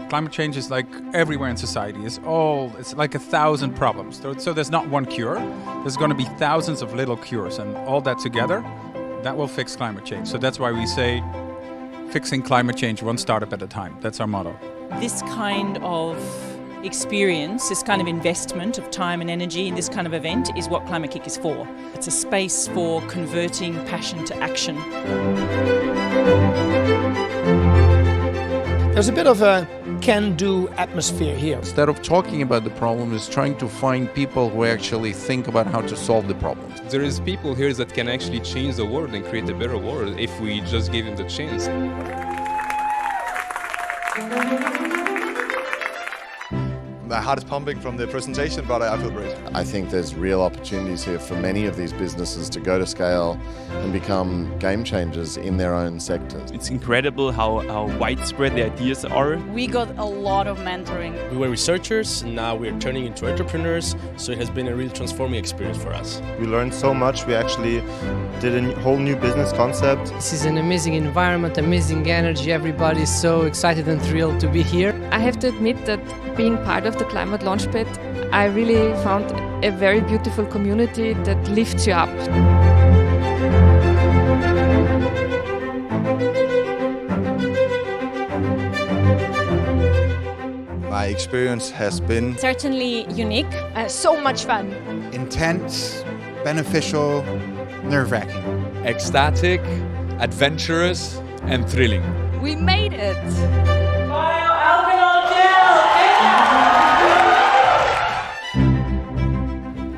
Climate change is like everywhere in society. It's like 1,000 problems. So there's not one cure. There's going to be thousands of little cures, and all that together, that will fix climate change. So that's why we say fixing climate change one startup at a time. That's our motto. This kind of experience, this kind of investment of time and energy in this kind of event is what Climate Kick is for. It's a space for converting passion to action. There's a bit of a can-do atmosphere here. Instead of talking about the problem, is trying to find people who actually think about how to solve the problem. There is people here that can actually change the world and create a better world if we just give them the chance. My heart is pumping from the presentation, but I feel great. I think there's real opportunities here for many of these businesses to go to scale and become game changers in their own sectors. It's incredible how widespread the ideas are. We got a lot of mentoring. We were researchers, now we're turning into entrepreneurs, so it has been a really transforming experience for us. We learned so much. We actually did a whole new business concept. This is an amazing environment, amazing energy. Everybody is so excited and thrilled to be here. I have to admit that being part of the Climate Launchpad, I really found a very beautiful community that lifts you up. My experience has been Certainly unique. So much fun. Intense, beneficial, nerve-wracking. Ecstatic, adventurous and thrilling. We made it!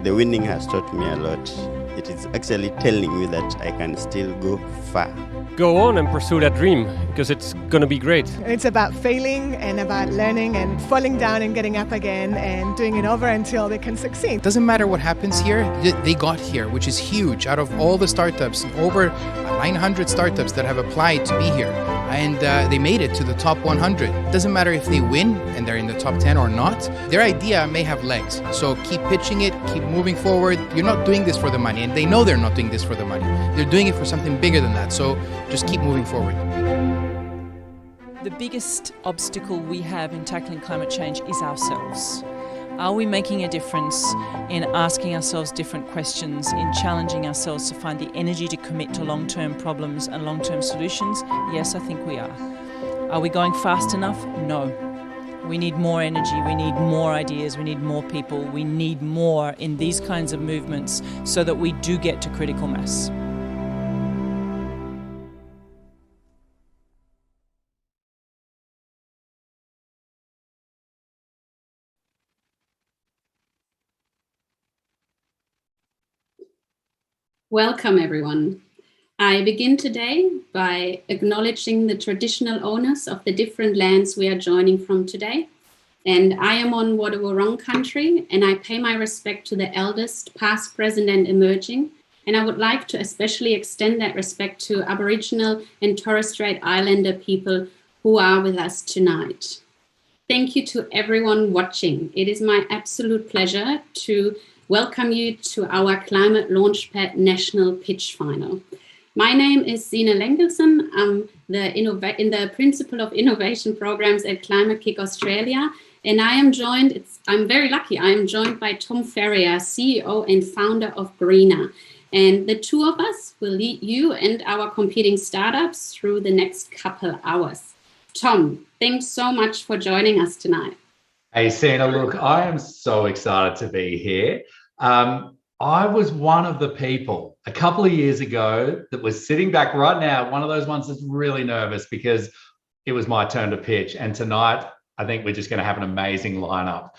The winning has taught me a lot. It is actually telling me that I can still go far. Go on and pursue that dream, because it's going to be great. It's about failing and about learning and falling down and getting up again and doing it over until they can succeed. It doesn't matter what happens here, they got here, which is huge. Out of all the startups, over 900 startups that have applied to be here, and they made it to the top 100. It doesn't matter if they win and they're in the top 10 or not. Their idea may have legs, so keep pitching it, keep moving forward. You're not doing this for the money, and they know they're not doing this for the money. They're doing it for something bigger than that, so just keep moving forward. The biggest obstacle we have in tackling climate change is ourselves. Are we making a difference in asking ourselves different questions, in challenging ourselves to find the energy to commit to long-term problems and long-term solutions? Yes, I think we are. Are we going fast enough? No. We need more energy, we need more ideas, we need more people, we need more in these kinds of movements so that we do get to critical mass. Welcome, everyone. I begin today by acknowledging the traditional owners of the different lands we are joining from today. And I am on Wurrung country, and I pay my respect to the eldest, past, present, and emerging. And I would like to especially extend that respect to Aboriginal and Torres Strait Islander people who are with us tonight. Thank you to everyone watching. It is my absolute pleasure to welcome you to our Climate Launchpad National Pitch Final. My name is Sina Lengelson. I'm the Principal of Innovation Programs at Climate Kick Australia, and I am joined, I'm very lucky, I am joined by Tom Ferrier, CEO and founder of Greener. And the two of us will lead you and our competing startups through the next couple hours. Tom, thanks so much for joining us tonight. Hey, Sina, look, I am so excited to be here. I was one of the people a couple of years ago that was sitting back right now, one of those ones that's really nervous because it was my turn to pitch. And tonight, I think we're just going to have an amazing lineup.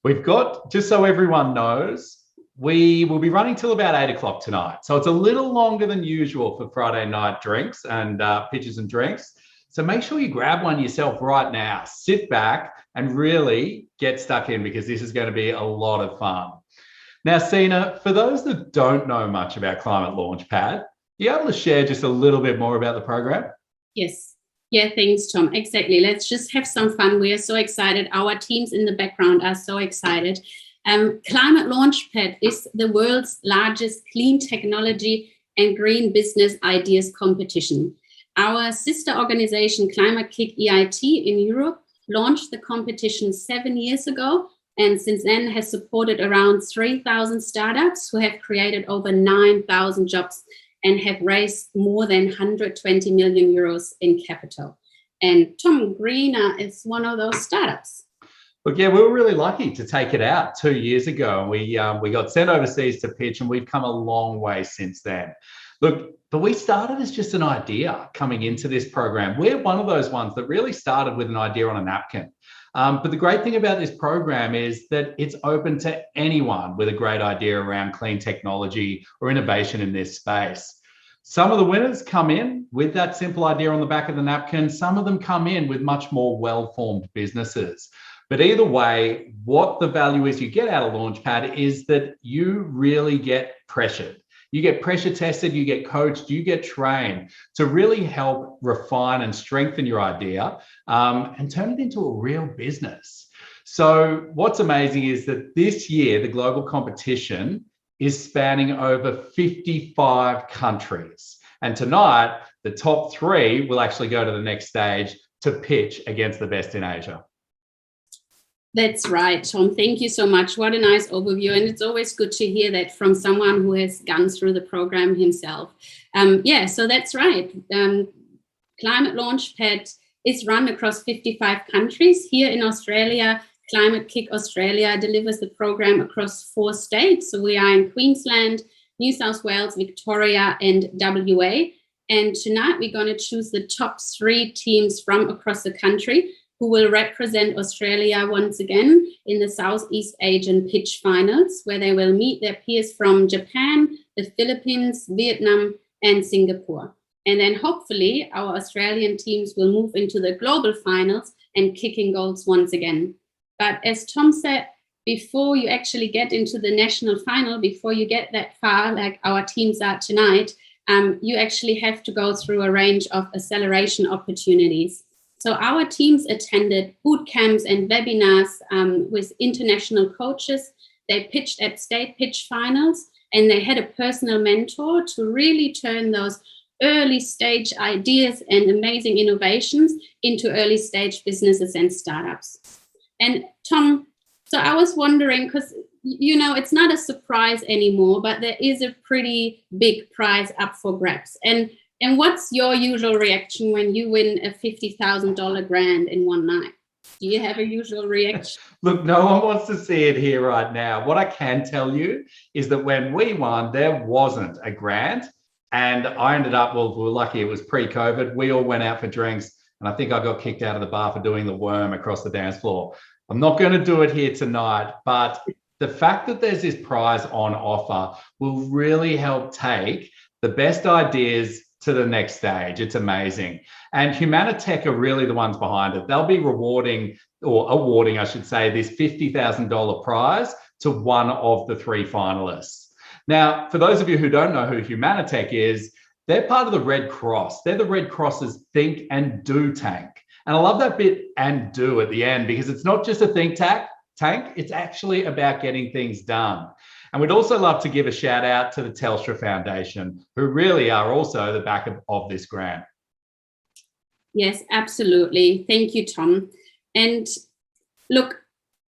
We've got, just so everyone knows, we will be running till about 8 o'clock tonight. So it's a little longer than usual for Friday night drinks and pitches and drinks. So make sure you grab one yourself right now, sit back and really get stuck in because this is going to be a lot of fun. Now, Sina, for those that don't know much about Climate Launchpad, are you able to share just a little bit more about the program? Yes. Yeah, thanks, Tom. Exactly. Let's just have some fun. We are so excited. Our teams in the background are so excited. Climate Launchpad is the world's largest clean technology and Green Business Ideas Competition. Our sister organization, Climate Kick EIT in Europe, launched the competition 7 years ago, and since then has supported around 3,000 startups who have created over 9,000 jobs and have raised more than 120 million euros in capital. And Tom Greener is one of those startups. Look, yeah, we were really lucky to take it out 2 years ago, and we got sent overseas to pitch, and we've come a long way since then. Look, but we started as just an idea coming into this program. We're one of those ones that really started with an idea on a napkin. But the great thing about this program is that it's open to anyone with a great idea around clean technology or innovation in this space. Some of the winners come in with that simple idea on the back of the napkin. Some of them come in with much more well-formed businesses. But either way, what the value is you get out of Launchpad is that you really get pressured. You get pressure tested, you get coached, you get trained to really help refine and strengthen your idea and turn it into a real business. So what's amazing is that this year, the global competition is spanning over 55 countries. And tonight, the top 3 will actually go to the next stage to pitch against the best in Asia. That's right, Tom. Thank you so much. What a nice overview. And it's always good to hear that from someone who has gone through the program himself. So that's right. Climate Launchpad is run across 55 countries. Here in Australia, Climate Kick Australia delivers the program across 4 states. So we are in Queensland, New South Wales, Victoria, and WA. And tonight we're going to choose the top 3 teams from across the country who will represent Australia once again in the Southeast Asian pitch finals, where they will meet their peers from Japan, the Philippines, Vietnam, and Singapore. And then hopefully our Australian teams will move into the global finals and kicking goals once again. But as Tom said, before you actually get into the national final, before you get that far, like our teams are tonight, you actually have to go through a range of acceleration opportunities. So our teams attended boot camps and webinars with international coaches. They pitched at state pitch finals, and they had a personal mentor to really turn those early stage ideas and amazing innovations into early stage businesses and startups. And Tom, so I was wondering, because it's not a surprise anymore, but there is a pretty big prize up for grabs. And what's your usual reaction when you win a $50,000 grant in one night? Do you have a usual reaction? Look, no one wants to see it here right now. What I can tell you is that when we won, there wasn't a grant. And I ended up, we were lucky it was pre-COVID. We all went out for drinks. And I think I got kicked out of the bar for doing the worm across the dance floor. I'm not going to do it here tonight, but the fact that there's this prize on offer will really help take the best ideas to the next stage. It's amazing. And Humanitech are really the ones behind it. They'll be awarding, I should say, this $50,000 prize to one of the 3 finalists. Now, for those of you who don't know who Humanitech is, they're part of the Red Cross. They're the Red Cross's think and do tank. And I love that bit "and do" at the end, because it's not just a think tank, it's actually about getting things done. And we'd also love to give a shout out to the Telstra Foundation, who really are also the back of this grant. Yes, absolutely. Thank you, Tom. And look,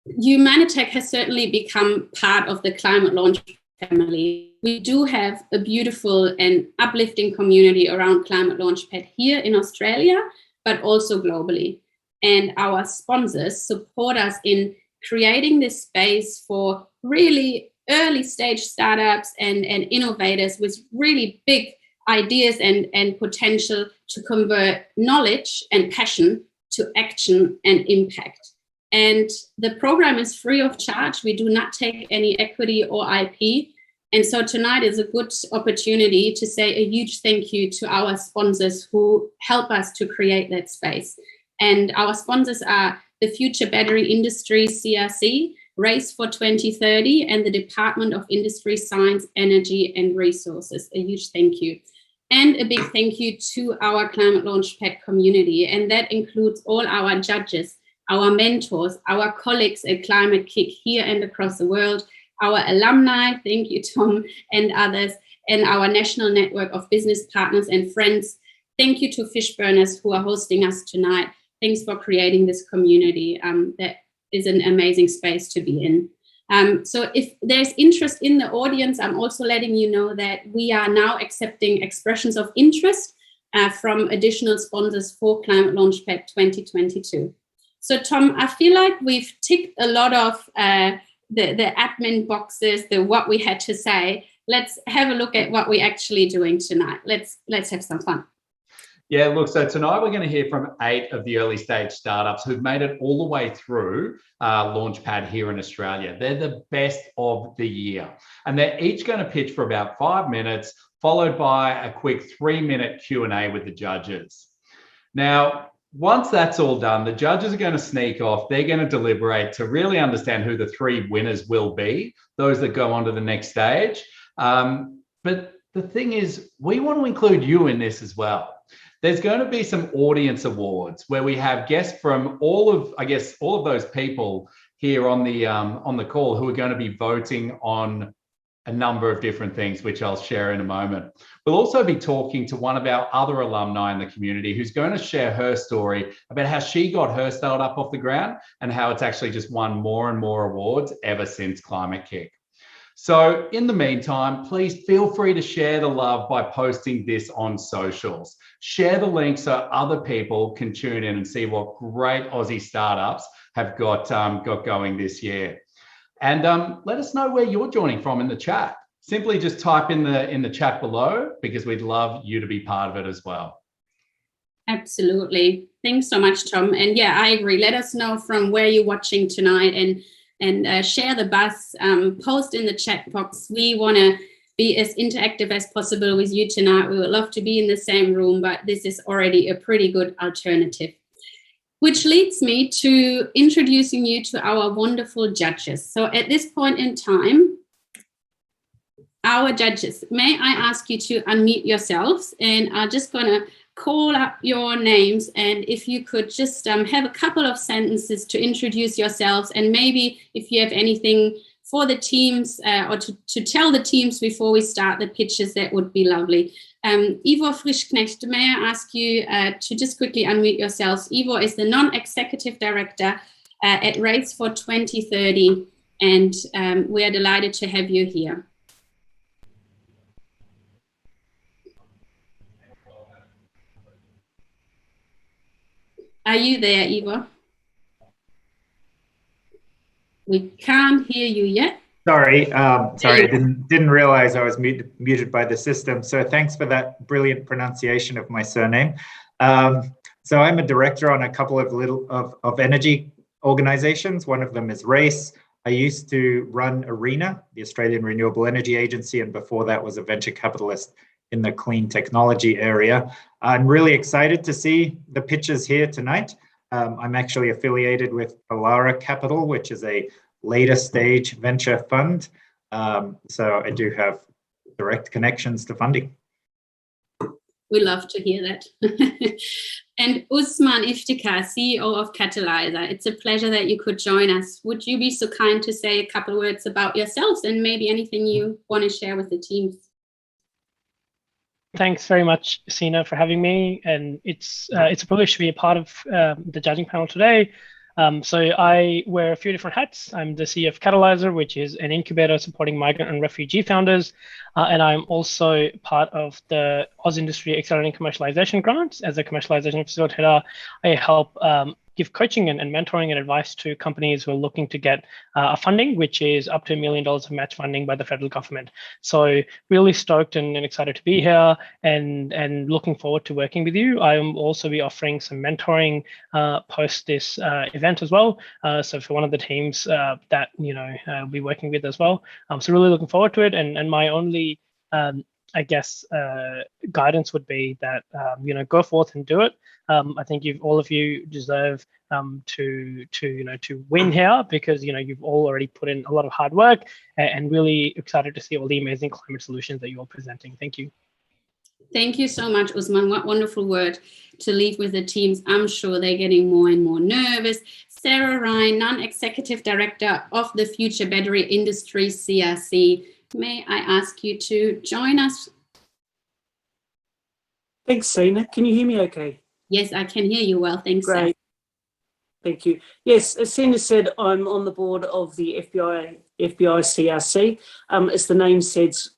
Humanitech has certainly become part of the Climate Launch family. We do have a beautiful and uplifting community around Climate Launchpad here in Australia, but also globally. And our sponsors support us in creating this space for really early stage startups and innovators with really big ideas and potential to convert knowledge and passion to action and impact. And the program is free of charge. We do not take any equity or IP. And so tonight is a good opportunity to say a huge thank you to our sponsors who help us to create that space. And our sponsors are the Future Battery Industry CRC, Race for 2030, and the Department of Industry, Science, Energy and Resources. A huge thank you. And a big thank you to our Climate Launchpad community. And that includes all our judges, our mentors, our colleagues at Climate Kick here and across the world, our alumni, thank you, Tom, and others, and our national network of business partners and friends. Thank you to Fishburners who are hosting us tonight. Thanks for creating this community. That is an amazing space to be in. So if there's interest in the audience, I'm also letting you know that we are now accepting expressions of interest from additional sponsors for Climate Launchpad 2022. So Tom, I feel like we've ticked a lot of the admin boxes, what we had to say. Let's have a look at what we're actually doing tonight. Let's have some fun. Yeah, look, so tonight we're going to hear from 8 of the early stage startups who've made it all the way through Launchpad here in Australia. They're the best of the year. And they're each going to pitch for about 5 minutes, followed by a quick 3-minute Q&A with the judges. Now, once that's all done, the judges are going to sneak off. They're going to deliberate to really understand who the 3 winners will be, those that go on to the next stage. But the thing is, we want to include you in this as well. There's going to be some audience awards where we have guests from all of those people here on the call who are going to be voting on a number of different things, which I'll share in a moment. We'll also be talking to one of our other alumni in the community who's going to share her story about how she got her startup off the ground and how it's actually just won more and more awards ever since Climate Kick. So in the meantime, please feel free to share the love by posting this on socials. Share the link so other people can tune in and see what great Aussie startups have got going this year. And let us know where you're joining from in the chat. Simply just type in the chat below, because we'd love you to be part of it as well. Absolutely. Thanks so much, Tom. And yeah, I agree. Let us know from where you're watching tonight and share the buzz, post in the chat box. We want to be as interactive as possible with you tonight. We would love to be in the same room, but this is already a pretty good alternative. Which leads me to introducing you to our wonderful judges. So at this point in time, our judges, may I ask you to unmute yourselves, and I'm just going to call up your names, and if you could just have a couple of sentences to introduce yourselves, and maybe if you have anything for the teams or to tell the teams before we start the pitches, that would be lovely. Ivo Frischknecht, may I ask you to just quickly unmute yourselves. Ivo is the non-executive director at Race for 2030, and we are delighted to have you here. Are you there, Ivo? We can't hear you yet. Sorry, didn't realize I was muted by the system. So thanks for that brilliant pronunciation of my surname. So I'm a director on a couple of energy organizations. One of them is RACE. I used to run ARENA, the Australian Renewable Energy Agency, and before that was a venture capitalist in the clean technology area. I'm really excited to see the pitches here tonight. I'm actually affiliated with Polara Capital, which is a later stage venture fund. So I do have direct connections to funding. We love to hear that. And Usman Iftikhar, CEO of Catalyzer, it's a pleasure that you could join us. Would you be so kind to say a couple of words about yourselves and maybe anything you want to share with the teams? Thanks very much, Sina, for having me. And it's a privilege to be a part of the judging panel today. So I wear a few different hats. I'm the CEO of Catalyzer, which is an incubator supporting migrant and refugee founders. And I'm also part of the Oz Industry Accelerating Commercialization Grants. As a commercialization facilitator, I help give coaching and mentoring and advice to companies who are looking to get funding, which is up to $1 million of match funding by the federal government. So really stoked and excited to be here and looking forward to working with you. I will also be offering some mentoring post this event as well. So for one of the teams that I'll be working with as well. So really looking forward to it. And my only I guess guidance would be that go forth and do it. I think all of you deserve to win here because you've all already put in a lot of hard work and really excited to see all the amazing climate solutions that you're presenting. Thank you. Thank you so much, Usman. What wonderful word to leave with the teams. I'm sure they're getting more and more nervous. Sarah Ryan, non-executive director of the Future Battery Industry, CRC. may I ask you to join us? Thanks, Sina. Can you hear me okay? Yes, I can hear you well. Thanks, Sarah. Great. Thank you. Yes, as Sina said, I'm on the board of the FBI CRC. As the name says,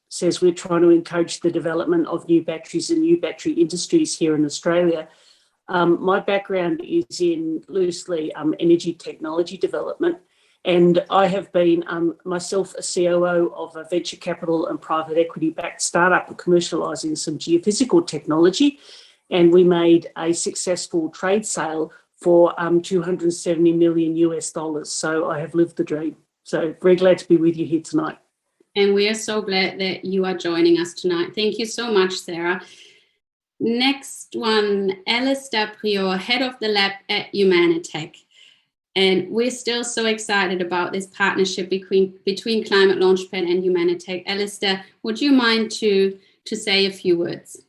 we're trying to encourage the development of new batteries and new battery industries here in Australia. My background is in loosely energy technology development, and I have been myself a COO of a venture capital and private equity backed startup commercialising some geophysical technology, and we made a successful trade sale for $270 million. So I have lived the dream. So very glad to be with you here tonight. And we are so glad that you are joining us tonight. Thank you so much, Sarah. Next one, Alistair Prior, head of the lab at Humanitech. And we're still so excited about this partnership between Climate Launchpad and Humanitech. Alistair, would you mind to say a few words?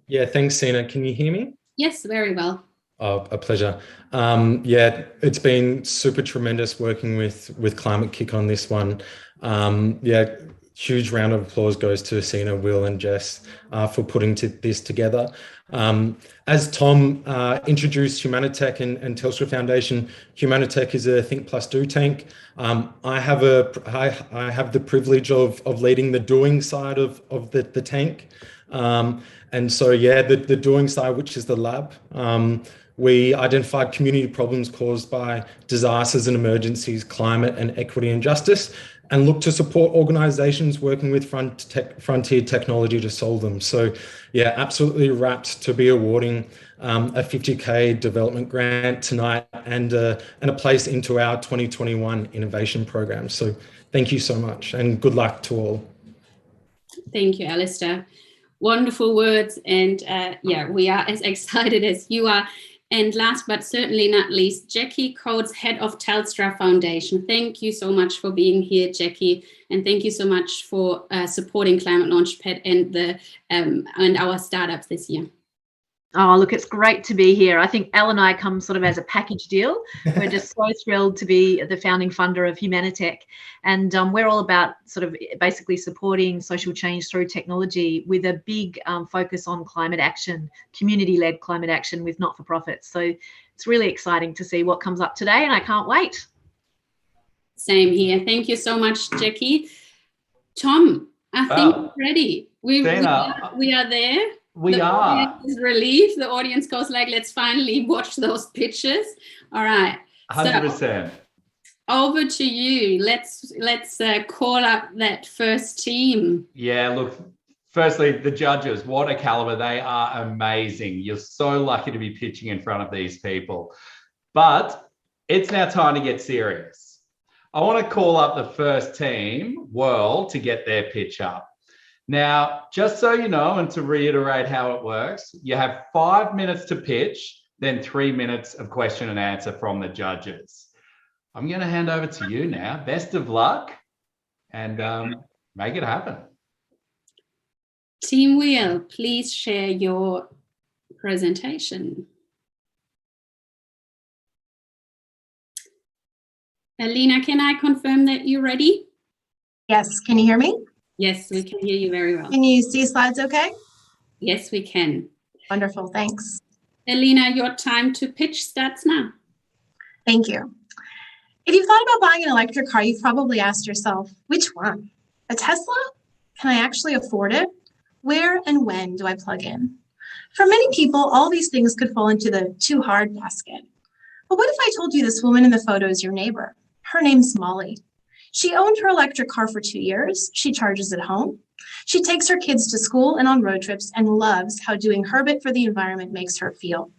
Yeah, thanks, Sina. Can you hear me? Yes, very well. Oh, a pleasure. Yeah, it's been super tremendous working with Climate Kick on this one. Yeah, huge round of applause goes to Sina, Will and Jess for putting this together. As Tom introduced Humanitech and Telstra Foundation, Humanitech is a Think Plus Do tank. I have the privilege of leading the doing side of the tank. And so, yeah, the doing side, which is the lab, we identified community problems caused by disasters and emergencies, climate and equity and justice, and look to support organisations working with frontier technology to solve them. So, yeah, absolutely rapt to be awarding a $50K development grant tonight and a place into our 2021 innovation program. So thank you so much and good luck to all. Thank you, Alistair. Wonderful words. And yeah, we are as excited as you are. And last but certainly not least, Jackie Coates, head of Telstra Foundation. Thank you so much for being here, Jackie. And thank you so much for supporting Climate Launchpad and our startups this year. Oh, look, it's great to be here. I think Elle and I come sort of as a package deal. We're just so thrilled to be the founding funder of Humanitech. And we're all about sort of basically supporting social change through technology with a big focus on climate action, community-led climate action with not-for-profits. So it's really exciting to see what comes up today, and I can't wait. Same here. Thank you so much, Jackie. Tom, I think we're ready. We are there. The audience is relieved. The audience goes like, let's finally watch those pictures. All right. 100%. So, over to you. Let's call up that first team. Yeah, look, firstly, the judges, what a caliber. They are amazing. You're so lucky to be pitching in front of these people. But it's now time to get serious. I want to call up the first team, Whirl, to get their pitch up. Now, just so you know, and to reiterate how it works, you have 5 minutes to pitch, then 3 minutes of question and answer from the judges. I'm going to hand over to you now. Best of luck and make it happen. Team Whirl, please share your presentation. Alina, can I confirm that you're ready? Yes, can you hear me? Yes, we can hear you very well. Can you see slides okay? Yes, we can. Wonderful, thanks. Alina, your time to pitch starts now. Thank you. If you've thought about buying an electric car, you've probably asked yourself, which one? A Tesla? Can I actually afford it? Where and when do I plug in? For many people, all these things could fall into the too hard basket. But what if I told you this woman in the photo is your neighbor? Her name's Molly. She owned her electric car for 2 years. She charges at home. She takes her kids to school and on road trips and loves how doing her bit for the environment makes her feel.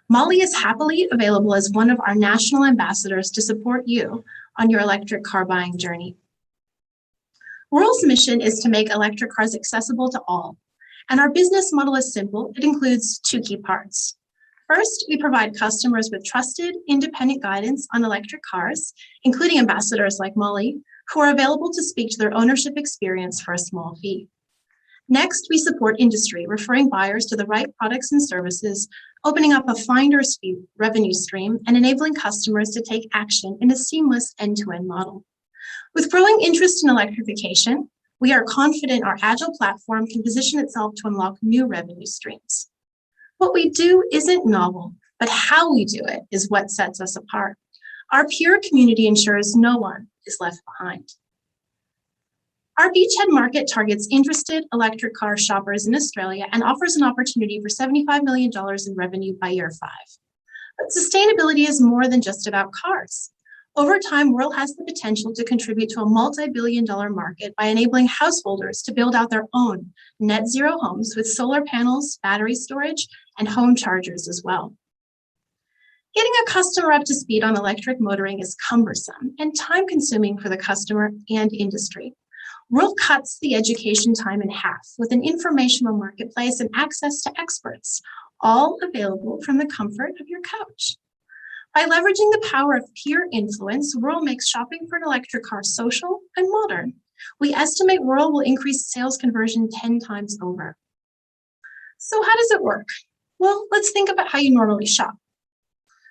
Molly is happily available as one of our national ambassadors to support you on your electric car buying journey. Whirl's mission is to make electric cars accessible to all. And our business model is simple. It includes 2 key parts. First, we provide customers with trusted, independent guidance on electric cars, including ambassadors like Molly, who are available to speak to their ownership experience for a small fee. Next, we support industry, referring buyers to the right products and services, opening up a finder's fee revenue stream, and enabling customers to take action in a seamless end-to-end model. With growing interest in electrification, we are confident our agile platform can position itself to unlock new revenue streams. What we do isn't novel, but how we do it is what sets us apart. Our peer community ensures no one is left behind. Our beachhead market targets interested electric car shoppers in Australia and offers an opportunity for $75 million in revenue by year 5. But sustainability is more than just about cars. Over time, Whirl has the potential to contribute to a multi-billion-dollar market by enabling householders to build out their own net zero homes with solar panels, battery storage, and home chargers as well. Getting a customer up to speed on electric motoring is cumbersome and time-consuming for the customer and industry. Whirl cuts the education time in half with an informational marketplace and access to experts, all available from the comfort of your couch. By leveraging the power of peer influence, Whirl makes shopping for an electric car social and modern. We estimate Whirl will increase sales conversion 10 times over. So how does it work? Well, let's think about how you normally shop.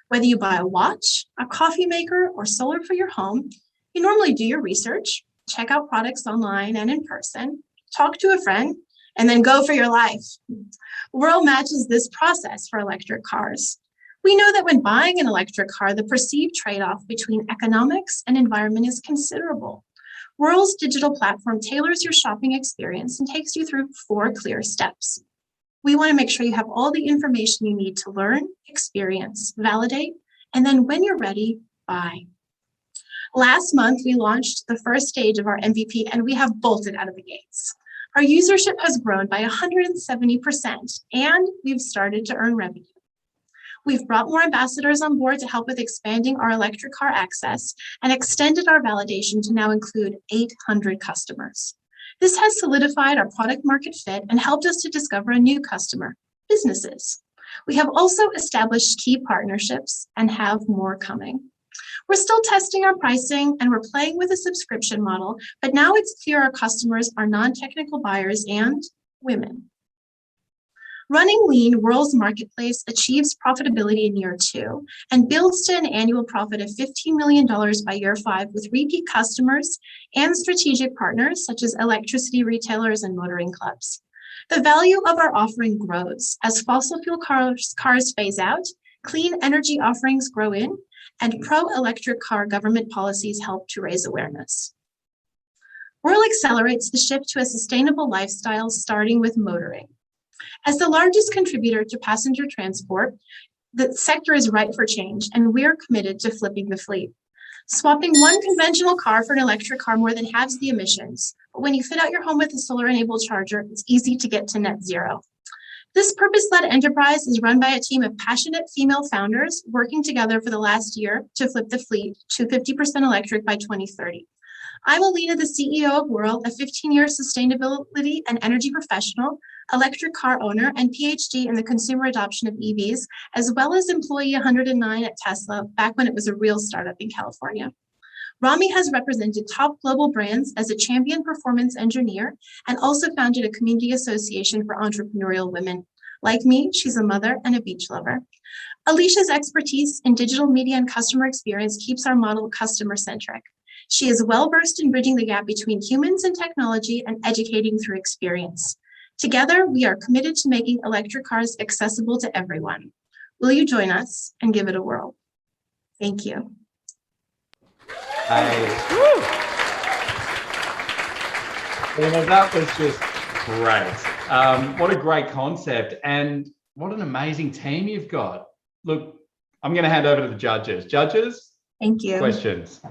Whether you buy a watch, a coffee maker, or solar for your home, you normally do your research, check out products online and in person, talk to a friend, and then go for your life. Whirl matches this process for electric cars. We know that when buying an electric car, the perceived trade-off between economics and environment is considerable. Whirl's digital platform tailors your shopping experience and takes you through 4 clear steps. We want to make sure you have all the information you need to learn, experience, validate, and then when you're ready, buy. Last month, we launched the first stage of our MVP, and we have bolted out of the gates. Our usership has grown by 170%, and we've started to earn revenue. We've brought more ambassadors on board to help with expanding our electric car access and extended our validation to now include 800 customers. This has solidified our product market fit and helped us to discover a new customer, businesses. We have also established key partnerships and have more coming. We're still testing our pricing and we're playing with a subscription model, but now it's clear our customers are non-technical buyers and women. Running lean, Whirl's marketplace achieves profitability in year 2 and builds to an annual profit of $15 million by year 5 with repeat customers and strategic partners such as electricity retailers and motoring clubs. The value of our offering grows as fossil fuel cars phase out, clean energy offerings grow in, and pro-electric car government policies help to raise awareness. Whirl accelerates the shift to a sustainable lifestyle starting with motoring. As the largest contributor to passenger transport, the sector is ripe for change, and we're committed to flipping the fleet. Swapping one conventional car for an electric car more than halves the emissions. But when you fit out your home with a solar-enabled charger, it's easy to get to net zero. This purpose-led enterprise is run by a team of passionate female founders working together for the last year to flip the fleet to 50% electric by 2030. I'm Alina, the CEO of Whirl, a 15-year sustainability and energy professional, electric car owner, and PhD in the consumer adoption of EVs, as well as employee 109 at Tesla, back when it was a real startup in California. Rami has represented top global brands as a champion performance engineer and also founded a community association for entrepreneurial women. Like me, she's a mother and a beach lover. Alicia's expertise in digital media and customer experience keeps our model customer-centric. She is well-versed in bridging the gap between humans and technology and educating through experience. Together, we are committed to making electric cars accessible to everyone. Will you join us and give it a whirl? Thank you. Hey. Well, that was just great. What a great concept and what an amazing team you've got. Look, I'm going to hand over to the judges. Judges? Thank you. Questions?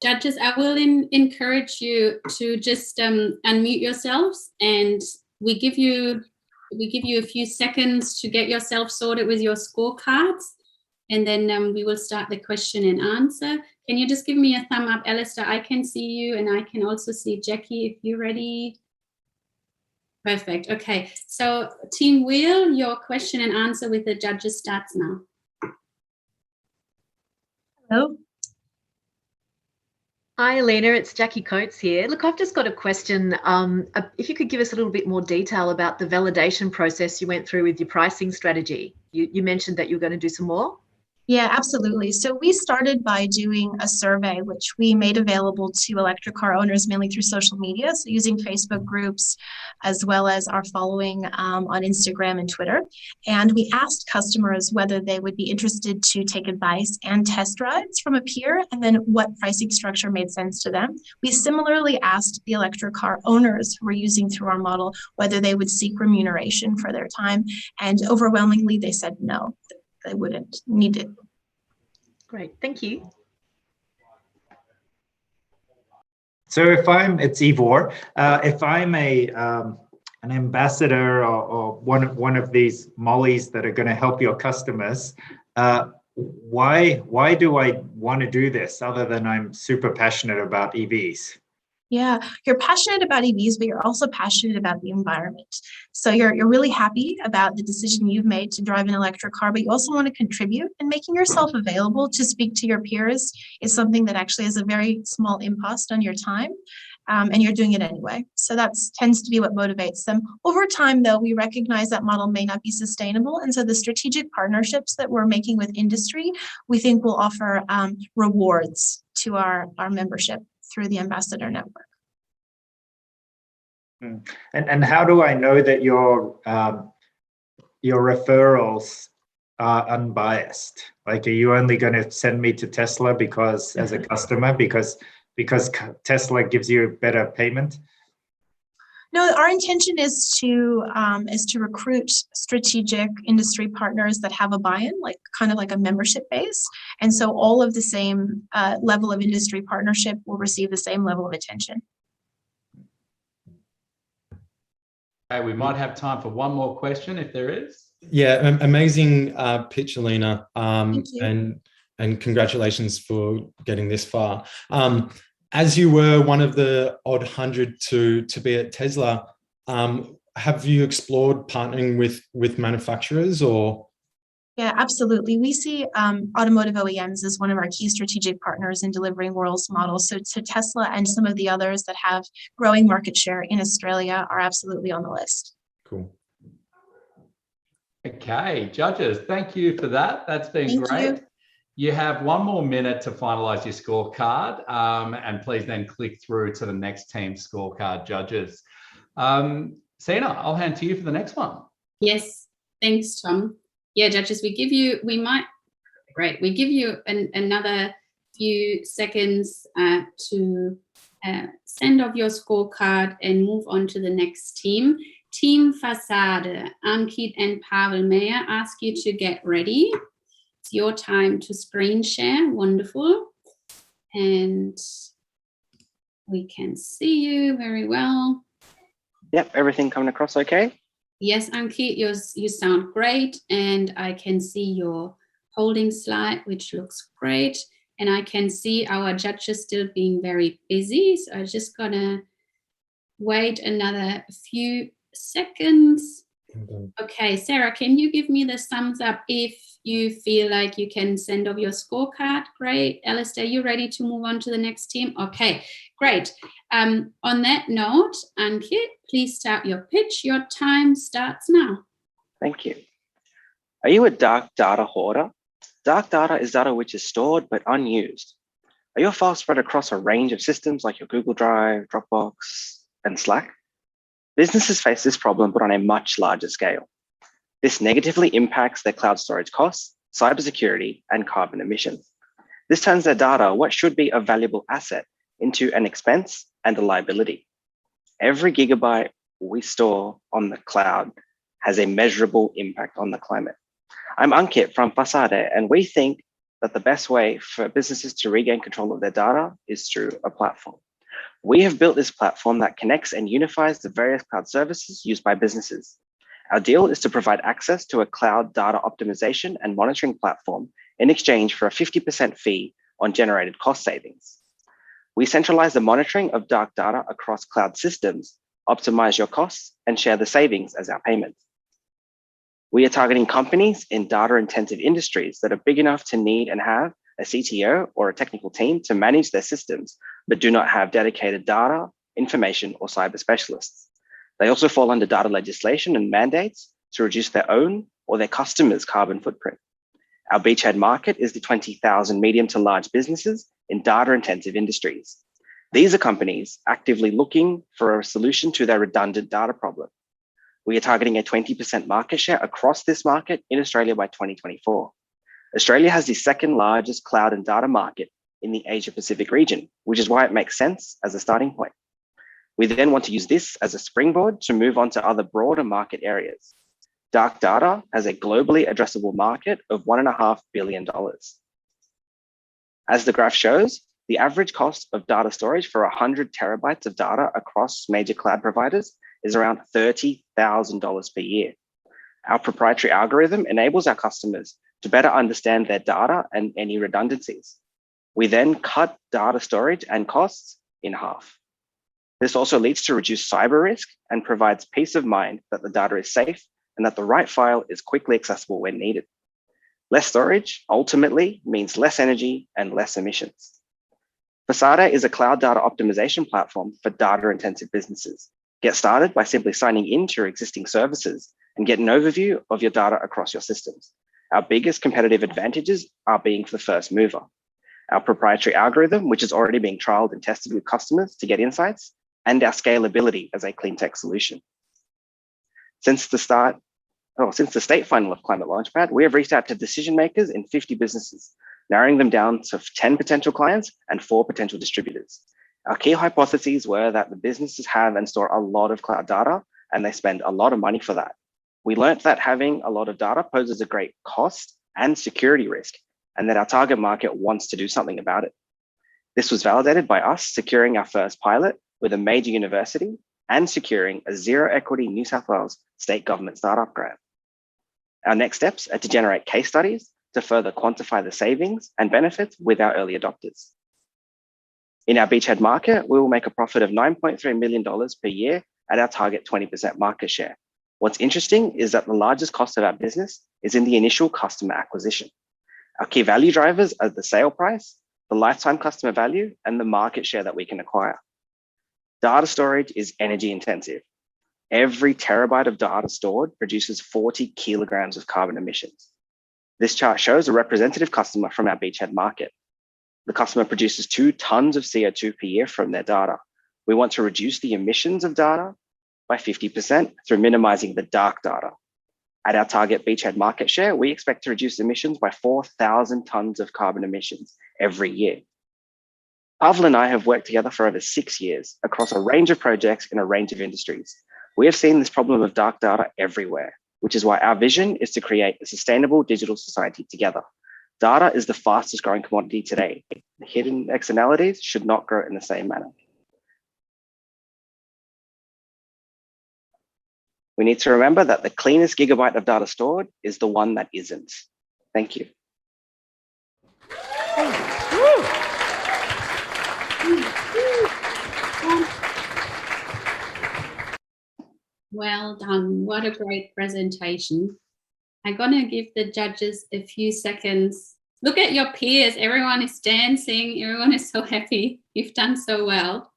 Judges, I will encourage you to just unmute yourselves, and we give you a few seconds to get yourself sorted with your scorecards, and then we will start the question and answer. Can you just give me a thumb up, Alistair? I can see you, and I can also see Jackie if you're ready. Perfect. Okay. So Team Whirl, your question and answer with the judges starts now. Hello. Hi, Alina. It's Jackie Coates here. Look, I've just got a question. If you could give us a little bit more detail about the validation process you went through with your pricing strategy. You mentioned that you're going to do some more. Yeah, absolutely. So we started by doing a survey, which we made available to electric car owners mainly through social media, so using Facebook groups, as well as our following on Instagram and Twitter. And we asked customers whether they would be interested to take advice and test rides from a peer, and then what pricing structure made sense to them. We similarly asked the electric car owners who were using through our model whether they would seek remuneration for their time. And overwhelmingly, they said no. They wouldn't need it. Great, thank you. So it's Ivor. If I'm an ambassador or one of these mollies that are going to help your customers, why do I want to do this other than I'm super passionate about EVs? Yeah, you're passionate about EVs, but you're also passionate about the environment. So you're really happy about the decision you've made to drive an electric car, but you also want to contribute, and making yourself available to speak to your peers is something that actually has a very small impost on your time. And you're doing it anyway. So that tends to be what motivates them. Over time, though, we recognize that model may not be sustainable. And so the strategic partnerships that we're making with industry, we think will offer rewards to our membership through the ambassador network. And how do I know that your referrals are unbiased? Like, are you only going to send me to Tesla because as a customer because Tesla gives you better payment? No, our intention is to recruit strategic industry partners that have a buy-in, like kind of like a membership base. And so all of the same level of industry partnership will receive the same level of attention. Okay, we might have time for one more question if there is. Yeah, amazing pitch, Alina. Thank you. And congratulations for getting this far. As you were one of the odd 100 to be at Tesla, have you explored partnering with manufacturers or? Yeah, absolutely. We see automotive OEMs as one of our key strategic partners in delivering Whirl's model. So Tesla and some of the others that have growing market share in Australia are absolutely on the list. Cool. Okay, judges, thank you for that. That's been great. You have one more minute to finalize your scorecard, and please then click through to the next team's scorecard, judges. Sina, I'll hand to you for the next one. Yes, thanks, Tom. Yeah, judges, we give you another few seconds to send off your scorecard and move on to the next team. Team Facade, Ankit and Pavel, may I ask you to get ready? It's your time to screen share. Wonderful. And we can see you very well. Yep, everything coming across okay? Yes, Ankit, you sound great. And I can see your holding slide, which looks great. And I can see our judges still being very busy. So I'm just gonna wait another few seconds. Okay, Sarah, can you give me the thumbs up if you feel like you can send off your scorecard? Great. Alistair, you ready to move on to the next team? Okay, great. On that note, Ankit, please start your pitch. Your time starts now. Thank you. Are you a dark data hoarder? Dark data is data which is stored but unused. Are your files spread across a range of systems like your Google Drive, Dropbox, and Slack? Businesses face this problem, but on a much larger scale. This negatively impacts their cloud storage costs, cybersecurity, and carbon emissions. This turns their data, what should be a valuable asset, into an expense and a liability. Every gigabyte we store on the cloud has a measurable impact on the climate. I'm Ankit from Facade, and we think that the best way for businesses to regain control of their data is through a platform. We have built this platform that connects and unifies the various cloud services used by businesses. Our deal is to provide access to a cloud data optimization and monitoring platform in exchange for a 50% fee on generated cost savings. We centralize the monitoring of dark data across cloud systems, optimize your costs, and share the savings as our payment. We are targeting companies in data-intensive industries that are big enough to need and have a CTO or a technical team to manage their systems, but do not have dedicated data, information, or cyber specialists. They also fall under data legislation and mandates to reduce their own or their customers' carbon footprint. Our beachhead market is the 20,000 medium to large businesses in data-intensive industries. These are companies actively looking for a solution to their redundant data problem. We are targeting a 20% market share across this market in Australia by 2024. Australia has the second largest cloud and data market in the Asia Pacific region, which is why it makes sense as a starting point. We then want to use this as a springboard to move on to other broader market areas. Dark data has a globally addressable market of $1.5 billion. As the graph shows, the average cost of data storage for 100 terabytes of data across major cloud providers is around $30,000 per year. Our proprietary algorithm enables our customers to better understand their data and any redundancies. We then cut data storage and costs in half. This also leads to reduced cyber risk and provides peace of mind that the data is safe and that the right file is quickly accessible when needed. Less storage ultimately means less energy and less emissions. Facada is a cloud data optimization platform for data-intensive businesses. Get started by simply signing into your existing services and get an overview of your data across your systems. Our biggest competitive advantages are being the first mover. Our proprietary algorithm, which is already being trialed and tested with customers to get insights, and our scalability as a clean tech solution. Since the state final of Climate Launchpad, we have reached out to decision makers in 50 businesses, narrowing them down to 10 potential clients and 4 potential distributors. Our key hypotheses were that the businesses have and store a lot of cloud data, and they spend a lot of money for that. We learned that having a lot of data poses a great cost and security risk, and that our target market wants to do something about it. This was validated by us securing our first pilot with a major university and securing a zero equity New South Wales state government startup grant. Our next steps are to generate case studies to further quantify the savings and benefits with our early adopters. In our beachhead market, we will make a profit of $9.3 million per year at our target 20% market share. What's interesting is that the largest cost of our business is in the initial customer acquisition. Our key value drivers are the sale price, the lifetime customer value, and the market share that we can acquire. Data storage is energy intensive. Every terabyte of data stored produces 40 kilograms of carbon emissions. This chart shows a representative customer from our beachhead market. The customer produces 2 tons of CO2 per year from their data. We want to reduce the emissions of data by 50% through minimizing the dark data. At our target beachhead market share, we expect to reduce emissions by 4,000 tons of carbon emissions every year. Pavel and I have worked together for over 6 years across a range of projects in a range of industries. We have seen this problem of dark data everywhere, which is why our vision is to create a sustainable digital society together. Data is the fastest growing commodity today. The hidden externalities should not grow in the same manner. We need to remember that the cleanest gigabyte of data stored is the one that isn't. Thank you. Well done. What a great presentation. I'm going to give the judges a few seconds. Look at your peers. Everyone is dancing. Everyone is so happy. You've done so well.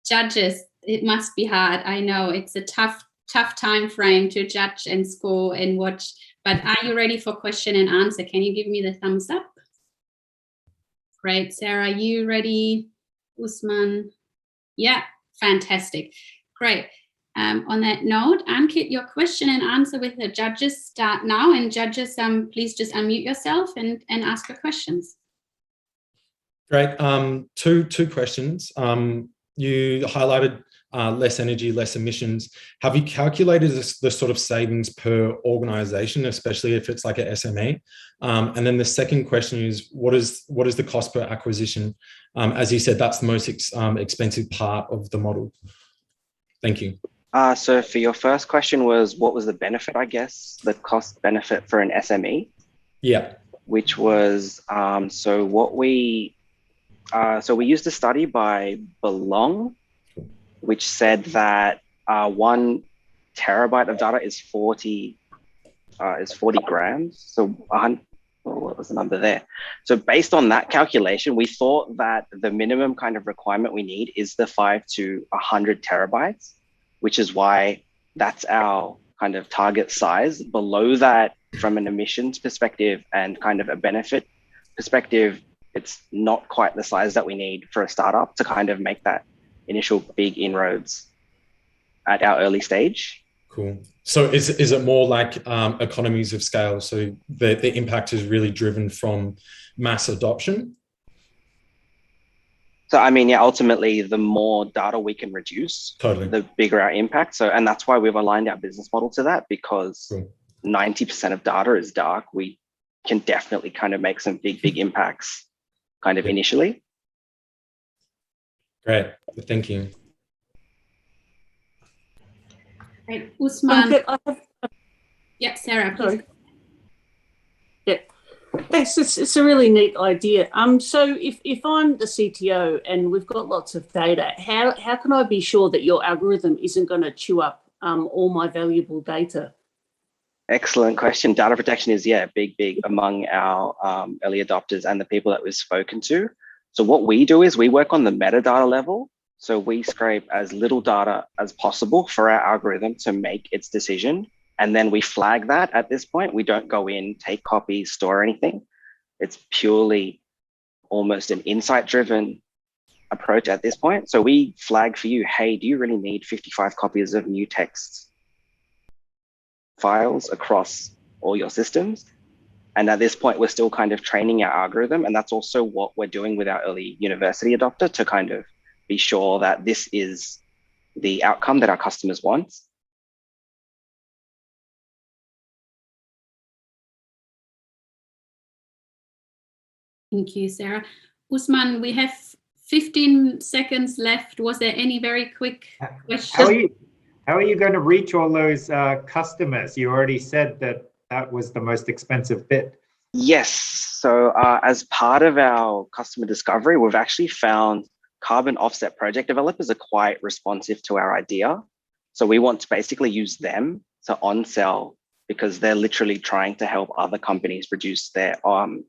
Judges, it must be hard. I know it's a tough time frame to judge and score and watch. But are you ready for question and answer? Can you give me the thumbs up? Great. Sarah, you ready? Usman? Yeah, fantastic. Great. On that note, Ankit, your question and answer with the judges start now. And judges, please just unmute yourself and ask your questions. Great. Two questions. You highlighted less energy, less emissions. Have you calculated the sort of savings per organization, especially if it's like a SME? And then the second question is, what is the cost per acquisition? As you said, that's the most expensive part of the model. Thank you. So for your first question was, what was the benefit, I guess, the cost benefit for an SME? Yeah. Which was, so we used a study by Belong, which said that 1 terabyte of data is 40 grams. So what was the number there? So based on that calculation, we thought that the minimum kind of requirement we need is the 5 to 100 terabytes, which is why that's our kind of target size. Below that, from an emissions perspective and kind of a benefit perspective, it's not quite the size that we need for a startup to kind of make that initial big inroads at our early stage. Cool. So is it more like economies of scale? So the impact is really driven from mass adoption? So, I mean, yeah, ultimately, the more data we can reduce, the bigger our impact. So, and that's why we've aligned our business model to that, because 90% of data is dark. We can definitely kind of make some big impacts kind of initially. Great. Thank you. Great. Usman. Yeah, Sarah, please. Yeah. Thanks. It's a really neat idea. So if I'm the CTO and we've got lots of data, how can I be sure that your algorithm isn't going to chew up all my valuable data? Excellent question. Data protection is, big among our early adopters and the people that we've spoken to. So what we do is we work on the metadata level. So we scrape as little data as possible for our algorithm to make its decision. And then we flag that at this point. We don't go in, take copies, store anything. It's purely almost an insight-driven approach at this point. So we flag for you, hey, do you really need 55 copies of new text files across all your systems? And at this point, we're still kind of training our algorithm. And that's also what we're doing with our early university adopter to kind of be sure that this is the outcome that our customers want. Thank you, Sarah. Usman, we have 15 seconds left. Was there any very quick question? How are you going to reach all those customers? You already said that was the most expensive bit. Yes. So as part of our customer discovery, we've actually found carbon offset project developers are quite responsive to our idea. So we want to basically use them to on-sell, because they're literally trying to help other companies reduce their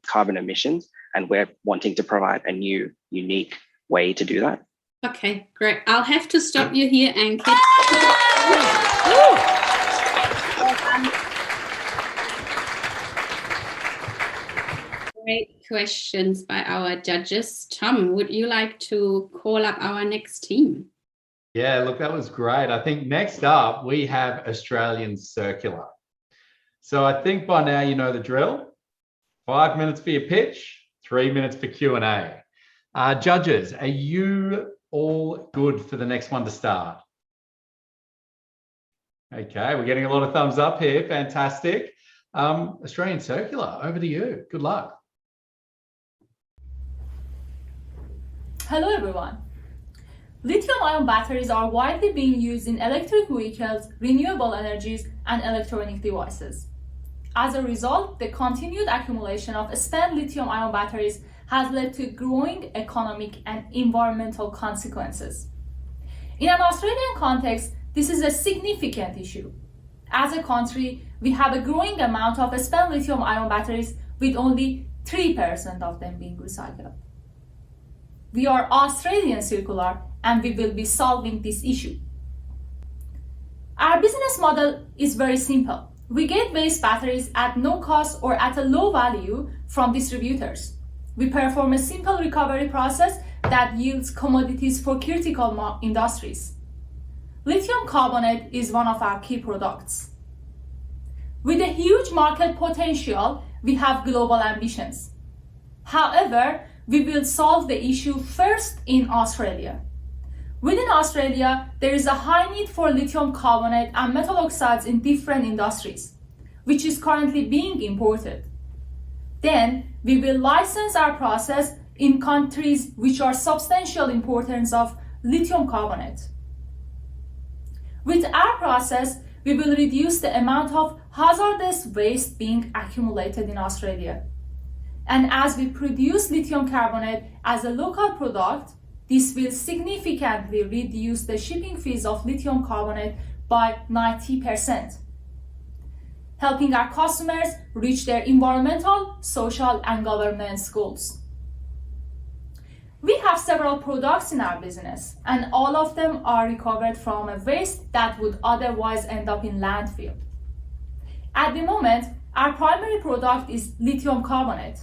carbon emissions. And we're wanting to provide a new, unique way to do that. Okay, great. I'll have to stop you here and keep... Great questions by our judges. Tom, would you like to call up our next team? Yeah, look, that was great. I think next up we have Australian Circular. So I think by now you know the drill. 5 minutes for your pitch, 3 minutes for Q&A. Judges, are you all good for the next one to start? Okay, we're getting a lot of thumbs up here. Fantastic. Australian Circular, over to you. Good luck. Hello everyone. Lithium-ion batteries are widely being used in electric vehicles, renewable energies, and electronic devices. As a result, the continued accumulation of spent lithium-ion batteries has led to growing economic and environmental consequences. In an Australian context, this is a significant issue. As a country, we have a growing amount of spent lithium-ion batteries, with only 3% of them being recycled. We are Australian Circular, and we will be solving this issue. Our business model is very simple. We get waste batteries at no cost or at a low value from distributors. We perform a simple recovery process that yields commodities for critical industries. Lithium carbonate is one of our key products. With a huge market potential, we have global ambitions. However, we will solve the issue first in Australia. Within Australia, there is a high need for lithium carbonate and metal oxides in different industries, which is currently being imported. Then, we will license our process in countries which are substantial importers of lithium carbonate. With our process, we will reduce the amount of hazardous waste being accumulated in Australia. And as we produce lithium carbonate as a local product, this will significantly reduce the shipping fees of lithium carbonate by 90%, helping our customers reach their environmental, social, and governance goals. We have several products in our business, and all of them are recovered from a waste that would otherwise end up in landfill. At the moment, Our primary product is lithium carbonate.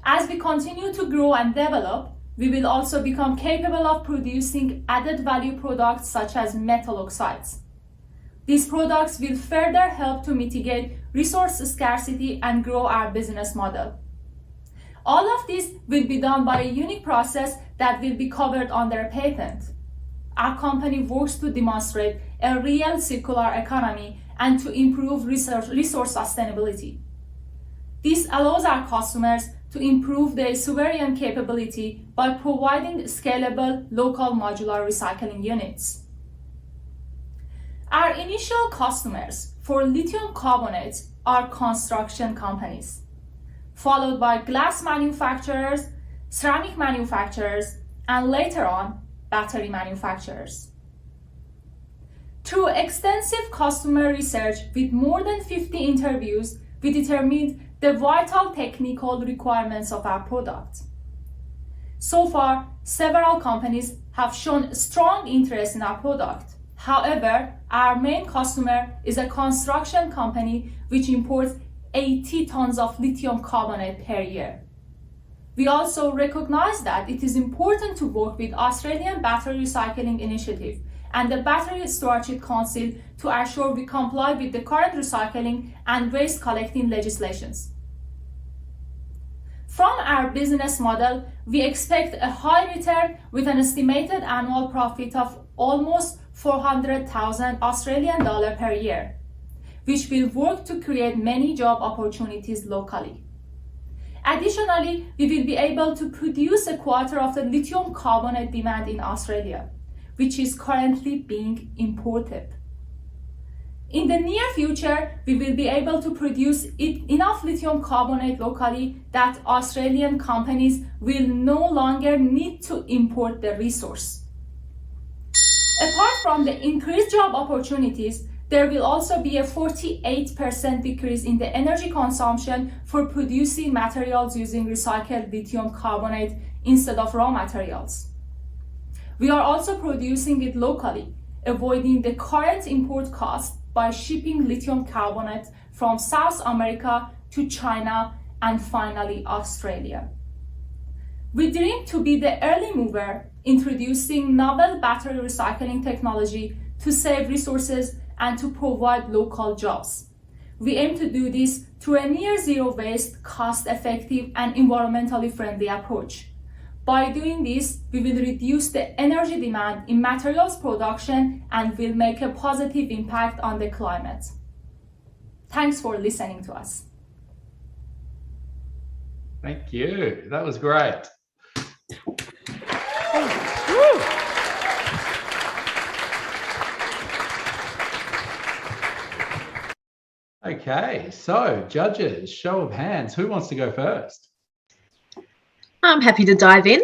As we continue to grow and develop, we will also become capable of producing added value products such as metal oxides. These products will further help to mitigate resource scarcity and grow our business model. All of this will be done by a unique process that will be covered under a patent. Our company works to demonstrate a real circular economy and to improve resource sustainability. This allows our customers to improve their sovereign capability by providing scalable local modular recycling units. Our initial customers for lithium carbonate are construction companies, followed by glass manufacturers, ceramic manufacturers, and later on, battery manufacturers. Through extensive customer research with more than 50 interviews, we determined the vital technical requirements of our product. So far, several companies have shown strong interest in our product. However, our main customer is a construction company which imports 80 tons of lithium carbonate per year. We also recognize that it is important to work with Australian Battery Recycling Initiative and the Battery Stewardship Council to ensure we comply with the current recycling and waste collecting legislations. From our business model, we expect a high return with an estimated annual profit of almost 400,000 Australian dollar per year, which will work to create many job opportunities locally. Additionally, we will be able to produce a quarter of the lithium carbonate demand in Australia, which is currently being imported. In the near future, we will be able to produce enough lithium carbonate locally that Australian companies will no longer need to import the resource. Apart from the increased job opportunities, there will also be a 48% decrease in the energy consumption for producing materials using recycled lithium carbonate instead of raw materials. We are also producing it locally, avoiding the current import cost by shipping lithium carbonate from South America to China and finally Australia. We dream to be the early mover, introducing novel battery recycling technology to save resources and to provide local jobs. We aim to do this through a near zero waste, cost-effective and environmentally friendly approach. By doing this, we will reduce the energy demand in materials production and will make a positive impact on the climate. Thanks for listening to us. Thank you. That was great. Okay, so judges, show of hands, who wants to go first? I'm happy to dive in.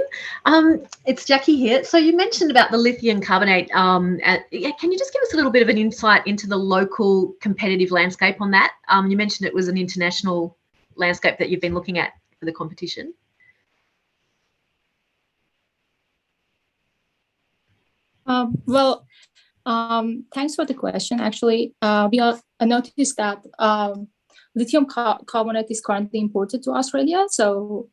It's Jackie here. So you mentioned about the lithium carbonate. Can you just give us a little bit of an insight into the local competitive landscape on that? You mentioned it was an international landscape that you've been looking at for the competition. Thanks for the question. Actually, we noticed that lithium carbonate is currently imported to Australia. So,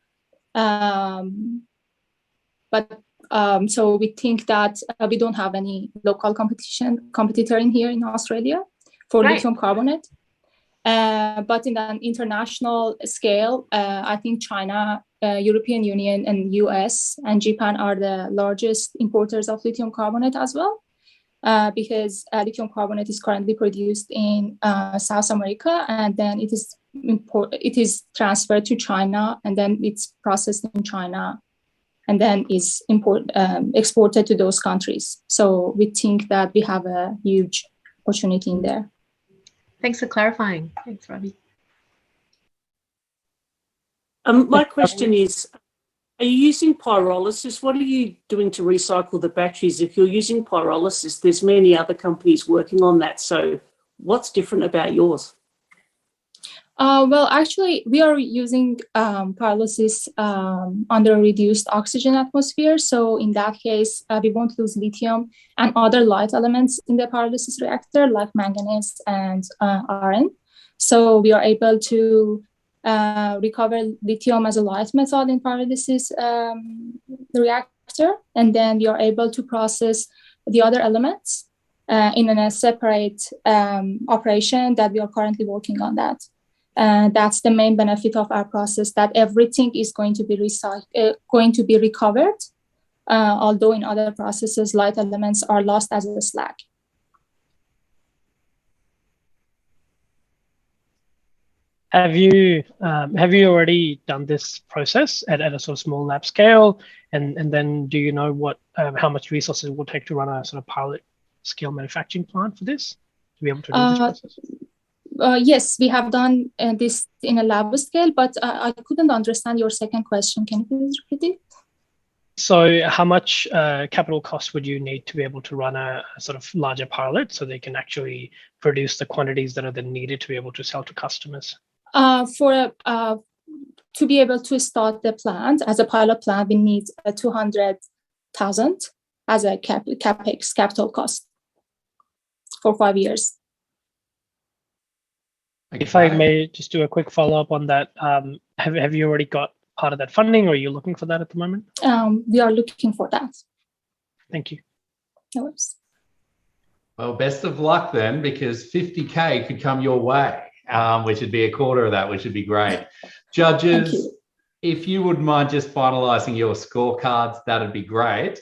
so we think that we don't have any local competitor in here in Australia for lithium carbonate. But in an international scale, I think China, European Union, and US and Japan are the largest importers of lithium carbonate as well. Because lithium carbonate is currently produced in South America, and then it is transferred to China, and then it's processed in China, and then is exported to those countries. So we think that we have a huge opportunity in there. Thanks for clarifying. Thanks, Ravi. My question is, are you using pyrolysis? What are you doing to recycle the batteries? If you're using pyrolysis, there's many other companies working on that. So what's different about yours? Well, actually, we are using pyrolysis under a reduced oxygen atmosphere. So in that case, we won't lose lithium and other light elements in the pyrolysis reactor like manganese and iron. So we are able to recover lithium as a light metal in pyrolysis reactor, and then we are able to process the other elements in a separate operation that we are currently working on that. That's the main benefit of our process, that everything is going to be recovered, although in other processes, light elements are lost as a slag. Have you already done this process at a sort of small lab scale, and then do you know what how much resources it will take to run a sort of pilot scale manufacturing plant for this to be able to do this process? Yes, we have done this in a lab scale, but I couldn't understand your second question. Can you please repeat it? So how much capital cost would you need to be able to run a sort of larger pilot so they can actually produce the quantities that are then needed to be able to sell to customers? To be able to start the plant as a pilot plant, we need 200,000 as a capex capital cost for 5 years. If I may just do a quick follow up on that, have you already got part of that funding, or are you looking for that at the moment? We are looking for that. Thank you. No worries. Well, best of luck then, because 50K could come your way, which would be a quarter of that, which would be great. Judges, if you wouldn't mind just finalising your scorecards, that'd be great.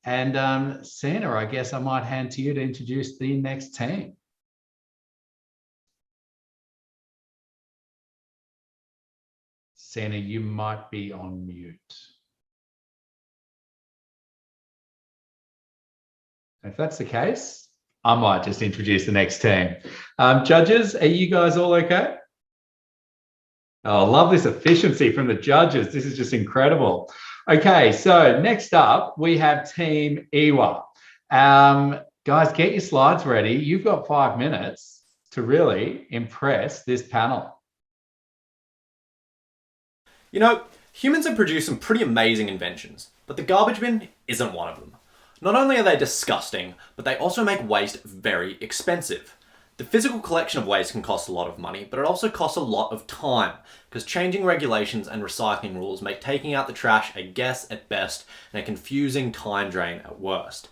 And Santa, I guess I might hand to you to introduce the next team. Santa, you might be on mute. If that's the case, I might just introduce the next team. Judges, are you guys all okay? Oh, I love this efficiency from the judges. This is just incredible. Okay, so next up, we have Team EWA. Guys, get your slides ready. You've got 5 minutes to really impress this panel. You know, humans have produced some pretty amazing inventions, but the garbage bin isn't one of them. Not only are they disgusting, but they also make waste very expensive. The physical collection of waste can cost a lot of money, but it also costs a lot of time, because changing regulations and recycling rules make taking out the trash a guess at best and a confusing time drain at worst.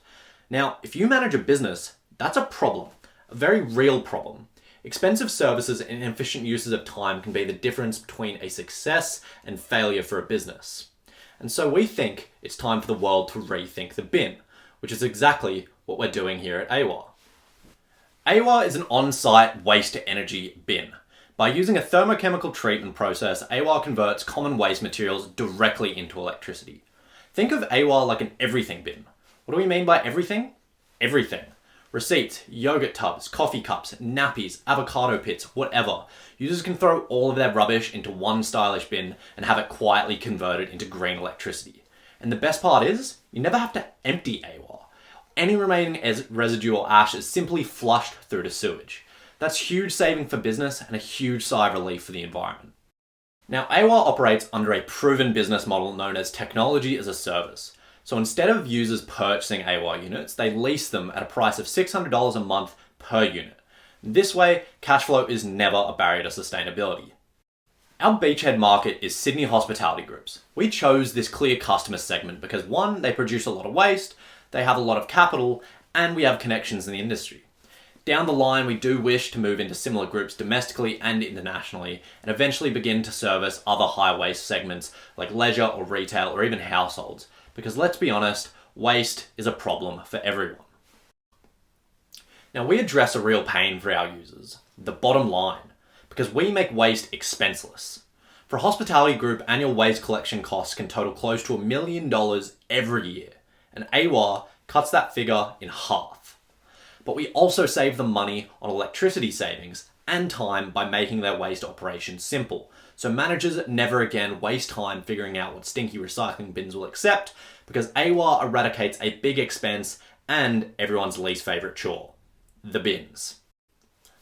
Now, if you manage a business, that's a problem, a very real problem. Expensive services and inefficient uses of time can be the difference between a success and failure for a business. And so we think it's time for the world to rethink the bin, which is exactly what we're doing here at AWA. AWA is an on-site waste-to-energy bin. By using a thermochemical treatment process, AWA converts common waste materials directly into electricity. Think of AWA like an everything bin. What do we mean by everything? Everything. Receipts, yogurt tubs, coffee cups, nappies, avocado pits, whatever. Users can throw all of their rubbish into one stylish bin and have it quietly converted into green electricity. And the best part is, you never have to empty AWA. Any remaining residual ash is simply flushed through to sewage. That's huge saving for business and a huge sigh of relief for the environment. Now, AWA operates under a proven business model known as technology as a service. So instead of users purchasing AWA units, they lease them at a price of $600 a month per unit. This way, cash flow is never a barrier to sustainability. Our beachhead market is Sydney hospitality groups. We chose this clear customer segment because 1, they produce a lot of waste, they have a lot of capital, and we have connections in the industry. Down the line, we do wish to move into similar groups domestically and internationally, and eventually begin to service other high waste segments like leisure or retail or even households. Because let's be honest, waste is a problem for everyone. Now we address a real pain for our users, the bottom line, because we make waste expenseless. For a hospitality group, annual waste collection costs can total close to $1 million every year, and AWA cuts that figure in half. But we also save them money on electricity savings and time by making their waste operations simple. So managers never again waste time figuring out what stinky recycling bins will accept, because AWA eradicates a big expense and everyone's least favourite chore, the bins.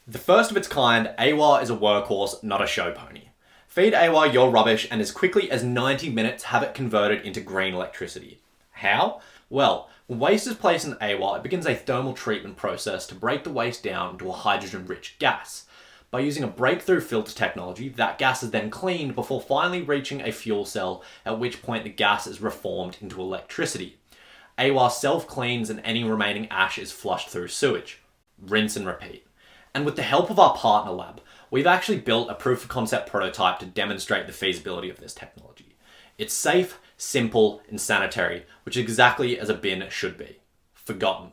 The first of its kind, AWA is a workhorse, not a show pony. Feed AWA your rubbish and as quickly as 90 minutes have it converted into green electricity. How? Well, when waste is placed in AWA, it begins a thermal treatment process to break the waste down into a hydrogen-rich gas. By using a breakthrough filter technology, that gas is then cleaned before finally reaching a fuel cell, at which point the gas is reformed into electricity. AWA self-cleans and any remaining ash is flushed through sewage. Rinse and repeat. And with the help of our partner lab, we've actually built a proof of concept prototype to demonstrate the feasibility of this technology. It's safe, simple, and sanitary, which is exactly as a bin should be. Forgotten.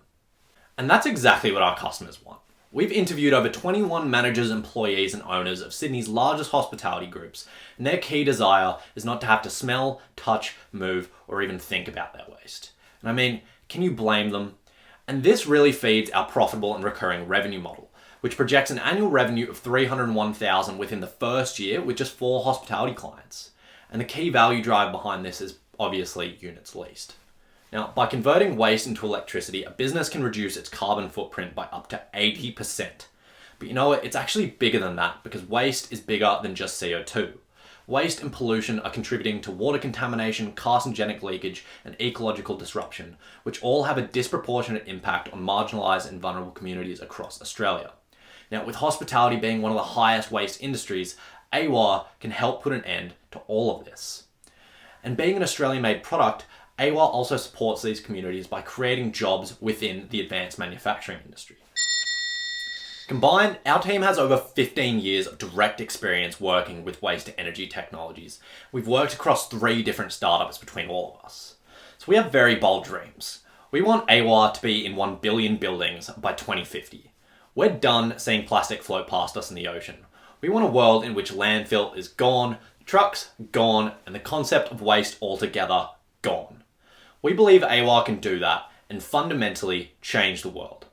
And that's exactly what our customers want. We've interviewed over 21 managers, employees, and owners of Sydney's largest hospitality groups, and their key desire is not to have to smell, touch, move, or even think about their waste. And I mean, can you blame them? And this really feeds our profitable and recurring revenue model, which projects an annual revenue of $301,000 within the first year with just 4 hospitality clients. And the key value driver behind this is obviously units leased. Now, by converting waste into electricity, a business can reduce its carbon footprint by up to 80%. But you know what? It's actually bigger than that, because waste is bigger than just CO2. Waste and pollution are contributing to water contamination, carcinogenic leakage, and ecological disruption, which all have a disproportionate impact on marginalised and vulnerable communities across Australia. Now, with hospitality being one of the highest waste industries, AWA can help put an end to all of this. And being an Australian-made product, AWA also supports these communities by creating jobs within the advanced manufacturing industry. Combined, our team has over 15 years of direct experience working with waste-to-energy technologies. We've worked across 3 different startups between all of us. So we have very bold dreams. We want AWA to be in 1 billion buildings by 2050. We're done seeing plastic float past us in the ocean. We want a world in which landfill is gone, trucks gone, and the concept of waste altogether gone. We believe AWA can do that and fundamentally change the world.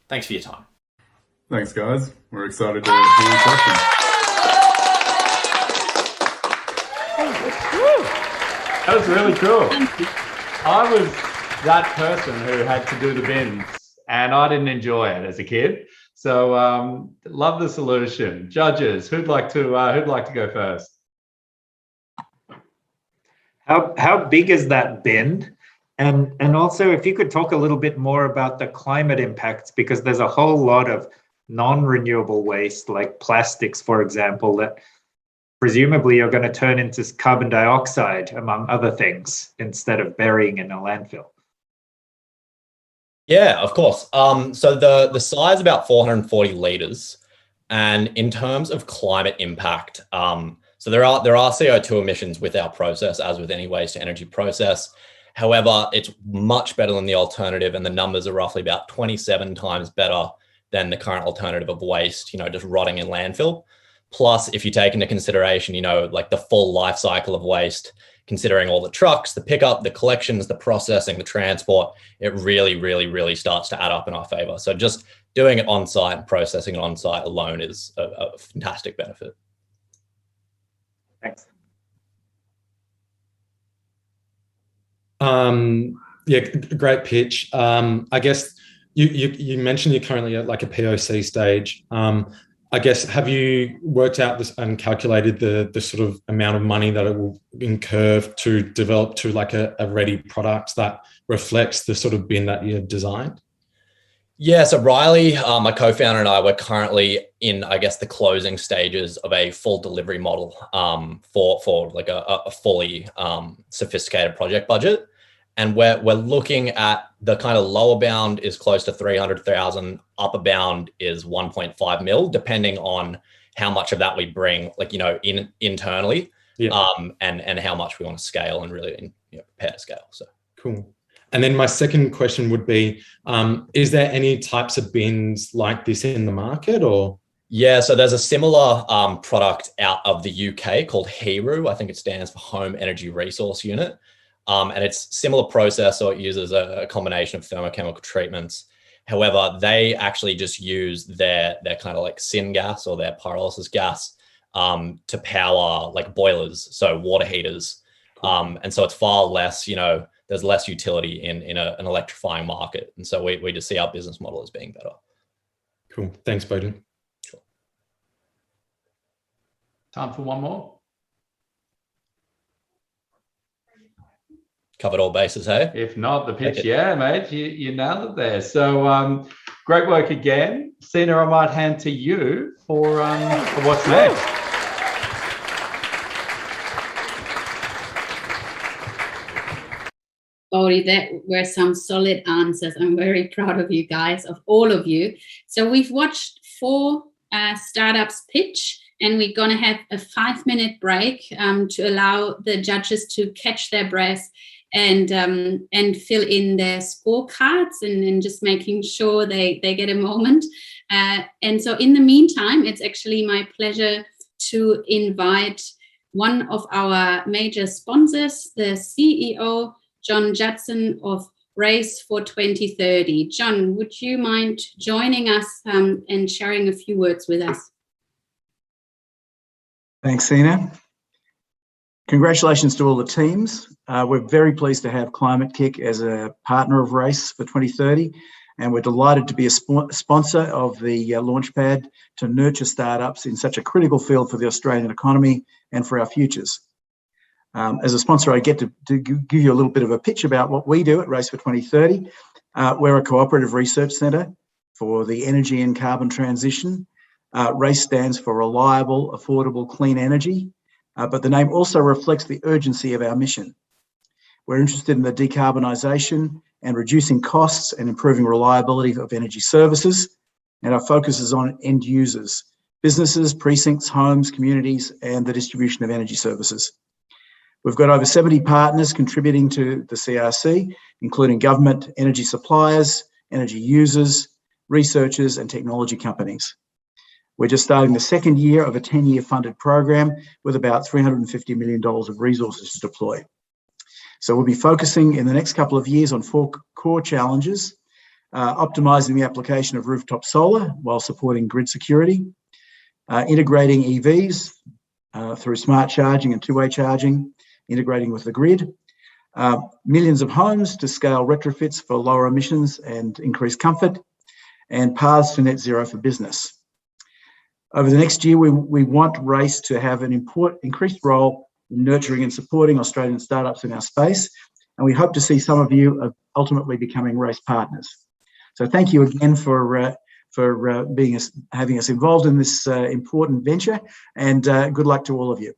Thanks for your time. Thanks, guys. We're excited to hear your questions. That was really cool. I was that person who had to do the bins, and I didn't enjoy it as a kid. So love the solution. Judges, who'd like to go first? How big is that bin? And also, if you could talk a little bit more about the climate impacts, because there's a whole lot of non-renewable waste, like plastics, for example, that presumably you're going to turn into carbon dioxide, among other things, instead of burying in a landfill. Yeah, of course. So the size is about 440 litres. And in terms of climate impact, so there are CO2 emissions with our process, as with any waste to energy process. However, it's much better than the alternative, and the numbers are roughly about 27 times better than the current alternative of waste, just rotting in landfill. Plus, if you take into consideration, like the full life cycle of waste, considering all the trucks, the pickup, the collections, the processing, the transport, it really, really, really starts to add up in our favor. So just doing it on site and processing it on site alone is a fantastic benefit. Thanks. Yeah, great pitch. I guess you mentioned you're currently at like a POC stage. I guess, have you worked out this and calculated the sort of amount of money that it will incur to develop to like a ready product that reflects the sort of bin that you've designed? Yeah, so Riley, my co-founder, and I, we're currently in, I guess, the closing stages of a full delivery model for like a fully sophisticated project budget. And we're looking at the kind of lower bound is close to 300,000, upper bound is 1.5 mil, depending on how much of that we bring, like, internally, yeah. And how much we want to scale and really prepare to scale. So cool. And then my second question would be, is there any types of bins like this in the market, or? Yeah, so there's a similar product out of the UK called HERU. I think it stands for Home Energy Resource Unit. And it's similar process, so it uses a combination of thermochemical treatments. However, they actually just use their kind of like syngas or their pyrolysis gas to power like boilers, so water heaters. And so it's far less, there's less utility in an electrifying market. And so we just see our business model as being better. Cool. Thanks, Bowden. Sure. Time for one more. Covered all bases, hey? If not, the pitch, yeah, mate, you nailed it there. So Great work again. Sina, I might hand to you for what's next. Bodhi, that were some solid answers. I'm very proud of you guys, of all of you. So we've watched 4 startups pitch, and we're going to have a 5-minute break to allow the judges to catch their breath and fill in their scorecards and just making sure they get a moment. And so in the meantime, it's actually my pleasure to invite one of our major sponsors, the CEO, John Judson of Race for 2030. John, would you mind joining us and sharing a few words with us? Thanks, Sina. Congratulations to all the teams. We're very pleased to have Climate Kick as a partner of Race for 2030, and we're delighted to be a sponsor of the Launchpad to nurture startups in such a critical field for the Australian economy and for our futures. As a sponsor, I get to give you a little bit of a pitch about what we do at Race for 2030. We're a cooperative research centre for the energy and carbon transition. RACE stands for Reliable, Affordable, Clean Energy, but the name also reflects the urgency of our mission. We're interested in the decarbonisation and reducing costs and improving reliability of energy services, and our focus is on end users, businesses, precincts, homes, communities, and the distribution of energy services. We've got over 70 partners contributing to the CRC, including government, energy suppliers, energy users, researchers, and technology companies. We're just starting the second year of a 10-year funded program with about $350 million of resources to deploy. So we'll be focusing in the next couple of years on 4 core challenges: optimising the application of rooftop solar while supporting grid security, integrating EVs through smart charging and two-way charging, integrating with the grid, millions of homes to scale retrofits for lower emissions and increased comfort, and paths to net zero for business. Over the next year, we want Race to have an increased role in nurturing and supporting Australian startups in our space, and we hope to see some of you ultimately becoming Race partners. So thank you again for having us involved in this important venture, and good luck to all of you.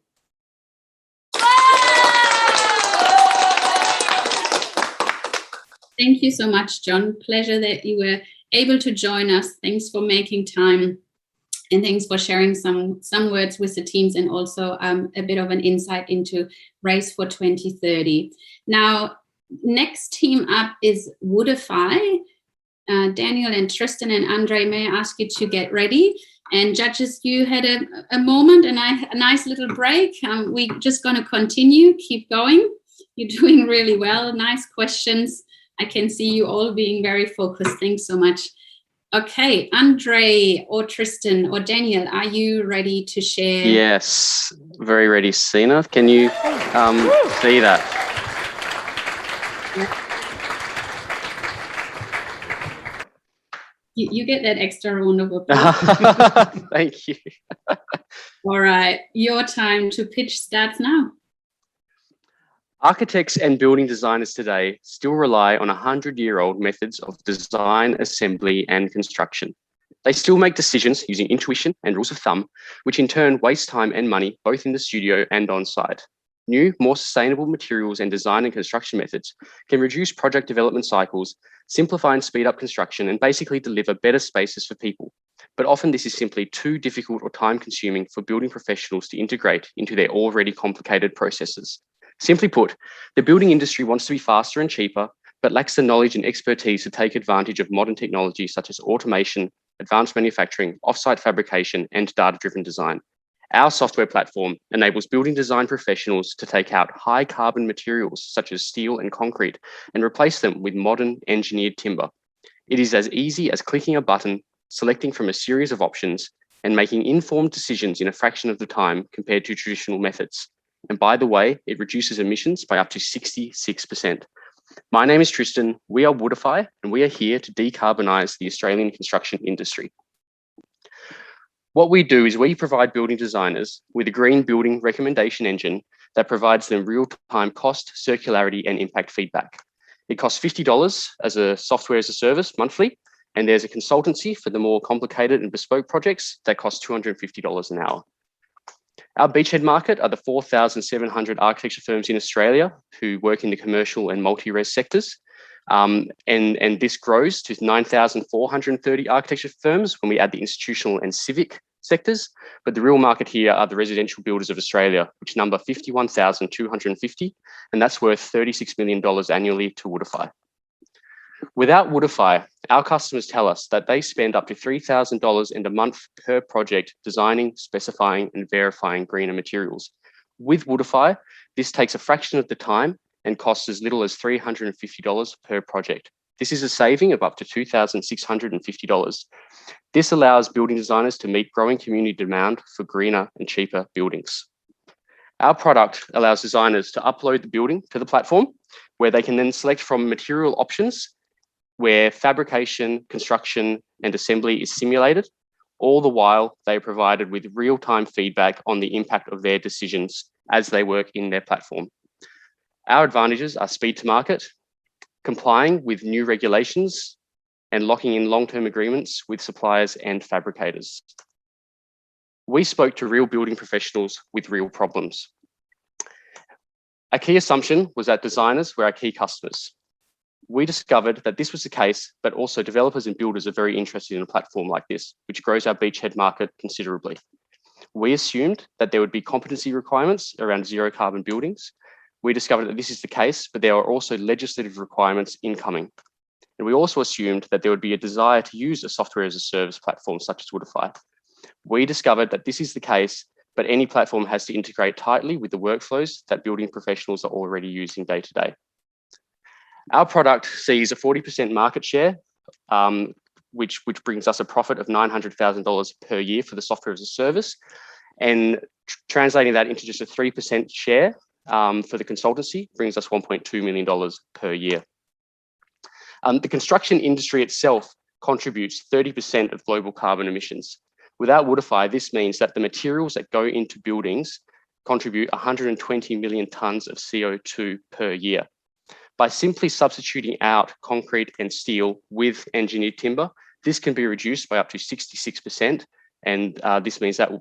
Thank you so much, John. Pleasure that you were able to join us. Thanks for making time, and thanks for sharing some words with the teams, and also a bit of an insight into Race for 2030. Now, next team up is Woodify. Daniel and Tristan and Andre, may I ask you to get ready? And judges, you had a moment and a nice little break. We're just going to continue, keep going. You're doing really well. Nice questions. I can see you all being very focused. Thanks so much. Okay, Andre or Tristan or Daniel, are you ready to share? Yes, very ready, Sina. Can you see that? You get that extra round of applause. Thank you. All right, your time to pitch starts now. Architects and building designers today still rely on 100-year-old methods of design, assembly, and construction. They still make decisions using intuition and rules of thumb, which in turn waste time and money both in the studio and on site. New, more sustainable materials and design and construction methods can reduce project development cycles, simplify and speed up construction, and basically deliver better spaces for people. But often this is simply too difficult or time-consuming for building professionals to integrate into their already complicated processes. Simply put, the building industry wants to be faster and cheaper, but lacks the knowledge and expertise to take advantage of modern technology such as automation, advanced manufacturing, off-site fabrication, and data-driven design. Our software platform enables building design professionals to take out high carbon materials such as steel and concrete and replace them with modern engineered timber. It is as easy as clicking a button, selecting from a series of options, and making informed decisions in a fraction of the time compared to traditional methods. And by the way, it reduces emissions by up to 66%. My name is Tristan, we are Woodify, and we are here to decarbonise the Australian construction industry. What we do is we provide building designers with a green building recommendation engine that provides them real-time cost, circularity, and impact feedback. It costs $50 as a software as a service monthly, And there's a consultancy for the more complicated and bespoke projects that cost $250 an hour. Our beachhead market are the 4,700 architecture firms in Australia who work in the commercial and multi-res sectors. And this grows to 9,430 architecture firms when we add the institutional and civic sectors. But the real market here are the residential builders of Australia, which number 51,250, and that's worth $36 million annually to Woodify. Without Woodify, our customers tell us that they spend up to $3,000 in a month per project designing, specifying, and verifying greener materials. With Woodify, this takes a fraction of the time and costs as little as $350 per project. This is a saving of up to $2,650. This allows building designers to meet growing community demand for greener and cheaper buildings. Our product allows designers to upload the building to the platform, where they can then select from material options where fabrication, construction, and assembly is simulated. All the while, they are provided with real-time feedback on the impact of their decisions as they work in their platform. Our advantages are speed to market, complying with new regulations, and locking in long-term agreements with suppliers and fabricators. We spoke to real building professionals with real problems. A key assumption was that designers were our key customers. We discovered that this was the case, but also developers and builders are very interested in a platform like this, which grows our beachhead market considerably. We assumed that there would be competency requirements around zero carbon buildings. We discovered that this is the case, but there are also legislative requirements incoming. And we also assumed that there would be a desire to use a software as a service platform such as Woodify. We discovered that this is the case, but any platform has to integrate tightly with the workflows that building professionals are already using day to day. Our product sees a 40% market share, which brings us a profit of $900,000 per year for the software as a service. And translating that into just a 3% share for the consultancy brings us $1.2 million per year. The construction industry itself contributes 30% of global carbon emissions. Without Woodify, this means that the materials that go into buildings contribute 120 million tonnes of CO2 per year. By simply substituting out concrete and steel with engineered timber, this can be reduced by up to 66%. And this means that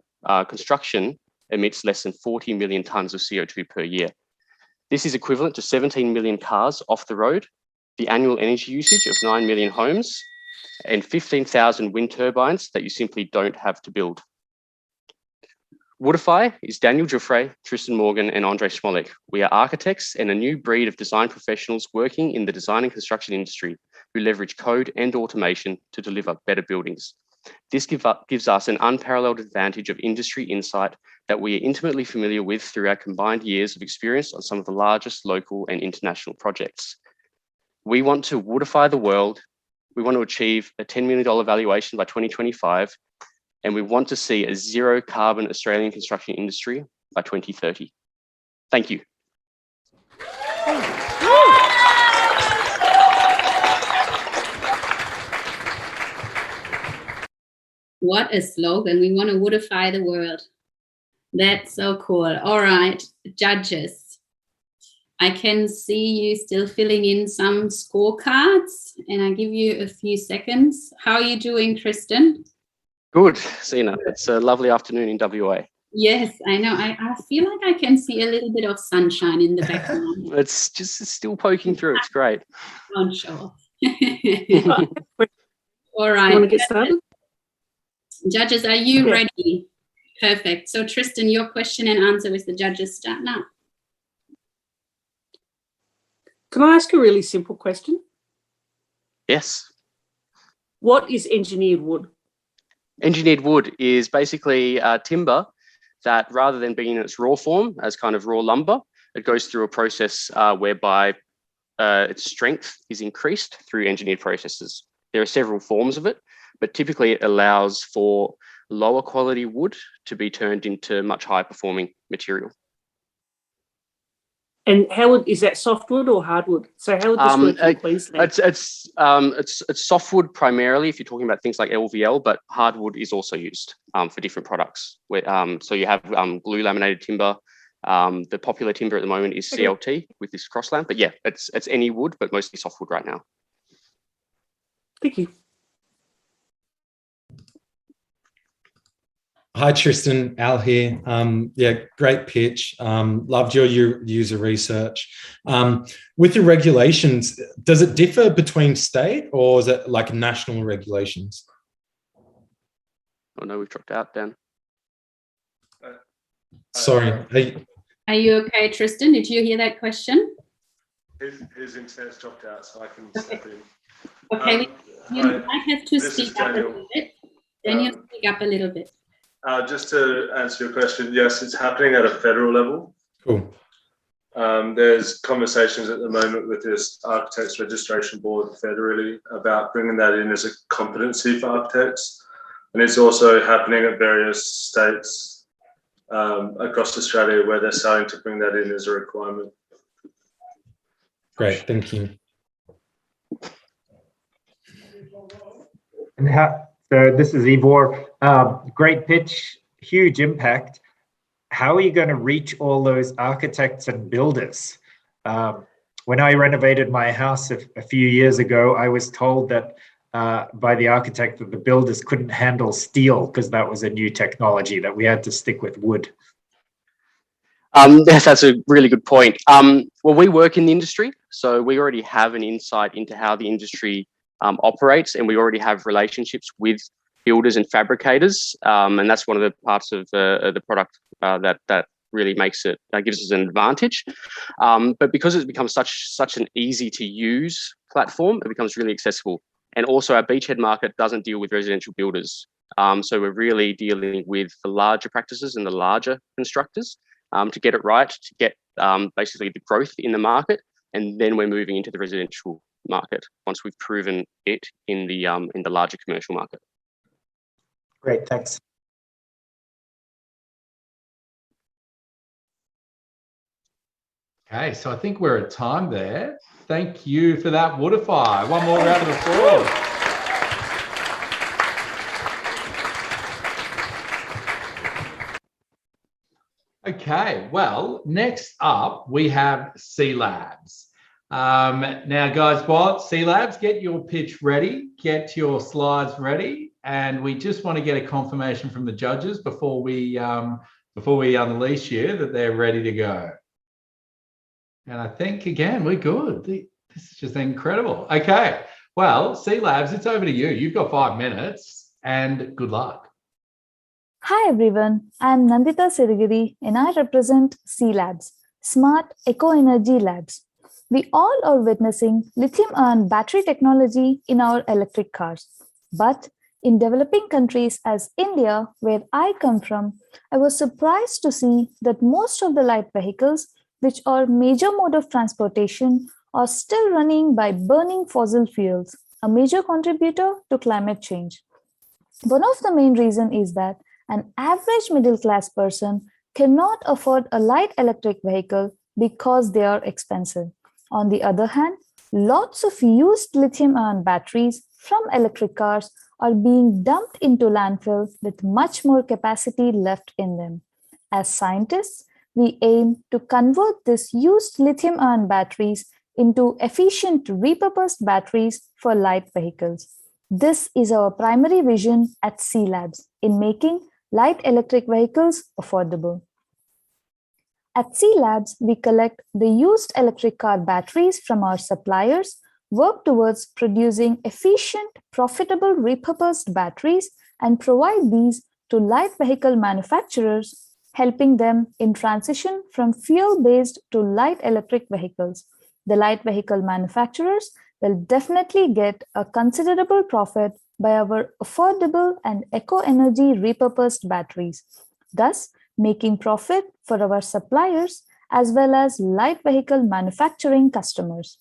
construction emits less than 40 million tonnes of CO2 per year. This is equivalent to 17 million cars off the road, the annual energy usage of 9 million homes, and 15,000 wind turbines that you simply don't have to build. Woodify is Daniel Giuffre, Tristan Morgan, and Andre Smolik. We are architects and a new breed of design professionals working in the design and construction industry who leverage code and automation to deliver better buildings. This gives us an unparalleled advantage of industry insight that we are intimately familiar with through our combined years of experience on some of the largest local and international projects. We want to Woodify the world. We want to achieve a $10 million valuation by 2025. And we want to see a zero carbon Australian construction industry by 2030. Thank you. What a slogan. We want to Woodify the world. That's so cool. All right, judges. I can see you still filling in some scorecards, and I give you a few seconds. How are you doing, Tristan? Good, Sina. It's a lovely afternoon in WA. Yes, I know. I feel like I can see a little bit of sunshine in the background. It's still poking through. It's great. Don't show off. All right. You want to get started? Judges, are you ready? Perfect. So Tristan, your question and answer with the judges start now. Can I ask a really simple question? Yes. What is engineered wood? Engineered wood is basically timber that, rather than being in its raw form as kind of raw lumber, it goes through a process whereby its strength is increased through engineered processes. There are several forms of it, but typically it allows for lower quality wood to be turned into much higher performing material. And is that softwood or hardwood? So how would this work in Queensland? It's softwood primarily if you're talking about things like LVL, but hardwood is also used for different products. So you have glue laminated timber. The popular timber at the moment is CLT with this crosslamp. But yeah, it's any wood, but mostly softwood right now. Thank you. Hi, Tristan. Al here. Yeah, great pitch. Loved your user research. With your regulations, does it differ between state or is it like national regulations? Oh no, we've dropped out, Dan. Sorry. Are you okay, Tristan? Did you hear that question? His internet's dropped out, so I can step in. Okay, you might have to speak up a little bit. Daniel, speak up a little bit. Just to answer your question, yes, it's happening at a federal level. Cool. There's conversations at the moment with this Architects Registration Board federally about bringing that in as a competency for architects. And it's also happening at various states across Australia where they're starting to bring that in as a requirement. Great, thank you. So this is Ivor. Great pitch, huge impact. How are you going to reach all those architects and builders? When I renovated my house a few years ago, I was told that by the architect that the builders couldn't handle steel because that was a new technology, that we had to stick with wood. Yes, that's a really good point. Well, we work in the industry, so we already have an insight into how the industry operates, and we already have relationships with builders and fabricators, and that's one of the parts of the product that really makes it gives us an advantage. But because it's become such an easy to use platform, it becomes really accessible. And also, our beachhead market doesn't deal with residential builders, so we're really dealing with the larger practices and the larger constructors to get it right, to get basically the growth in the market, and then we're moving into the residential market once we've proven it in the larger commercial market. Great, thanks. Okay, so I think we're at time there. Thank you for that, Woodify. One more round of applause. Okay, well, next up we have C Labs. Now, guys, what? C Labs, get your pitch ready, get your slides ready, and we just want to get a confirmation from the judges before we unleash you that they're ready to go. And I think, again, we're good. This is just incredible. Okay, well, C Labs, it's over to you. You've got 5 minutes, and good luck. Hi everyone, I'm Nandita Sirigiri and I represent C Labs, Smart Eco Energy Labs. We all are witnessing lithium-ion battery technology in our electric cars. But in developing countries as India, where I come from, I was surprised to see that most of the light vehicles, which are major mode of transportation, are still running by burning fossil fuels, a major contributor to climate change. One of the main reasons is that an average middle-class person cannot afford a light electric vehicle because they are expensive. On the other hand, lots of used lithium-ion batteries from electric cars are being dumped into landfill with much more capacity left in them. As scientists, we aim to convert these used lithium-ion batteries into efficient repurposed batteries for light vehicles. This is our primary vision at C Labs in making light electric vehicles affordable. At C Labs, we collect the used electric car batteries from our suppliers, work towards producing efficient, profitable repurposed batteries, and provide these to light vehicle manufacturers, helping them in transition from fuel-based to light electric vehicles. The light vehicle manufacturers will definitely get a considerable profit by our affordable and eco-energy repurposed batteries, thus making profit for our suppliers as well as light vehicle manufacturing customers.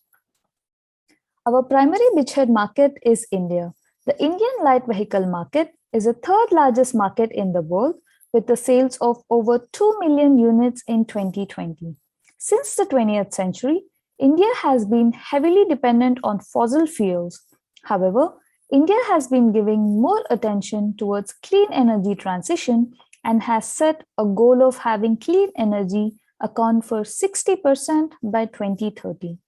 Our primary beachhead market is India. The Indian light vehicle market is the third largest market in the world with the sales of over 2 million units in 2020. Since the 20th century, India has been heavily dependent on fossil fuels. However, India has been giving more attention towards clean energy transition and has set a goal of having clean energy account for 60% by 2030.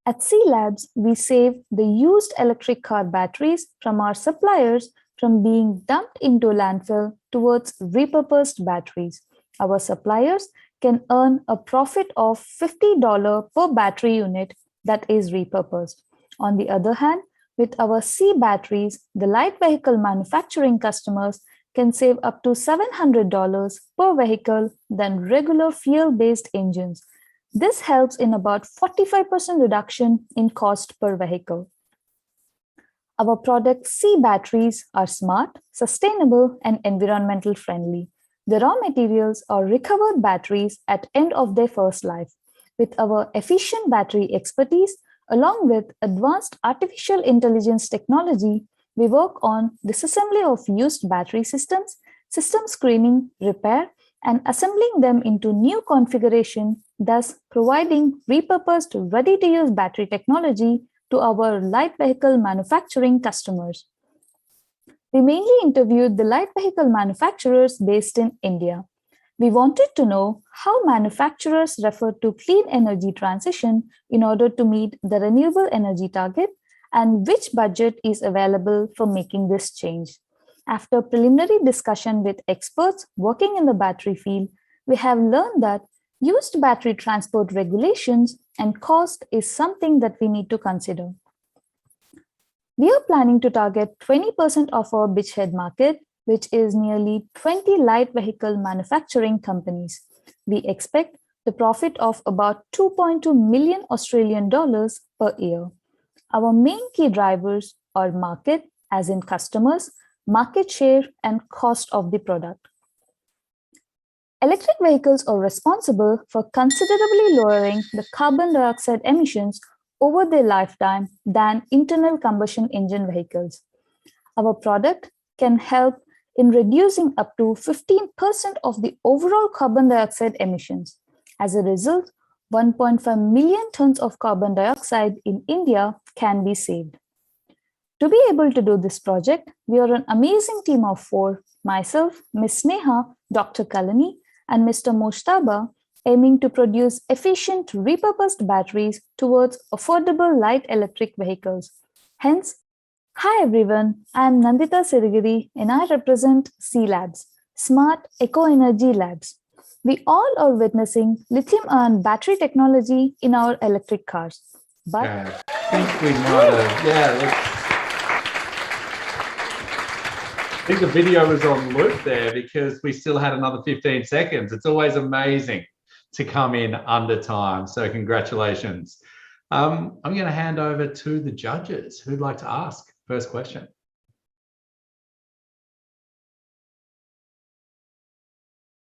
At C Labs, we save the used electric car batteries from our suppliers, from being dumped into landfill towards repurposed batteries. Our suppliers can earn a profit of $50 per battery unit that is repurposed. On the other hand, with our C batteries, the light vehicle manufacturing customers can save up to $700 per vehicle than regular fuel-based engines. This helps in about 45% reduction in cost per vehicle. Our product C batteries are smart, sustainable, and environmental friendly. The raw materials are recovered batteries at end of their first life. With our efficient battery expertise, along with advanced artificial intelligence technology, we work on disassembly of used battery systems, system screening, repair, and assembling them into new configuration, thus providing repurposed, ready-to-use battery technology to our light vehicle manufacturing customers. We mainly interviewed the light vehicle manufacturers based in India. We wanted to know how manufacturers refer to clean energy transition in order to meet the renewable energy target and which budget is available for making this change. After preliminary discussion with experts working in the battery field, we have learned that used battery transport regulations and cost is something that we need to consider. We are planning to target 20% of our beachhead market, which is nearly 20 light vehicle manufacturing companies. We expect the profit of about 2.2 million Australian dollars per year. Our main key drivers are market, as in customers, market share, and cost of the product. Electric vehicles are responsible for considerably lowering the carbon dioxide emissions over their lifetime than internal combustion engine vehicles. Our product can help in reducing up to 15% of the overall carbon dioxide emissions. As a result, 1.5 million tons of carbon dioxide in India can be saved. To be able to do this project, we are an amazing team of 4, myself, Ms. Sneha, Dr. Kalani, and Mr. Moshtaba, aiming to produce efficient repurposed batteries towards affordable light electric vehicles. Hence, hi everyone, I am Nandita Sirigiri and I represent C Labs, Smart Eco Energy Labs. We all are witnessing lithium-ion battery technology in our electric cars. But I think we might have, I think the video was on loop there because we still had another 15 seconds. It's always amazing to come in under time. So congratulations. I'm going to hand over to the judges. Who'd like to ask? First question.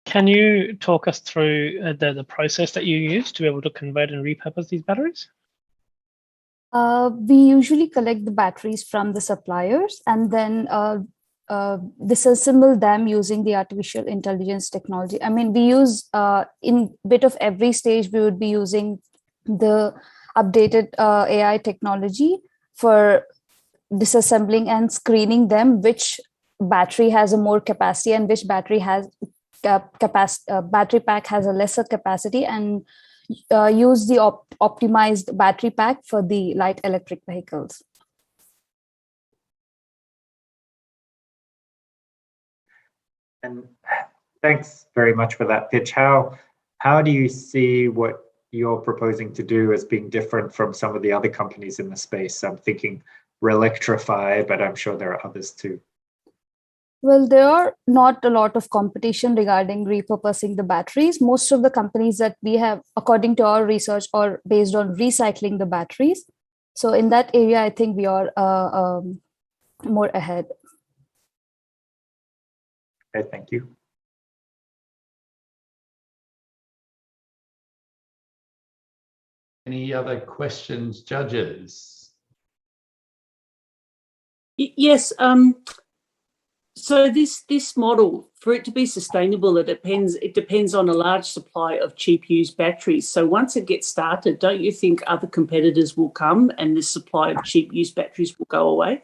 Can you talk us through the process that you use to be able to convert and repurpose these batteries? We usually collect the batteries from the suppliers and then disassemble them using the artificial intelligence technology. I mean, we use in bit of every stage, we would be using the updated AI technology for disassembling and screening them, which battery has a more capacity and which battery has battery pack has a lesser capacity, and use the optimized battery pack for the light electric vehicles. And thanks very much for that pitch. How do you see what you're proposing to do as being different from some of the other companies in the space? I'm thinking Electroenergy, but I'm sure there are others too. Well, there are not a lot of competition regarding repurposing the batteries. Most of the companies that we have, according to our research, are based on recycling the batteries. So in that area, I think we are more ahead. Okay, thank you. Any other questions, judges? Yes. So this model, for it to be sustainable, it depends on a large supply of cheap used batteries. So once it gets started, don't you think other competitors will come and this supply of cheap used batteries will go away?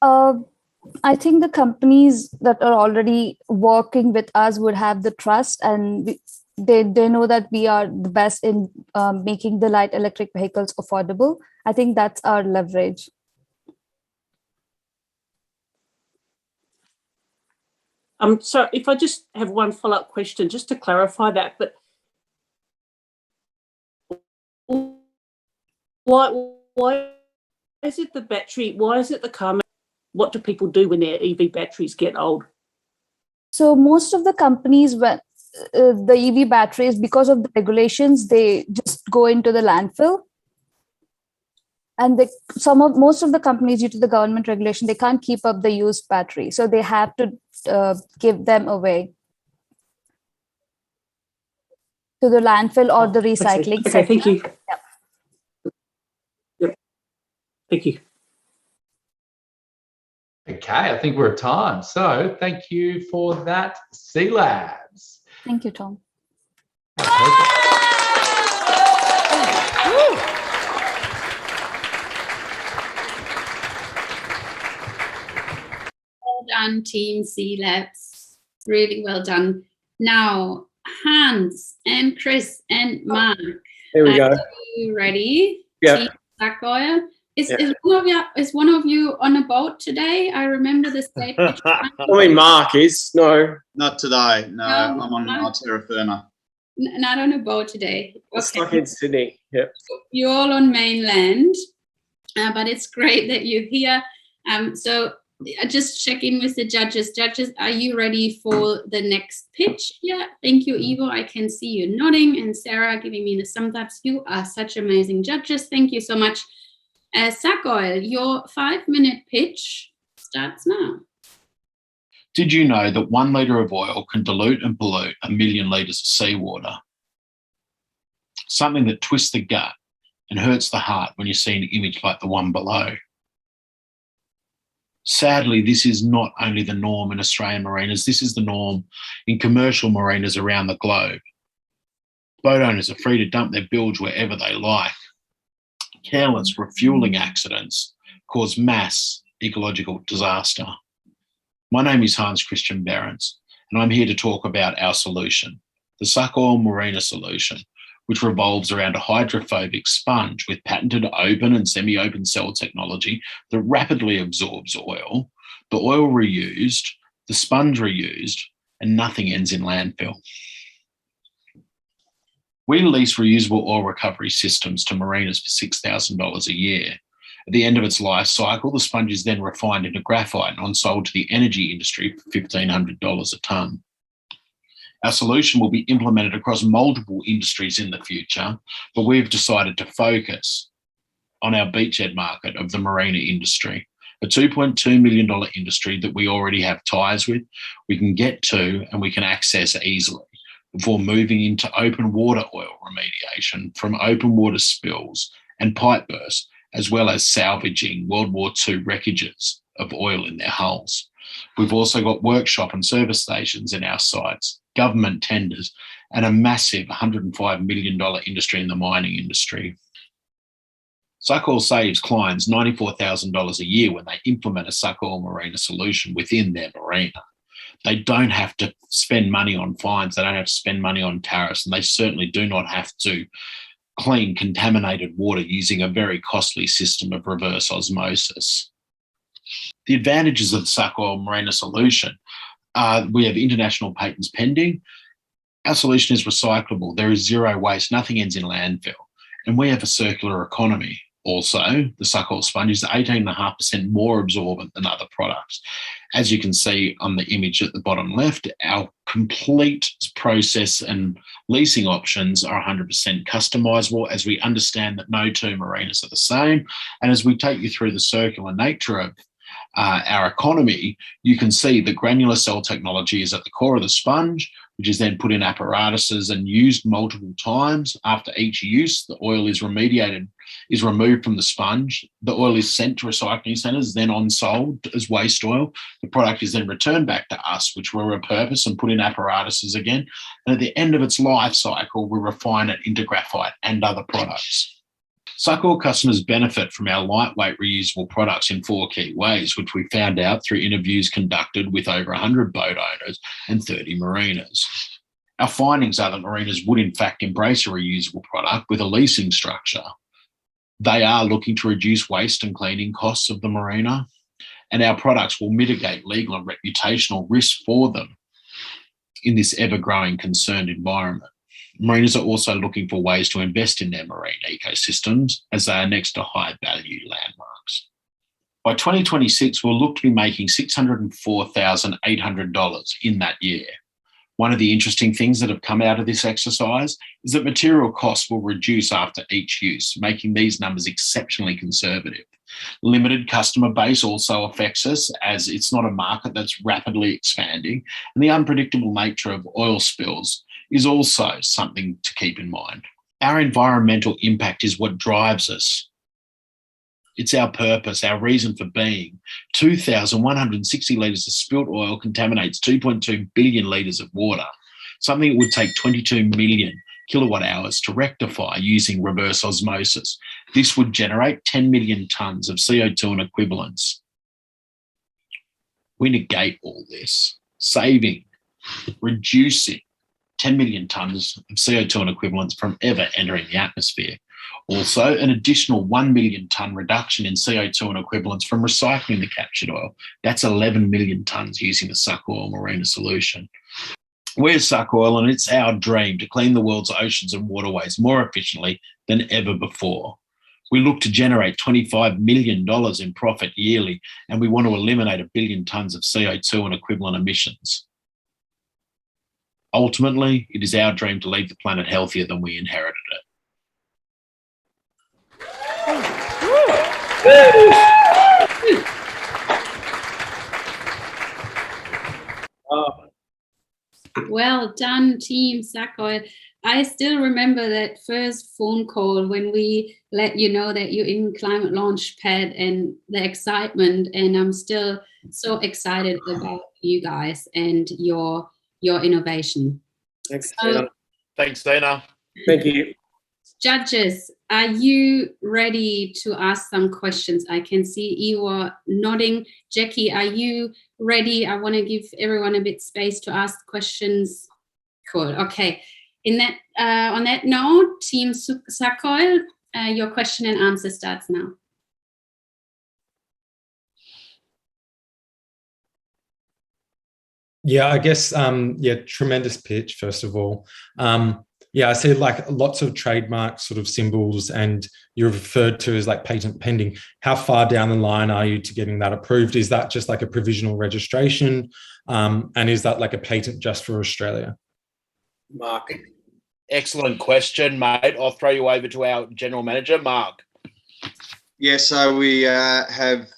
I think the companies that are already working with us would have the trust, and they know that we are the best in making the light electric vehicles affordable. I think that's our leverage. So if I just have one follow-up question, just to clarify that, but why is it the battery? Why is it the car? What do people do when their EV batteries get old? So most of the companies, when the EV batteries, because of the regulations, they just go into the landfill. And most of the companies, due to the government regulation, they can't keep up the used battery, so they have to give them away to the landfill or the recycling. Okay, thank you. Yep. Thank you. Okay, I think we're at time. So thank you for that, C Labs. Thank you, Tom. Well done, Team C Labs. Really well done. Now, Hans and Chris and Mark. Here we go. Are you ready? Yeah. Team Sakoya. Is one of you on a boat today? I remember this day. I mean, Mark is. No. Not today. No, I'm No, on no. Terra Firma. Not on a boat today. I'm stuck in Sydney. Yep. You're all on mainland, but it's great that you're here. So just check in with the judges. Judges, are you ready for the next pitch? Yeah, thank you, Ivo. I can see you nodding, and Sarah giving me the thumbs up. You are such amazing judges. Thank you so much. Sakoil, your 5-minute pitch starts now. Did you know that 1 litre of oil can dilute and pollute 1 million litres of seawater? Something that twists the gut and hurts the heart when you see an image like the one below. Sadly, this is not only the norm in Australian marinas, this is the norm in commercial marinas around the globe. Boat owners are free to dump their bilge wherever they like. Careless refuelling accidents cause mass ecological disaster. My name is Hans Christian Behrens, and I'm here to talk about our solution, the Suck-Oil Marina solution, which revolves around a hydrophobic sponge with patented open and semi-open cell technology that rapidly absorbs oil, the oil reused, the sponge reused, and nothing ends in landfill. We lease reusable oil recovery systems to marinas for $6,000 a year. At the end of its life cycle, the sponge is then refined into graphite and on-sold to the energy industry for $1,500 a tonne. Our solution will be implemented across multiple industries in the future, but we've decided to focus on our beachhead market of the marina industry, a $2.2 million industry that we already have ties with, we can get to, and we can access easily, before moving into open water oil remediation from open water spills and pipe bursts, as well as salvaging World War II wreckages of oil in their hulls. We've also got workshop and service stations in our sites, government tenders, and a massive $105 million industry in the mining industry. Suck-Oil saves clients $94,000 a year when they implement a Suck-Oil Marina solution within their marina. They don't have to spend money on fines, they don't have to spend money on tariffs, and they certainly do not have to clean contaminated water using a very costly system of reverse osmosis. The advantages of the Suck-Oil Marina solution are we have international patents pending, our solution is recyclable, there is zero waste, nothing ends in landfill, and we have a circular economy. Also, the Suck-Oil sponge is 18.5% more absorbent than other products. As you can see on the image at the bottom left, our complete process and leasing options are 100% customizable, as we understand that no two marinas are the same. And as we take you through the circular nature of our economy, you can see that granular cell technology is at the core of the sponge, which is then put in apparatuses and used multiple times. After each use, the oil is remediated, is removed from the sponge. The oil is sent to recycling centres, then on-sold as waste oil. The product is then returned back to us, which we'll repurpose and put in apparatuses again. And at the end of its life cycle, we refine it into graphite and other products. Suck-Oil customers benefit from our lightweight reusable products in 4 key ways, which we found out through interviews conducted with over 100 boat owners and 30 marinas. Our findings are that marinas would in fact embrace a reusable product with a leasing structure. They are looking to reduce waste and cleaning costs of the marina, and our products will mitigate legal and reputational risks for them in this ever-growing concerned environment. Marinas are also looking for ways to invest in their marine ecosystems as they are next to high-value landmarks. By 2026, we'll look to be making $604,800 in that year. One of the interesting things that have come out of this exercise is that material costs will reduce after each use, making these numbers exceptionally conservative. Limited customer base also affects us, as it's not a market that's rapidly expanding, and the unpredictable nature of oil spills is also something to keep in mind. Our environmental impact is what drives us. It's our purpose, our reason for being. 2,160 litres of spilt oil contaminates 2.2 billion litres of water, something that would take 22 million kilowatt hours to rectify using reverse osmosis. This would generate 10 million tonnes of CO2 and equivalents. We negate all this, saving, reducing 10 million tonnes of CO2 and equivalents from ever entering the atmosphere. Also, an additional 1 million tonne reduction in CO2 and equivalents from recycling the captured oil. That's 11 million tonnes using the Suck Oil Marina solution. We're Suck Oil, and it's our dream to clean the world's oceans and waterways more efficiently than ever before. We look to generate $25 million in profit yearly, and we want to eliminate 1 billion tonnes of CO2 and equivalent emissions. Ultimately, it is our dream to leave the planet healthier than we inherited it. Well done, Team Suck Oil. I still remember that first phone call when we let you know that you're in Climate Launchpad and the excitement, and I'm still so excited about you guys and your innovation. Thanks, So, Tina. Thanks, Dana. Thank you. Judges, are you ready to ask some questions? I can see Ewa nodding. Jackie, are you ready? I want to give everyone a bit space to ask questions. Cool. Okay. In that, on that note, Team Suck Oil, your question and answer starts now. Yeah, I guess, tremendous pitch, first of all. Yeah, I see like lots of trademark sort of symbols, and you're referred to as like patent pending. How far down the line are you to getting that approved? Is that just like a provisional registration? And is that like a patent just for Australia? Mark. Excellent question, mate. I'll throw you over to our general manager, Mark. Yeah, so we have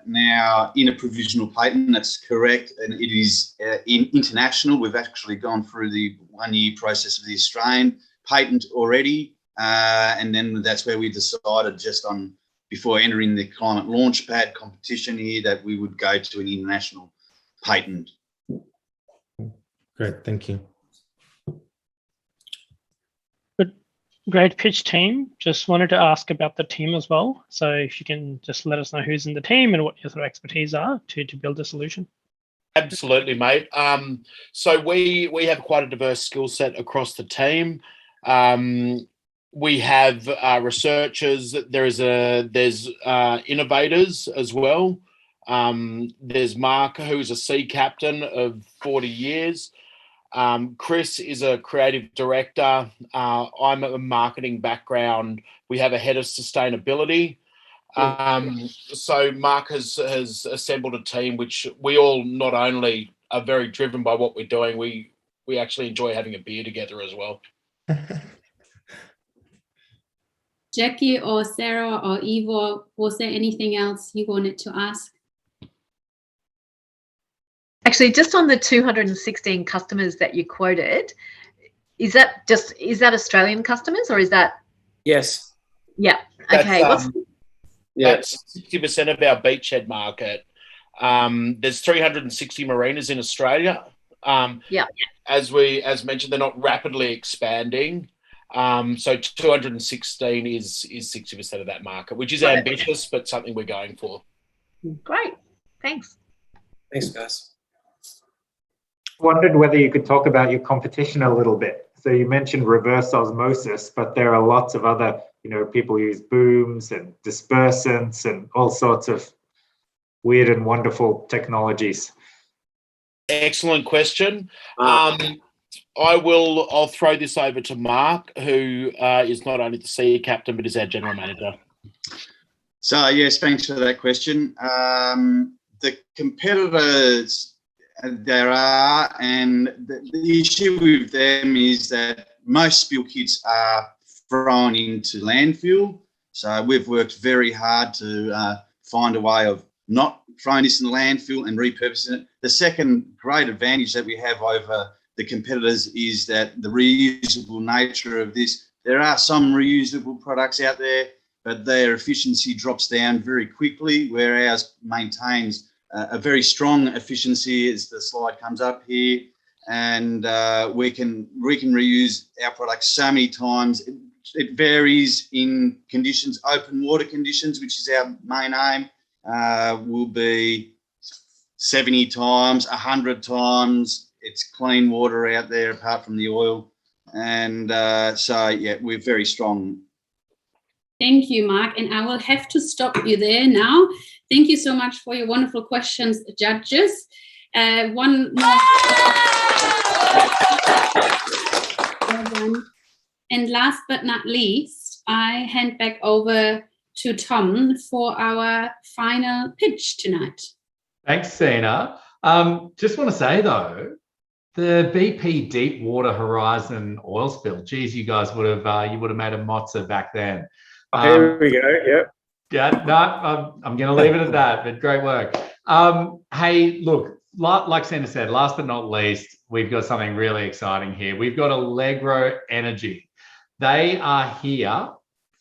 now in a provisional patent, that's correct, and it is international. We've actually gone through the 1-year process of the Australian patent already, and then that's where we decided just on before entering the Climate Launchpad competition here that we would go to an international patent. Great, thank you. Great pitch, team. Just wanted to ask about the team as well. So if you can just let us know who's in the team and what your sort of expertise are to build a solution. Absolutely, mate. So we have quite a diverse skill set across the team. We have researchers. There's innovators as well. There's Mark, who's a sea captain of 40 years. Chris is a creative director. I'm a marketing background. We have a head of sustainability. So Mark has assembled a team which we all not only are very driven by what we're doing, we actually enjoy having a beer together as well. Jackie or Sarah or Eva, was there anything else you wanted to ask? Actually, just on the 216 customers that you quoted, is that Australian customers or is that? Yes. Yeah. Okay. That's 60% of our beachhead market. There's 360 marinas in Australia. As mentioned, they're not rapidly expanding. So 216 is 60% of that market, which is ambitious, but something we're going for. Great. Thanks. Thanks, guys. Wondered whether you could talk about your competition a little bit. So you mentioned reverse osmosis, but there are lots of other, people use booms and dispersants and all sorts of weird and wonderful technologies? Excellent question. I'll throw this over to Mark, who is not only the CEO captain, but is our general manager. So, yes, thanks for that question. The competitors there are, and the issue with them is that most spill kits are thrown into landfill. So we've worked very hard to find a way of not throwing this in the landfill and repurposing it. The second great advantage that we have over the competitors is that the reusable nature of this. There are some reusable products out there, but their efficiency drops down very quickly, where ours maintains a very strong efficiency, as the slide comes up here. And we can reuse our products so many times. It varies in conditions. Open water conditions, which is our main aim, will be 70 times, 100 times. It's clean water out there apart from the oil. And so, yeah, we're very strong. Thank you, Mark. And I will have to stop you there now. Thank you so much for your wonderful questions, judges. One more. And last but not least, I hand back over to Tom for our final pitch tonight. Thanks, Sina. Just want to say, though, the BP Deepwater Horizon oil spill, geez, you guys would have made a mozza back then. Here we go, yep. Yeah, no, I'm going to leave it at that, but great work. Hey, look, like Sina said, last but not least, we've got something really exciting here. We've got Allegro Energy. They are here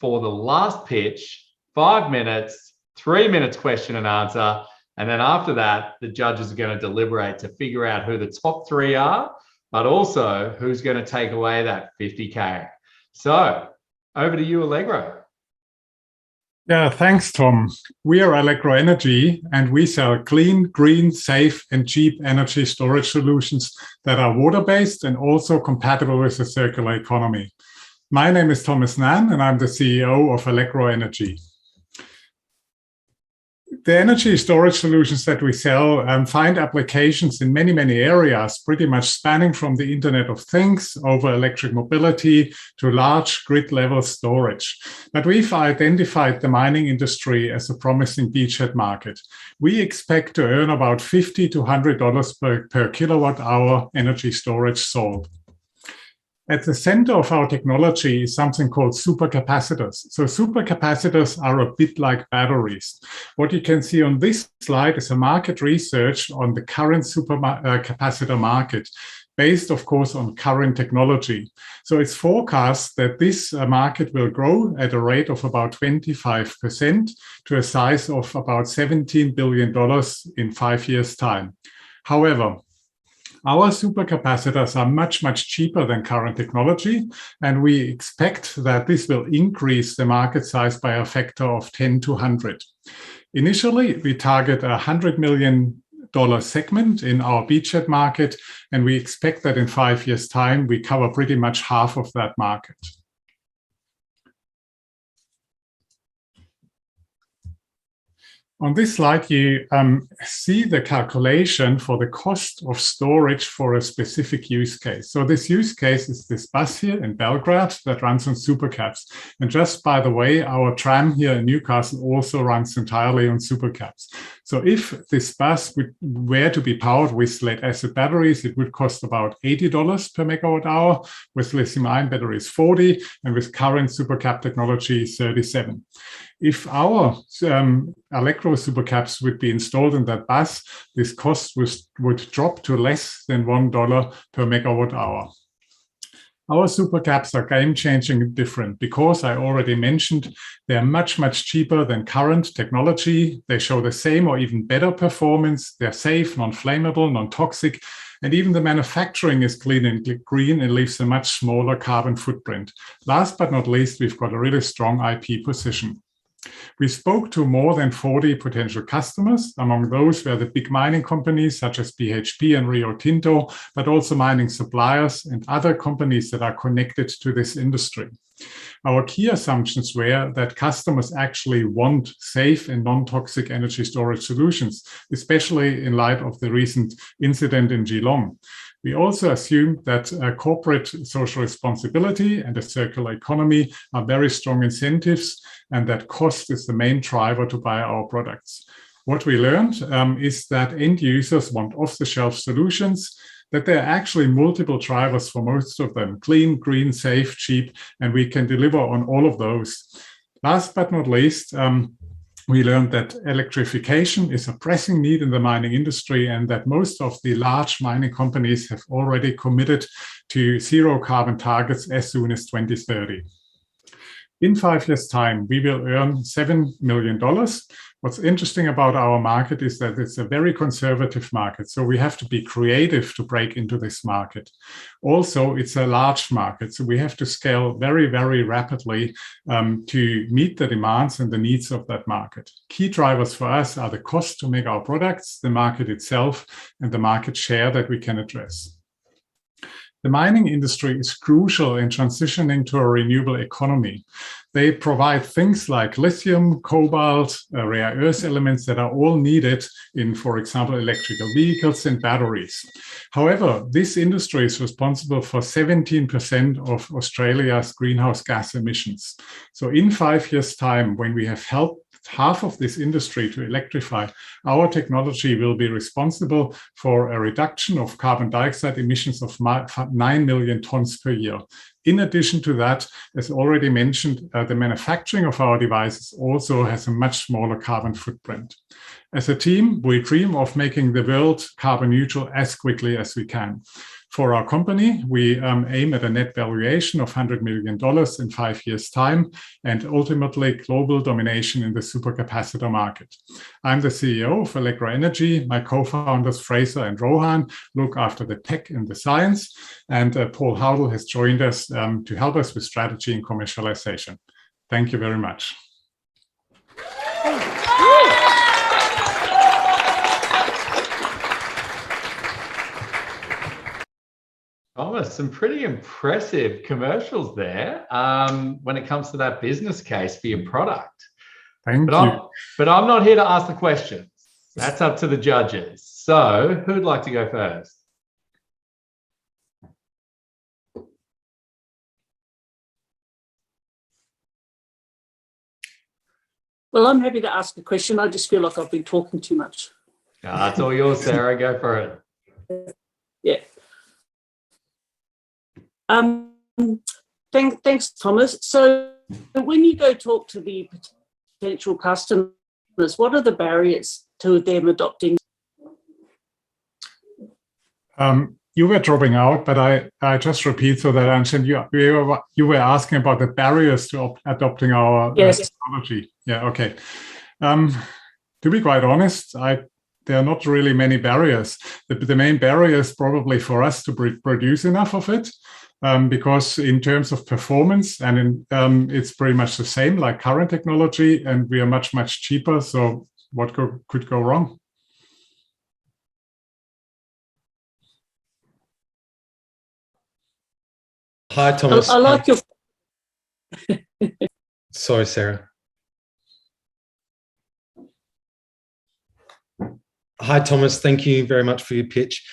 for the last pitch, 5 minutes, 3 minutes question and answer. And then after that, the judges are going to deliberate to figure out who the top three are, but also who's going to take away that 50K. So over to you, Allegro. Yeah, thanks, Tom. We are Allegro Energy, and we sell clean, green, safe, and cheap energy storage solutions that are water-based and also compatible with the circular economy. My name is Thomas Nan, and I'm the CEO of Allegro Energy. The energy storage solutions that we sell find applications in many, many areas, pretty much spanning from the Internet of Things over electric mobility to large grid-level storage. But we've identified the mining industry as a promising beachhead market. We expect to earn about $50 to $100 per kilowatt hour energy storage sold. At the center of our technology is something called supercapacitors. So supercapacitors are a bit like batteries. What you can see on this slide is a market research on the current supercapacitor market, based, of course, on current technology. So it's forecast that this market will grow at a rate of about 25% to a size of about $17 billion in 5 years' time. However, our supercapacitors are much, much cheaper than current technology, and we expect that this will increase the market size by a factor of 10 to 100. Initially, we target a $100 million segment in our beachhead market, and we expect that in 5 years' time, we cover pretty much half of that market. On this slide, you see the calculation for the cost of storage for a specific use case. So this use case is this bus here in Belgrade that runs on supercaps. And just by the way, our tram here in Newcastle also runs entirely on supercaps. So if this bus were to be powered with lead-acid batteries, it would cost about $80 per megawatt hour, with lithium-ion batteries 40, and with current supercap technology 37. If our Allegro supercaps would be installed in that bus, this cost would drop to less than $1 per megawatt hour. Our supercaps are game-changing and different because I already mentioned they're much, much cheaper than current technology. They show the same or even better performance. They're safe, non-flammable, non-toxic, and even the manufacturing is clean and green and leaves a much smaller carbon footprint. Last but not least, we've got a really strong IP position. We spoke to more than 40 potential customers. Among those were the big mining companies such as BHP and Rio Tinto, but also mining suppliers and other companies that are connected to this industry. Our key assumptions were that customers actually want safe and non-toxic energy storage solutions, especially in light of the recent incident in Geelong. We also assumed that corporate social responsibility and a circular economy are very strong incentives, and that cost is the main driver to buy our products. What we learned is that end users want off-the-shelf solutions, that there are actually multiple drivers for most of them: clean, green, safe, cheap, and we can deliver on all of those. Last but not least, we learned that electrification is a pressing need in the mining industry, and that most of the large mining companies have already committed to zero carbon targets as soon as 2030. In 5 years' time, we will earn $7 million. What's interesting about our market is that it's a very conservative market, so we have to be creative to break into this market. Also, it's a large market, so we have to scale very, very rapidly to meet the demands and the needs of that market. Key drivers for us are the cost to make our products, the market itself, and the market share that we can address. The mining industry is crucial in transitioning to a renewable economy. They provide things like lithium, cobalt, rare earth elements that are all needed in, for example, electrical vehicles and batteries. However, this industry is responsible for 17% of Australia's greenhouse gas emissions. So in 5 years' time, when we have helped half of this industry to electrify, our technology will be responsible for a reduction of carbon dioxide emissions of 9 million tons per year. In addition to that, as already mentioned, the manufacturing of our devices also has a much smaller carbon footprint. As a team, we dream of making the world carbon neutral as quickly as we can. For our company, we aim at a net valuation of $100 million in 5 years' time, and ultimately global domination in the supercapacitor market. I'm the CEO of Allegro Energy. My co-founders, Fraser and Rohan, look after the tech and the science, and Paul Howdle has joined us to help us with strategy and commercialization. Thank you very much. Thomas, some pretty impressive commercials there when it comes to that business case for your product. Thank you. But I'm not here to ask the questions. That's up to the judges. So who'd like to go first? Well, I'm happy to ask a question. I just feel like I've been talking too much. It's all yours, Sarah. Go for it. Yeah. Thanks, Thomas. So when you go talk to the potential customers, what are the barriers to them adopting? You were dropping out, but I just repeat so that I understand you were asking about the barriers to adopting our technology. Yeah, okay. To be quite honest, there are not really many barriers. The main barrier is probably for us to produce enough of it. Because in terms of performance, and it's pretty much the same like current technology, and we are much, much cheaper. So what could go wrong? Hi, Thomas. I like your... Sorry, Sarah. Hi, Thomas. Thank you very much for your pitch.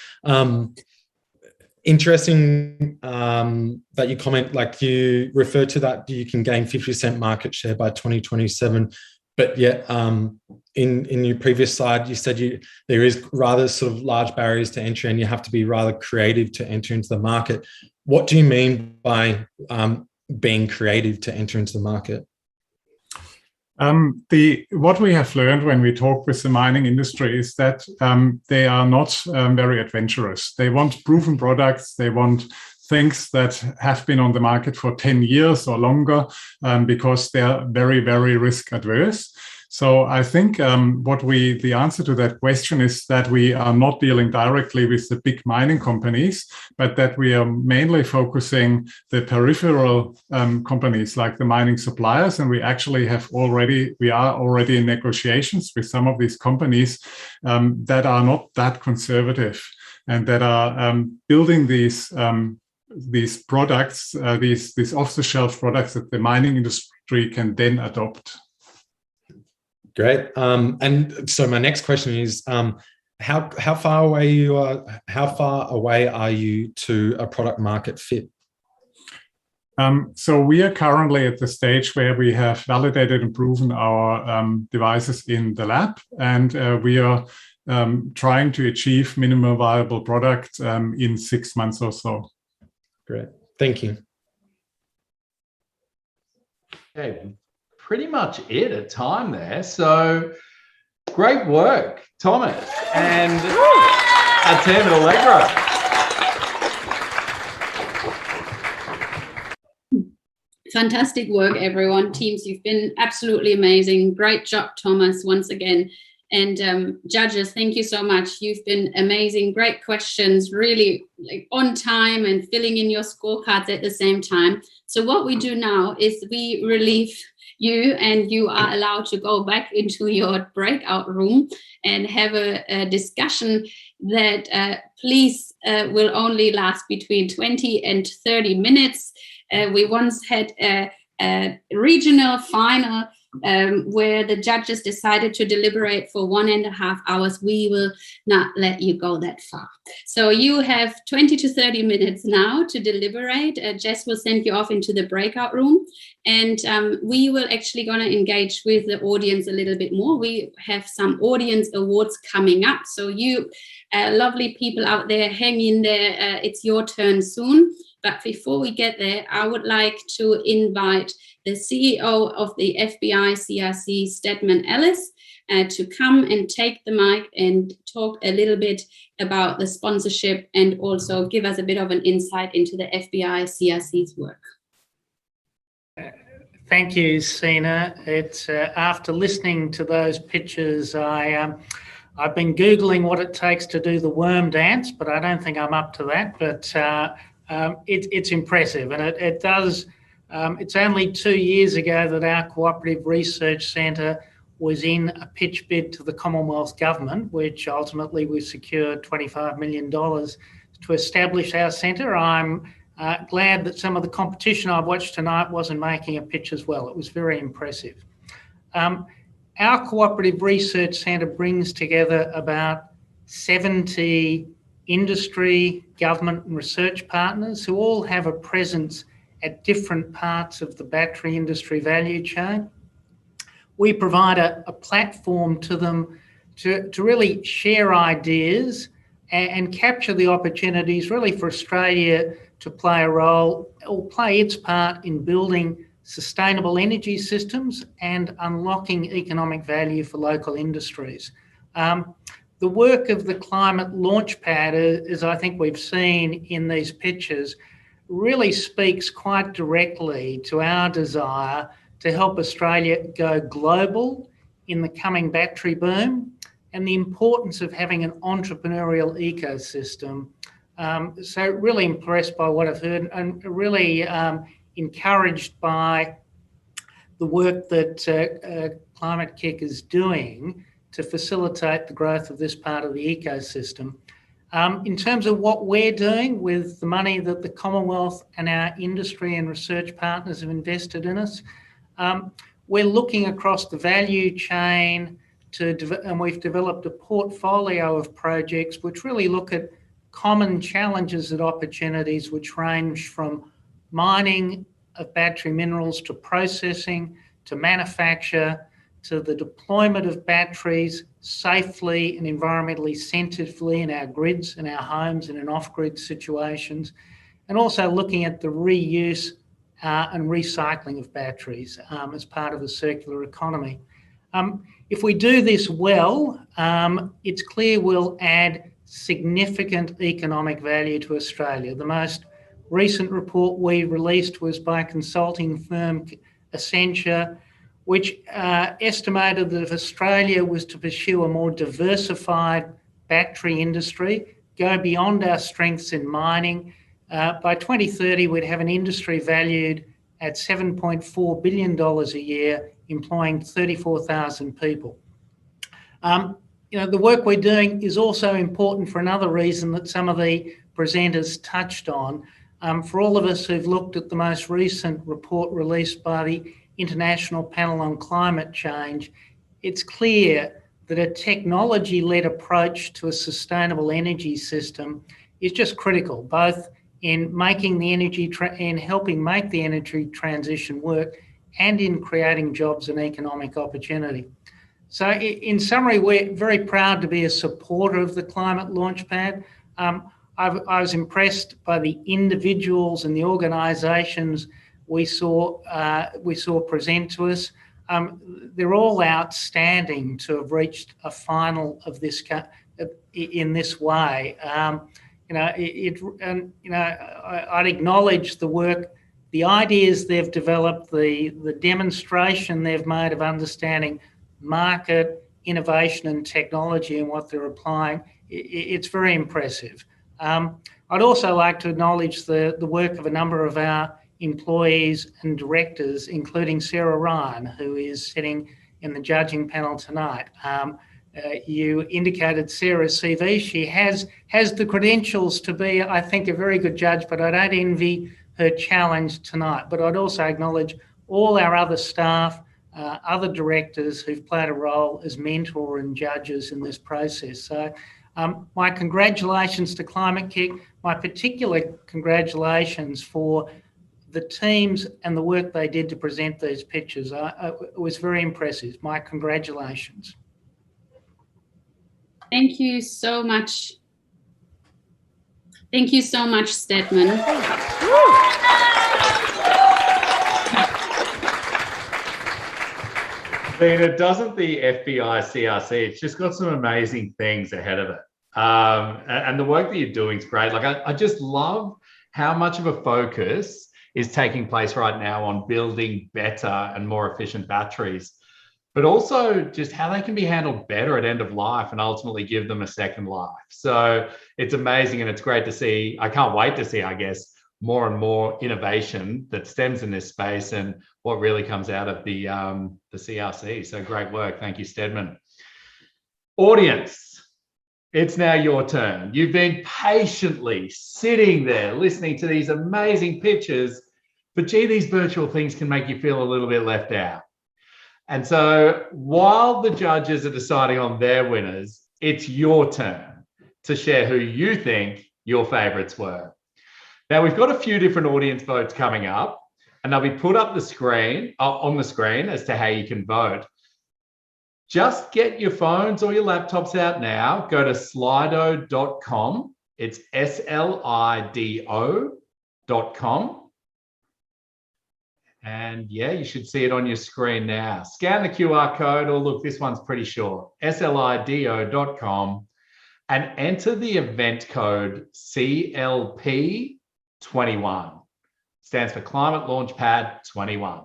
Interesting that you comment, like you refer to that you can gain 50% market share by 2027, but yet in your previous slide you said there is rather sort of large barriers to entry and you have to be rather creative to enter into the market. What do you mean by being creative to enter into the market? What we have learned when we talk with the mining industry is that they are not very adventurous. They want proven products. They want things that have been on the market for 10 years or longer because they are very, very risk adverse. So I think the answer to that question is that we are not dealing directly with the big mining companies, but that we are mainly focusing the peripheral companies like the mining suppliers. And we actually are already in negotiations with some of these companies that are not that conservative and that are building these products, these off-the-shelf products that the mining industry can then adopt. Great. And so my next question is, how far away are you to a product market fit? So we are currently at the stage where we have validated and proven our devices in the lab, and we are trying to achieve minimum viable product in 6 months or so. Great. Thank you. Okay, pretty much it at time there. So great work, Thomas and our team at Allegro. Fantastic work, everyone. Teams, you've been absolutely amazing. Great job, Thomas, once again. And judges, thank you so much. You've been amazing. Great questions, really on time and filling in your scorecards at the same time. So what we do now is we relieve you, and you are allowed to go back into your breakout room and have a discussion that please will only last between 20 and 30 minutes. We once had a regional final where the judges decided to deliberate for 1.5 hours. We will not let you go that far. So you have 20 to 30 minutes now to deliberate. Jess will send you off into the breakout room, and we will actually going to engage with the audience a little bit more. We have some audience awards coming up. So you lovely people out there, hang in there. It's your turn soon. But before we get there, I would like to invite the CEO of the FBI CRC, Stedman Ellis, to come and take the mic and talk a little bit about the sponsorship and also give us a bit of an insight into the FBI CRC's work. Thank you, Sina. It's after listening to those pitches, I've been Googling what it takes to do the worm dance, but I don't think I'm up to that. But it's impressive, and it does. It's only 2 years ago that our Cooperative Research Centre was in a pitch bid to the Commonwealth Government, which ultimately we secured $25 million to establish our centre. I'm glad that some of the competition I've watched tonight wasn't making a pitch as well. It was very impressive. Our Cooperative Research Centre brings together about 70 industry, government and research partners who all have a presence at different parts of the battery industry value chain. We provide a platform to them to really share ideas and capture the opportunities really for Australia to play a role or play its part in building sustainable energy systems and unlocking economic value for local industries. The work of the ClimateLaunchpad, as I think we've seen in these pictures, really speaks quite directly to our desire to help Australia go global in the coming battery boom and the importance of having an entrepreneurial ecosystem. So really impressed by what I've heard and really encouraged by the work that Climate Kick is doing to facilitate the growth of this part of the ecosystem. In terms of what we're doing with the money that the Commonwealth and our industry and research partners have invested in us, we're looking across the value chain and we've developed a portfolio of projects which really look at common challenges and opportunities which range from mining of battery minerals to processing to manufacture to the deployment of batteries safely and environmentally sensitively in our grids, in our homes and in off-grid situations, and also looking at the reuse and recycling of batteries as part of the circular economy. If we do this well, it's clear we'll add significant economic value to Australia. The most recent report we released was by a consulting firm, Accenture, which estimated that if Australia was to pursue a more diversified battery industry, go beyond our strengths in mining, by 2030 we'd have an industry valued at $7.4 billion a year, employing 34,000 people. The work we're doing is also important for another reason that some of the presenters touched on. For all of us who've looked at the most recent report released by the International Panel on Climate Change, it's clear that a technology-led approach to a sustainable energy system is just critical, both in making the in helping make the energy transition work and in creating jobs and economic opportunity. So in summary, we're very proud to be a supporter of the Climate Launchpad. I was impressed by the individuals and the organisations we saw present to us. They're all outstanding to have reached a final of this in this way. I'd acknowledge the work, the ideas they've developed, the demonstration they've made of understanding market, innovation and technology and what they're applying. It's very impressive. I'd also like to acknowledge the work of a number of our employees and directors, including Sarah Ryan, who is sitting in the judging panel tonight. You indicated Sarah's CV. She has the credentials to be, I think, a very good judge, but I don't envy her challenge tonight. But I'd also acknowledge all our other staff, other directors who've played a role as mentor and judges in this process. So my congratulations to Climate Kick, my particular congratulations for the teams and the work they did to present these pictures. It was very impressive. My congratulations. Thank you so much. Thank you so much, Stedman. Dina, doesn't the FBI CRC, it's just got some amazing things ahead of it. And the work that you're doing is great. Like I just love how much of a focus is taking place right now on building better and more efficient batteries, but also just how they can be handled better at end of life and ultimately give them a second life. So it's amazing and it's great to see. I can't wait to see, I guess, more and more innovation that stems in this space and what really comes out of the CRC. So great work. Thank you, Stedman. Audience, it's now your turn. You've been patiently sitting there listening to these amazing pictures, but gee, these virtual things can make you feel a little bit left out. And so while the judges are deciding on their winners, it's your turn to share who you think your favorites were. Now, we've got a few different audience votes coming up, and they'll be put up the screen, on the screen as to how you can vote. Just get your phones or your laptops out now. Go to slido.com. It's SLIDO.com. And yeah, you should see it on your screen now. Scan the QR code, or look, this one's pretty short, SLIDO.com, and enter the event code CLP21. Stands for Climate Launchpad 21.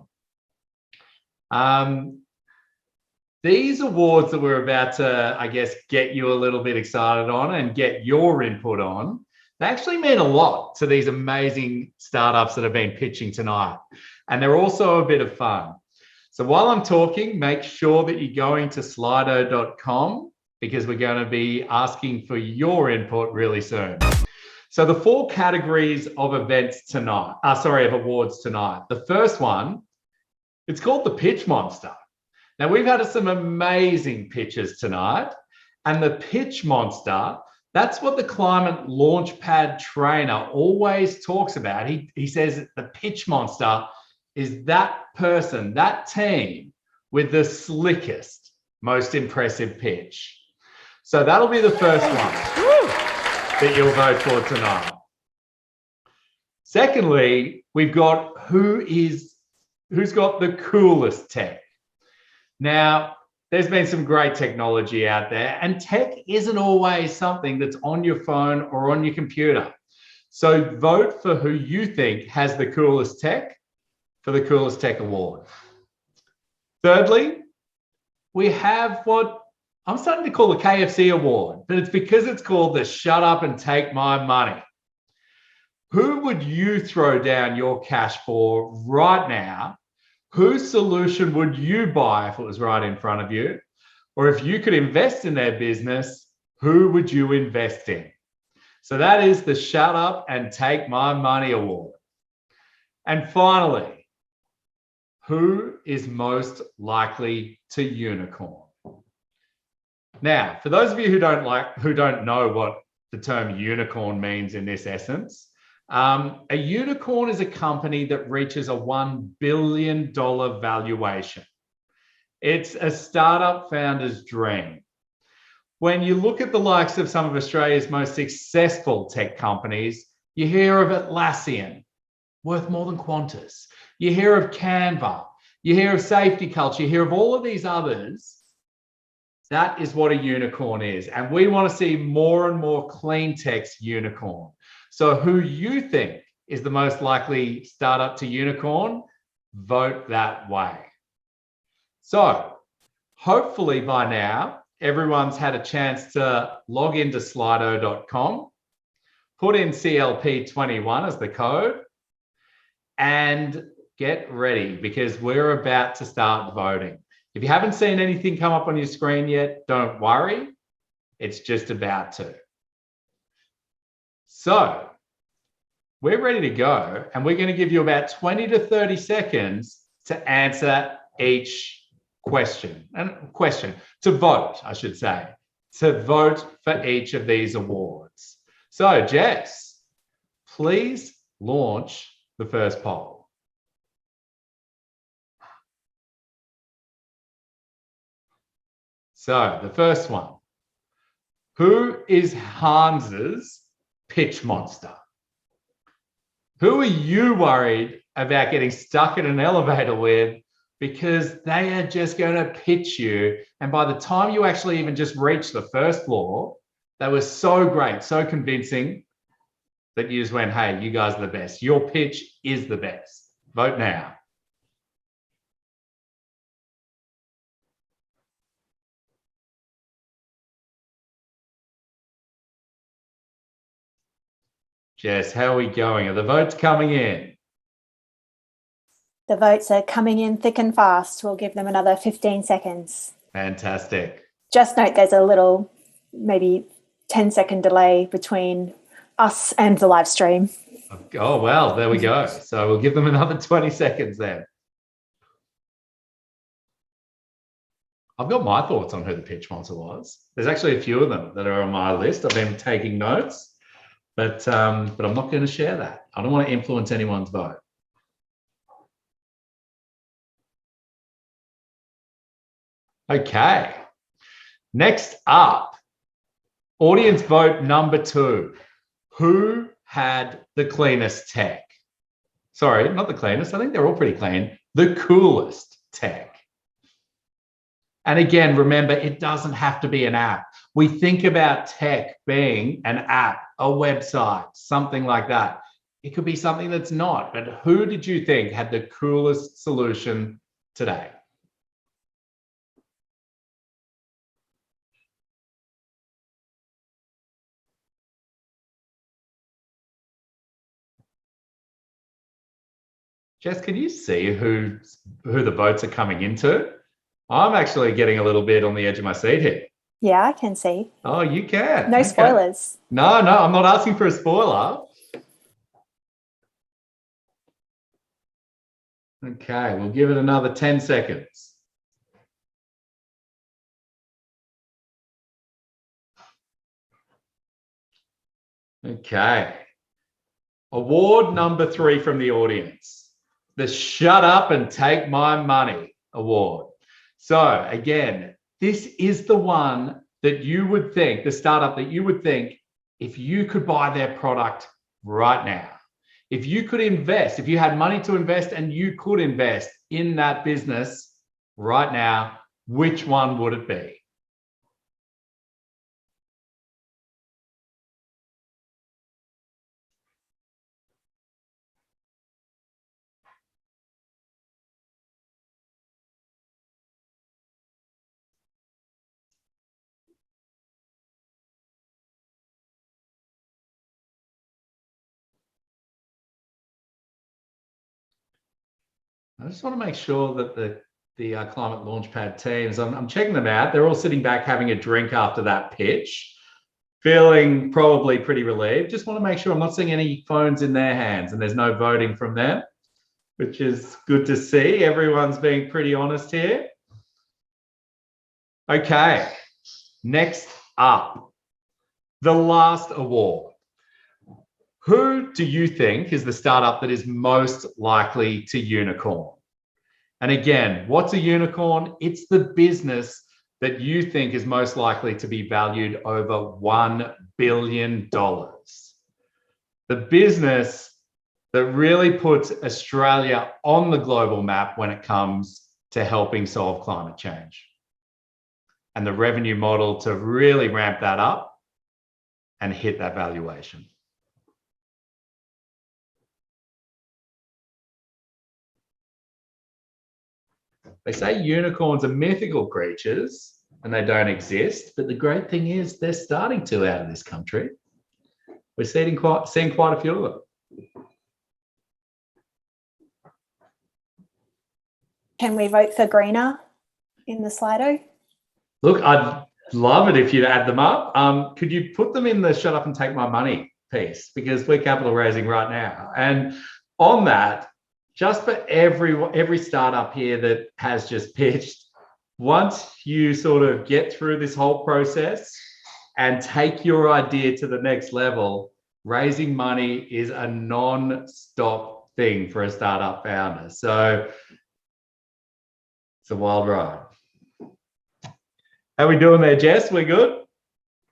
These awards that we're about to, I guess, get you a little bit excited on and get your input on, they actually mean a lot to these amazing startups that have been pitching tonight. And they're also a bit of fun. So while I'm talking, make sure that you're going to slido.com because we're going to be asking for your input really soon. So the 4 categories of events tonight, of awards tonight. The first one, it's called the Pitch Monster. Now we've had some amazing pitches tonight, and the Pitch Monster, that's what the Climate Launchpad trainer always talks about. He says the Pitch Monster is that person, that team with the slickest, most impressive pitch. So that'll be the first one that you'll vote for tonight. Secondly, we've got who's got the coolest tech. Now, there's been some great technology out there, and tech isn't always something that's on your phone or on your computer. So vote for who you think has the coolest tech for the Coolest Tech Award. Thirdly, we have what I'm starting to call the KFC award, but it's because it's called the Shut Up and Take My Money. Who would you throw down your cash for right now? Whose solution would you buy if it was right in front of you? Or if you could invest in their business, who would you invest in? So that is the Shut Up and Take My Money award. And finally, who is most likely to unicorn? Now, for those of you who don't know what the term unicorn means in this essence, a unicorn is a company that reaches a $1 billion valuation. It's a startup founder's dream. When you look at the likes of some of Australia's most successful tech companies, you hear of Atlassian, worth more than Qantas. You hear of Canva. You hear of Safety Culture. You hear of all of these others. That is what a unicorn is. And we want to see more and more clean tech's unicorn. So who you think is the most likely startup to unicorn, vote that way. So hopefully by now, everyone's had a chance to log into slido.com, put in CLP21 as the code, and get ready because we're about to start voting. If you haven't seen anything come up on your screen yet, don't worry. It's just about to. So we're ready to go, and we're going to give you about 20 to 30 seconds to answer each question, to vote, I should say, to vote for each of these awards. So Jess, please launch the first poll. So the first one, who is Hans's pitch monster? Who are you worried about getting stuck in an elevator with because they are just going to pitch you? And by the time you actually even just reach the first floor, they were so great, so convincing that you just went, hey, you guys are the best. Your pitch is the best. Vote now. Jess, how are we going? Are the votes coming in? The votes are coming in thick and fast. We'll give them another 15 seconds. Fantastic. Just note there's a little, maybe 10-second delay between us and the live stream. Oh, well, there we go. So we'll give them another 20 seconds then. I've got my thoughts on who the pitch monster was. There's actually a few of them that are on my list. I've been taking notes. But I'm not going to share that. I don't want to influence anyone's vote. Okay. Next up, audience vote number 2. Who had the cleanest tech? Sorry, not the cleanest. I think they're all pretty clean. The coolest tech. And again, remember, it doesn't have to be an app. We think about tech being an app, a website, something like that. It could be something that's not, but who did you think had the coolest solution today? Jess, can you see who the votes are coming into? I'm actually getting a little bit on the edge of my seat here. Yeah, I can see. Oh, you can. No spoilers. No, I'm not asking for a spoiler. Okay, we'll give it another 10 seconds. Okay. Award number 3 from the audience. The Shut Up and Take My Money award. So again, this is the one that you would think, the startup that you would think, if you could buy their product right now, if you could invest, if you had money to invest and you could invest in that business right now, which one would it be? I just want to make sure that the Climate Launchpad teams, I'm checking them out. They're all sitting back having a drink after that pitch, feeling probably pretty relieved. Just want to make sure I'm not seeing any phones in their hands and there's no voting from them, which is good to see. Everyone's being pretty honest here. Okay, next up, the last award. Who do you think is the startup that is most likely to unicorn? And again, what's a unicorn? It's the business that you think is most likely to be valued over $1 billion. The business that really puts Australia on the global map when it comes to helping solve climate change. And the revenue model to really ramp that up and hit that valuation. They say unicorns are mythical creatures and they don't exist, but the great thing is they're starting to out of this country. We're seeing quite a few of them. Can we vote for greener in the Slido? Look, I'd love it if you'd add them up. Could you put them in the shut up and take my money piece? Because we're capital raising right now. And on that, just for every startup here that has just pitched, once you sort of get through this whole process and take your idea to the next level, raising money is a non-stop thing for a startup founder. So it's a wild ride. How are we doing there, Jess? We good?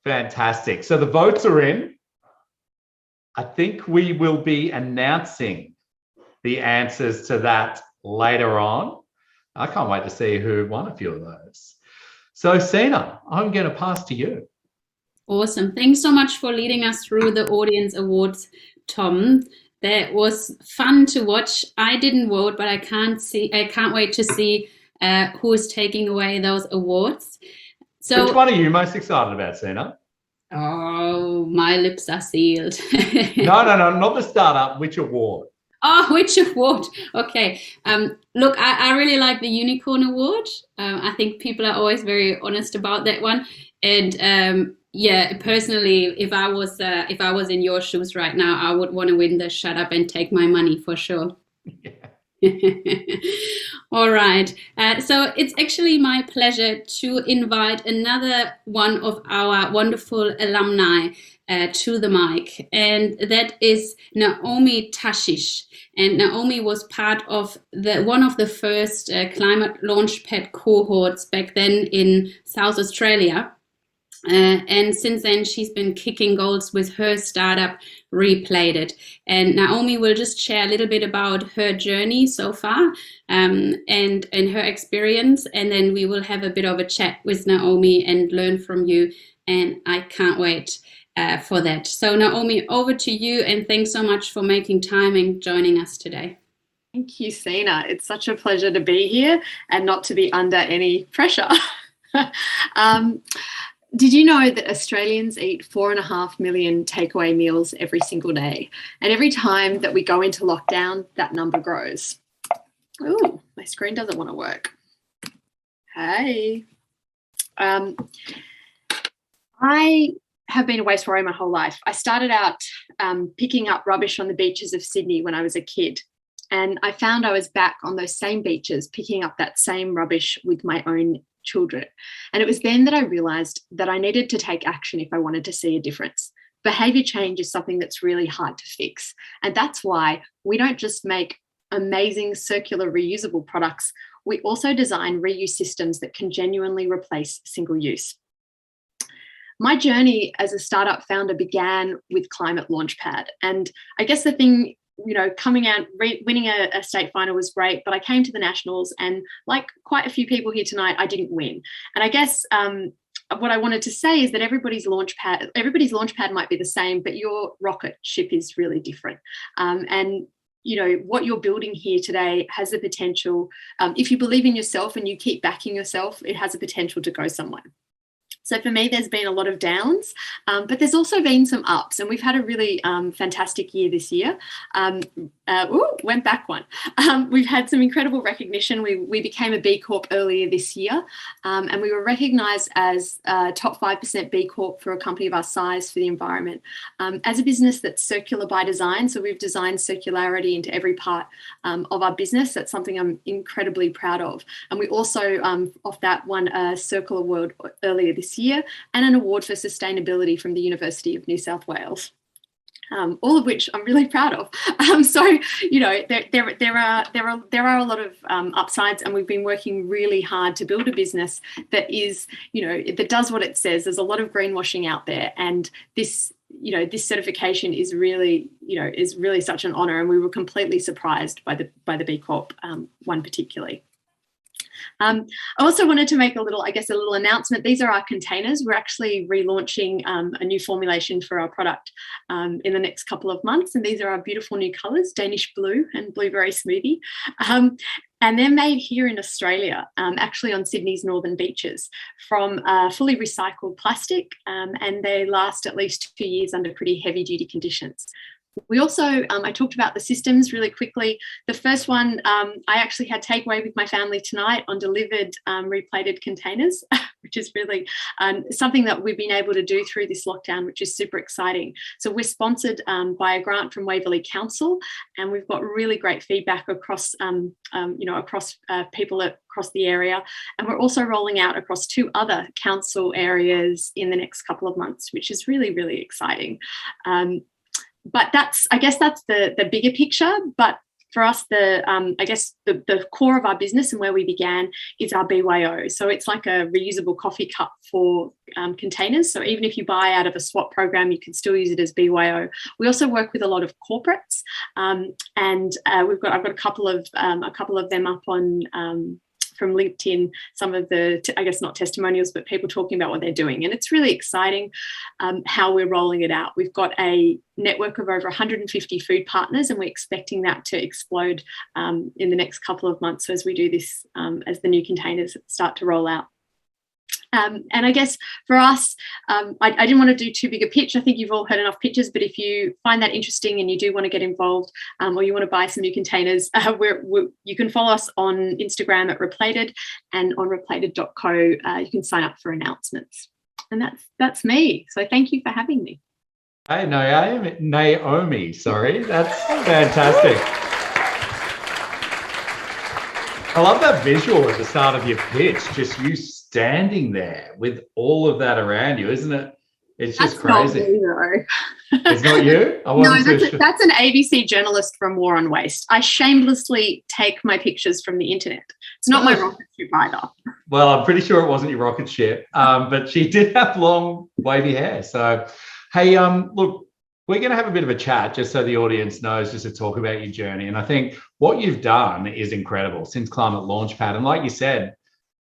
Fantastic. So the votes are in. I think we will be announcing the answers to that later on. I can't wait to see who won a few of those. So Sina, I'm going to pass to you. Awesome. Thanks so much for leading us through the audience awards, Tom. That was fun to watch. I didn't vote, but I can't wait to see who is taking away those awards. So, which one are you most excited about, Sina? Oh, my lips are sealed. No, not the startup. Which award? Oh, which award? Okay. Look, I really like the Unicorn Award. I think people are always very honest about that one. And yeah, personally, if I was in your shoes right now, I would want to win the shut up and take my money for sure. All right. So it's actually my pleasure to invite another one of our wonderful alumni to the mic, and that is Naomi Tashis. And Naomi was part of one of the first Climate Launchpad cohorts back then in South Australia. And since then, she's been kicking goals with her startup, Replated. And Naomi will just share a little bit about her journey so far and her experience. And then we will have a bit of a chat with Naomi and learn from you. And I can't wait for that. So Naomi, over to you. And thanks so much for making time and joining us today. Thank you, Sina. It's such a pleasure to be here and not to be under any pressure. Did you know that Australians eat 4.5 million takeaway meals every single day? And every time that we go into lockdown, that number grows. Ooh, my screen doesn't want to work. Hey. I have been a waste warrior my whole life. I started out picking up rubbish on the beaches of Sydney when I was a kid. And I found I was back on those same beaches, picking up that same rubbish with my own children. And it was then that I realized that I needed to take action if I wanted to see a difference. Behavior change is something that's really hard to fix. And that's why we don't just make amazing circular reusable products, we also design reuse systems that can genuinely replace single use. My journey as a startup founder began with Climate Launchpad. And I guess the thing, coming out, winning a state final was great, but I came to the nationals and like quite a few people here tonight, I didn't win. And I guess what I wanted to say is that everybody's launchpad might be the same, but your rocket ship is really different. And what you're building here today has the potential, if you believe in yourself and you keep backing yourself, it has the potential to go somewhere. So for me, there's been a lot of downs, but there's also been some ups, and we've had a really fantastic year this year. Went back one. We've had some incredible recognition. We became a B Corp earlier this year, and we were recognised as top 5% B Corp for a company of our size for the environment. As a business that's circular by design, so we've designed circularity into every part of our business. That's something I'm incredibly proud of. And we also, off that, won a Circle Award earlier this year and an award for sustainability from the University of New South Wales. All of which I'm really proud of. So, you know, there are a lot of upsides, and we've been working really hard to build a business that is, you know, that does what it says. There's a lot of greenwashing out there, and this, you know, this certification is really, you know, is really such an honour, and we were completely surprised by the B Corp one particularly. I also wanted to make a little announcement. These are our containers. We're actually relaunching a new formulation for our product in the next couple of months. And these are our beautiful new colours, Danish blue and blueberry smoothie. And they're made here in Australia, actually on Sydney's northern beaches, from fully recycled plastic, and they last at least 2 years under pretty heavy-duty conditions. We also, I talked about the systems really quickly. The first one, I actually had takeaway with my family tonight on delivered replated containers, which is really something that we've been able to do through this lockdown, which is super exciting. So we're sponsored by a grant from Waverley Council, and we've got really great feedback across, across people across the area. And we're also rolling out across 2 other council areas in the next couple of months, which is really, really exciting. But I guess that's the bigger picture. But for us, the core of our business and where we began is our BYO. So it's like a reusable coffee cup for containers. So even if you buy out of a swap program, you can still use it as BYO. We also work with a lot of corporates, and I've got a couple of them up on. From LinkedIn, some of the, I guess not testimonials, but people talking about what they're doing. And it's really exciting how we're rolling it out. We've got a network of over 150 food partners, and we're expecting that to explode in the next couple of months as we do this, as the new containers start to roll out. And I guess for us, I didn't want to do too big a pitch. I think you've all heard enough pitches, but if you find that interesting and you do want to get involved, or you want to buy some new containers, you can follow us on Instagram at Replated, and on replated.co you can sign up for announcements. And that's me. So thank you for having me. Hey, Naomi, sorry. That's fantastic. I love that visual at the start of your pitch, just you standing there with all of that around you, isn't it? It's just crazy. Not me, though. It's not you? That's an ABC journalist from War on Waste. I shamelessly take my pictures from the internet. It's not my rocket ship either. Well, I'm pretty sure it wasn't your rocket ship, but she did have long, wavy hair. So, hey, look, we're going to have a bit of a chat just so the audience knows, just to talk about your journey. And I think what you've done is incredible since ClimateLaunchpad. And like you said,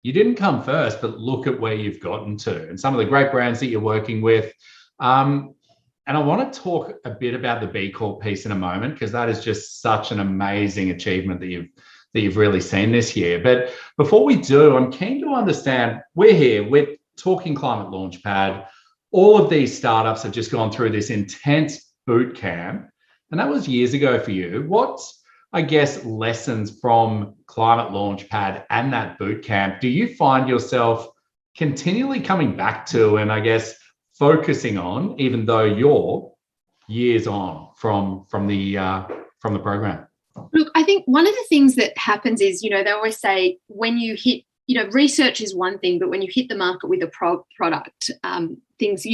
you didn't come first, but look at where you've gotten to and some of the great brands that you're working with. And I want to talk a bit about the B Corp piece in a moment, because that is just such an amazing achievement that you've really seen this year. But before we do, I'm keen to understand, we're talking ClimateLaunchpad. All of these startups have just gone through this intense boot camp, and that was years ago for you. What's, I guess, lessons from ClimateLaunchpad and that boot camp do you find yourself continually coming back to and, I guess, focusing on, even though you're years on from the program? Look, I think one of the things that happens is, they always say when you hit, research is one thing, but when you hit the market with a product, things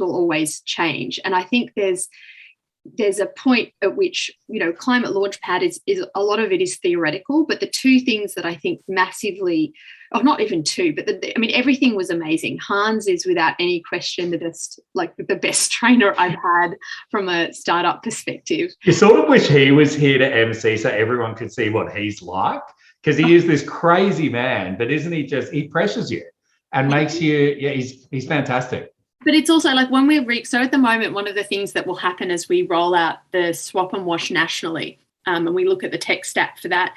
will always change. And I think there's a point at which, ClimateLaunchpad is a lot of it is theoretical, but the 2 things that I think massively, or not even 2, but everything was amazing. Hans is without any question the best trainer I've had from a startup perspective. You sort of wish he was here to MC so everyone could see what he's like, because he is this crazy man, but isn't he he pressures you and makes you, he's fantastic. But it's also like when so at the moment, one of the things that will happen as we roll out the swap and wash nationally and we look at the tech stack for that,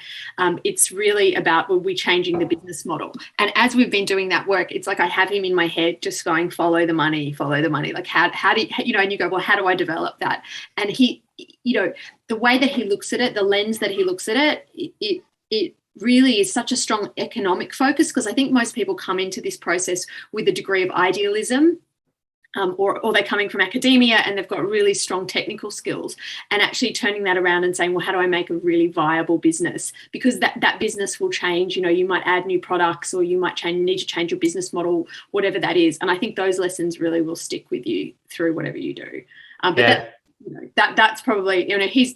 it's really about, well, we changing the business model. And as we've been doing that work, it's like I have him in my head just going, follow the money. Like how do you, and you go, well, how do I develop that? And he, the way that he looks at it, the lens that he looks at it really is such a strong economic focus, because I think most people come into this process with a degree of idealism. Or they're coming from academia and they've got really strong technical skills, and actually turning that around and saying, well, how do I make a really viable business? Because that business will change. You might add new products, or you might need to change your business model, whatever that is. And I think those lessons really will stick with you through whatever you do. That's probably, he's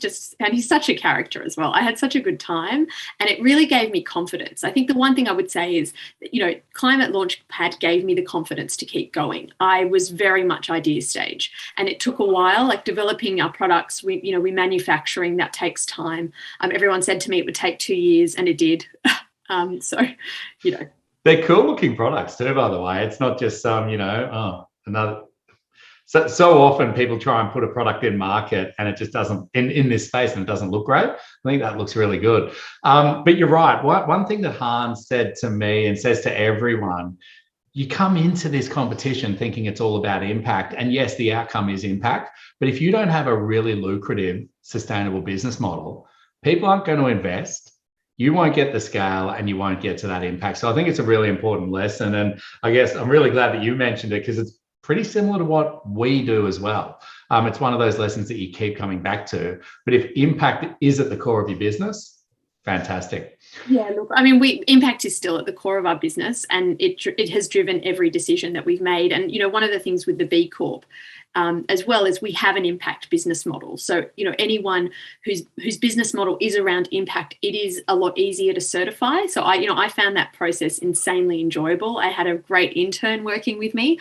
such a character as well. I had such a good time, and it really gave me confidence. I think the one thing I would say is, ClimateLaunchpad gave me the confidence to keep going. I was very much idea stage, and it took a while, like developing our products. We manufacturing, that takes time. Everyone said to me it would take 2 years, and it did. They're cool looking products too, by the way. It's not just another. So often people try and put a product in market and it just doesn't, in this space, and it doesn't look great. I think that looks really good. But you're right. One thing that Hans said to me and says to everyone, you come into this competition thinking it's all about impact. And yes, the outcome is impact. But if you don't have a really lucrative, sustainable business model, people aren't going to invest. You won't get the scale, and you won't get to that impact. So I think it's a really important lesson. And I guess I'm really glad that you mentioned it, because it's pretty similar to what we do as well. It's one of those lessons that you keep coming back to. But if impact is at the core of your business, fantastic. Yeah, look, impact is still at the core of our business, and it has driven every decision that we've made. And, one of the things with the B Corp, as well as we have an impact business model. So, anyone whose business model is around impact, it is a lot easier to certify. So I found that process insanely enjoyable. I had a great intern working with me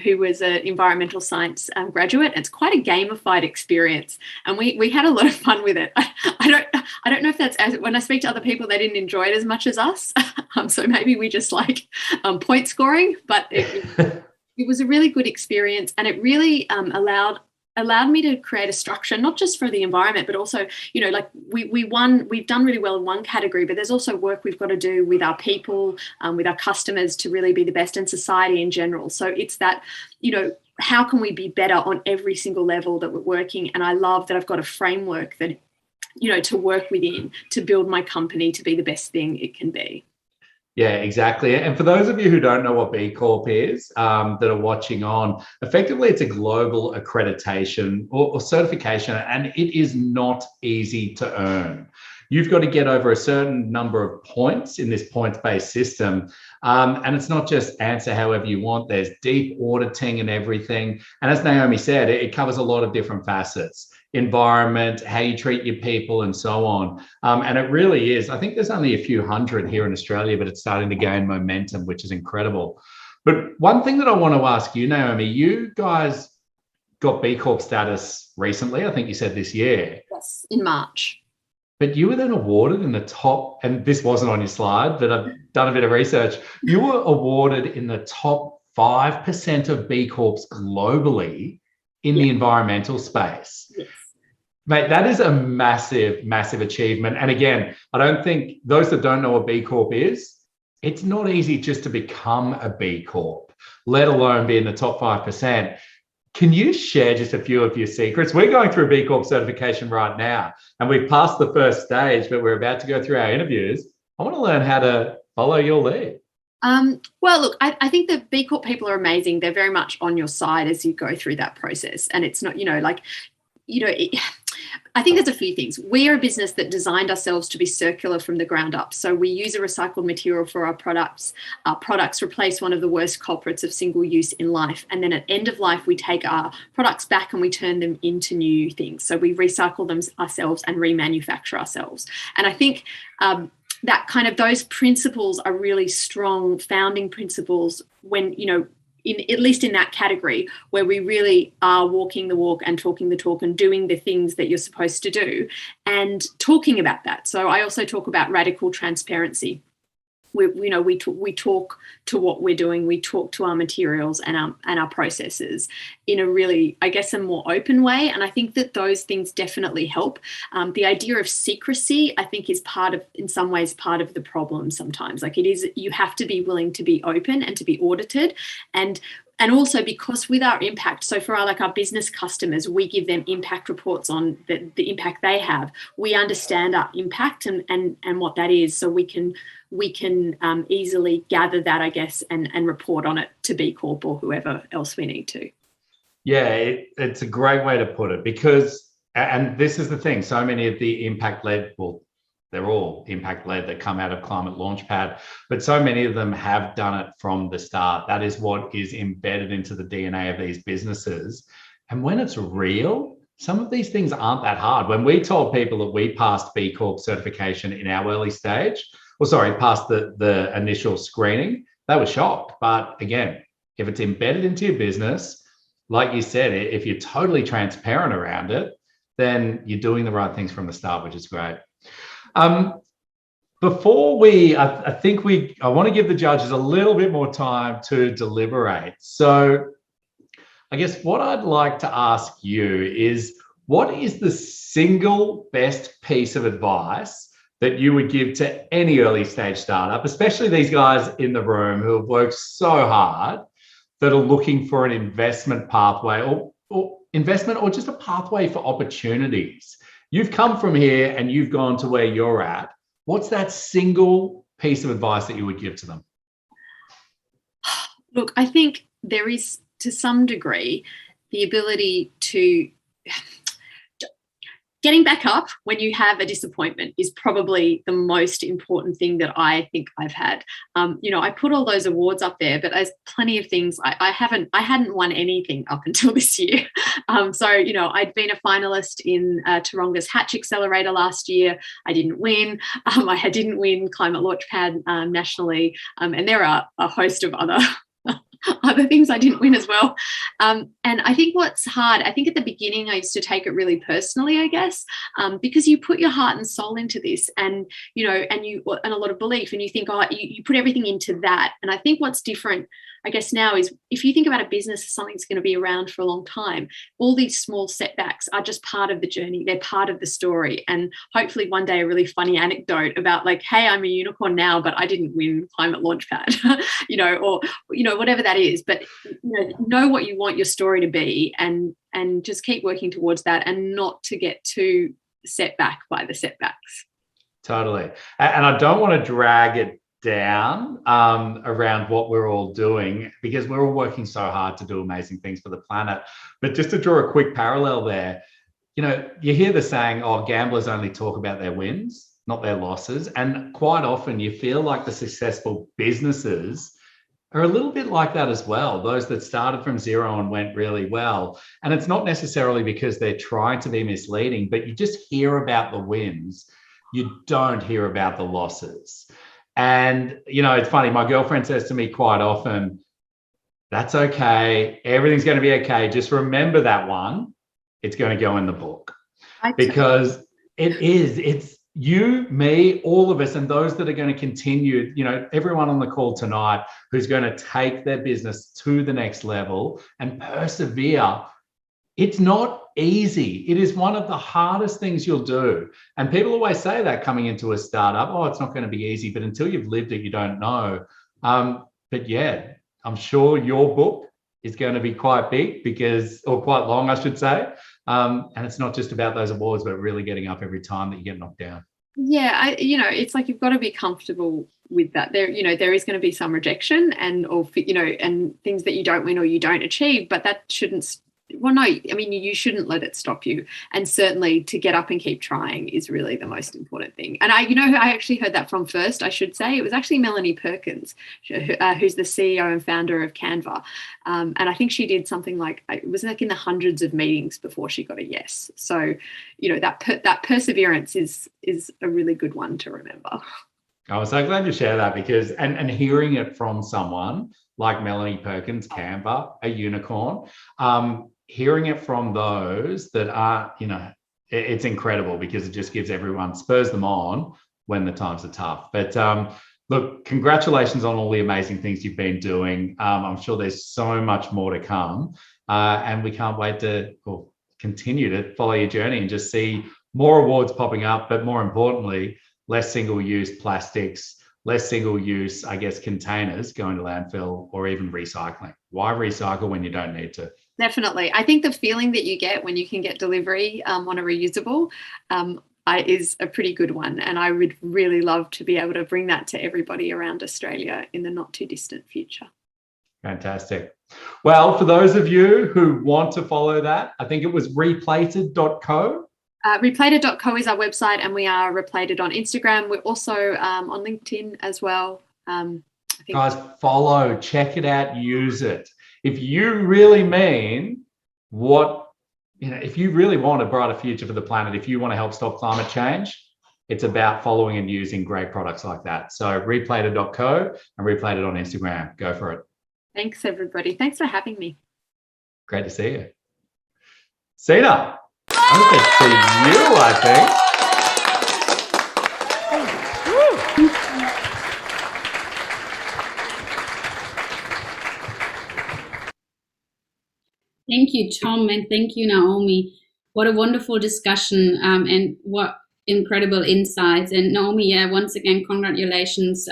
who was an environmental science graduate. It's quite a gamified experience, and we had a lot of fun with it. I don't know if that's, when I speak to other people, they didn't enjoy it as much as us. So maybe we just like point scoring, but it was a really good experience, and it really allowed me to create a structure, not just for the environment, but also, we've done really well in one category, but there's also work we've got to do with our people, with our customers, to really be the best, in society in general. So it's that, how can we be better on every single level that we're working? And I love that I've got a framework that, to work within, to build my company to be the best thing it can be. Yeah, exactly. And for those of you who don't know what B Corp is, that are watching on, effectively it's a global accreditation or certification, and it is not easy to earn. You've got to get over a certain number of points in this points-based system. And it's not just answer however you want. There's deep auditing and everything. And as Naomi said, it covers a lot of different facets. Environment, how you treat your people, and so on. And it really is. I think there's only a few hundred here in Australia, but it's starting to gain momentum, which is incredible. But one thing that I want to ask you, Naomi, you guys got B Corp status recently. I think you said this year. Yes, in March. But you were then awarded in the top, and this wasn't on your slide, but I've done a bit of research. You were awarded in the top 5% of B Corps globally in the environmental space. Yes. Mate, that is a massive, massive achievement. And again, I don't think those that don't know what B Corp is, it's not easy just to become a B Corp, let alone be in the top 5%. Can you share just a few of your secrets? We're going through B Corp certification right now, and we've passed the first stage, but we're about to go through our interviews. I want to learn how to follow your lead. Well, look, I think the B Corp people are amazing. They're very much on your side as you go through that process. And it's not, I think there's a few things. We are a business that designed ourselves to be circular from the ground up. So we use a recycled material for our products. Our products replace one of the worst culprits of single use in life. And then at end of life, we take our products back and we turn them into new things. So we recycle them ourselves and remanufacture ourselves. And I think that kind of, those principles are really strong founding principles when, at least in that category, where we really are walking the walk and talking the talk and doing the things that you're supposed to do and talking about that. So I also talk about radical transparency. we talk to what we're doing, we talk to our materials and our processes in a really, I guess, a more open way. And I think that those things definitely help. The idea of secrecy, I think, is in some ways part of the problem sometimes. Like it is, you have to be willing to be open and to be audited. And also because with our impact, so for our business customers, we give them impact reports on the impact they have. We understand our impact and what that is, so we can easily gather that, I guess, and report on it to B Corp or whoever else we need to. Yeah, it's a great way to put it, because, and this is the thing, so many of the impact-led, well, they're all impact-led that come out of Climate Launchpad, but so many of them have done it from the start. That is what is embedded into the DNA of these businesses. And when it's real, some of these things aren't that hard. When we told people that we passed B Corp certification in our early stage, passed the initial screening, they were shocked. But again, if it's embedded into your business, like you said, if you're totally transparent around it, then you're doing the right things from the start, which is great. Before I want to give the judges a little bit more time to deliberate. So I guess what I'd like to ask you is, what is the single best piece of advice that you would give to any early stage startup, especially these guys in the room who have worked so hard, that are looking for an investment pathway or investment, or just a pathway for opportunities? You've come from here and you've gone to where you're at. What's that single piece of advice that you would give to them? Look, I think there is, to some degree, the ability to... Getting back up when you have a disappointment is probably the most important thing that I think I've had. I put all those awards up there, but there's plenty of things I hadn't won anything up until this year. I'd been a finalist in Taronga's Hatch Accelerator last year. I didn't win. I didn't win Climate Launchpad nationally, and there are a host of other things I didn't win as well. And I think what's hard, I think at the beginning I used to take it really personally, I guess, because you put your heart and soul into this, and a lot of belief, and you think, you put everything into that. And I think what's different, I guess, now is if you think about a business as something that's going to be around for a long time, all these small setbacks are just part of the journey. They're part of the story. And hopefully one day a really funny anecdote about hey, I'm a unicorn now, but I didn't win Climate Launchpad, or whatever that is. But know what you want your story to be, and just keep working towards that, and not to get too set back by the setbacks. Totally. And I don't want to drag it down around what we're all doing, because we're all working so hard to do amazing things for the planet. But just to draw a quick parallel there, you hear the saying, gamblers only talk about their wins, not their losses. And quite often you feel like the successful businesses are a little bit like that as well. Those that started from zero and went really well. And it's not necessarily because they're trying to be misleading, but you just hear about the wins. You don't hear about the losses. And, it's funny, my girlfriend says to me quite often, that's okay. Everything's going to be okay. Just remember that one. It's going to go in the book. Because it's you, me, all of us, and those that are going to continue, everyone on the call tonight who's going to take their business to the next level and persevere. It's not easy. It is one of the hardest things you'll do. And people always say that coming into a startup, it's not going to be easy, but until you've lived it, you don't know. But yeah, I'm sure your book is going to be quite big or quite long, I should say. And it's not just about those awards, but really getting up every time that you get knocked down. Yeah, it's like you've got to be comfortable with that. There is going to be some rejection and things that you don't win or you don't achieve, but that shouldn't. Well, no, you shouldn't let it stop you. And certainly to get up and keep trying is really the most important thing. And I actually heard that from first, I should say. It was actually Melanie Perkins, who's the CEO and founder of Canva. And I think she did something it was in the hundreds of meetings before she got a yes. So, that perseverance is a really good one to remember. I was so glad you share that, because, and hearing it from someone like Melanie Perkins, Canva, a unicorn, hearing it from those that are, it's incredible, because it just gives everyone, spurs them on when the times are tough. But Look, congratulations on all the amazing things you've been doing. I'm sure there's so much more to come, and we can't wait to continue to follow your journey and just see more awards popping up, but more importantly, less single-use plastics, less single-use, I guess, containers going to landfill or even recycling. Why recycle when you don't need to? Definitely. I think the feeling that you get when you can get delivery on a reusable is a pretty good one. And I would really love to be able to bring that to everybody around Australia in the not too distant future. Fantastic. Well, for those of you who want to follow that, I think it was replated.co. Replated.co is our website, and we are Replated on Instagram. We're also on LinkedIn as well. Guys, follow, check it out, use it. If you really mean if you really want a brighter future for the planet, if you want to help stop climate change, it's about following and using great products like that. So replated.co and Replated on Instagram. Go for it. Thanks, everybody. Thanks for having me. Great to see you. Sina, I'm going to see you, I think. Thank you, Tom, and thank you, Naomi. What a wonderful discussion, and what incredible insights. And Naomi, once again, congratulations.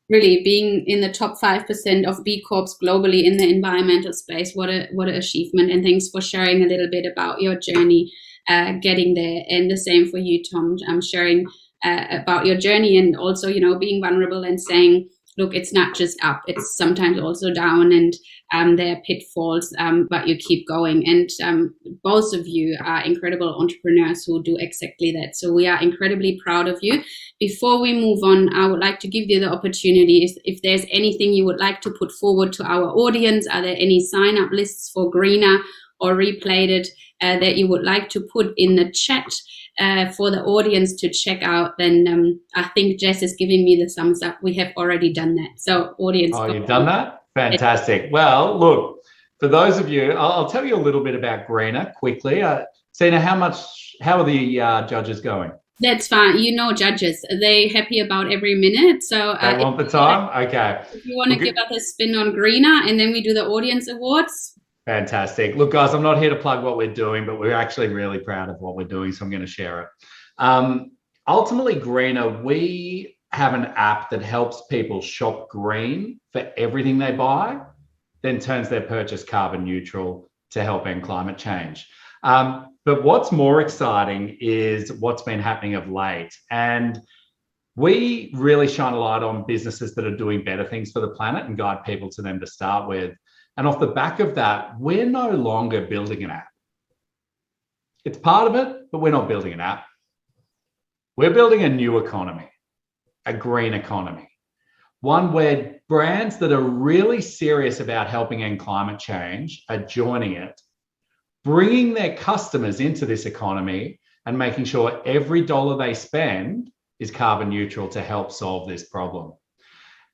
Really being in the top 5% of B Corps globally in the environmental space. What an achievement. And thanks for sharing a little bit about your journey getting there. And the same for you, Tom, sharing about your journey, and also, being vulnerable and saying, look, it's not just up, it's sometimes also down, and there are pitfalls, but you keep going. And both of you are incredible entrepreneurs who do exactly that. So we are incredibly proud of you. Before we move on, I would like to give you the opportunity, if there's anything you would like to put forward to our audience. Are there any sign-up lists for Greener or Replated that you would like to put in the chat for the audience to check out? Then I think Jess is giving me the thumbs up. We have already done that. So audience. Oh, you've done that? Fantastic. Well, look, for those of you, I'll tell you a little bit about Greener quickly. Sina, how are the judges going? That's fine. Judges, they're happy about every minute. So they want the time? Okay. If you want to give us a spin on Greener, and then we do the audience awards. Fantastic. Look, guys, I'm not here to plug what we're doing, but we're actually really proud of what we're doing, so I'm going to share it. Ultimately, Greener, we have an app that helps people shop green for everything they buy, then turns their purchase carbon neutral to help end climate change. But what's more exciting is what's been happening of late. And we really shine a light on businesses that are doing better things for the planet and guide people to them to start with. And off the back of that, we're no longer building an app. It's part of it, but we're not building an app. We're building a new economy, a green economy, one where brands that are really serious about helping end climate change are joining it, bringing their customers into this economy and making sure every dollar they spend is carbon neutral to help solve this problem.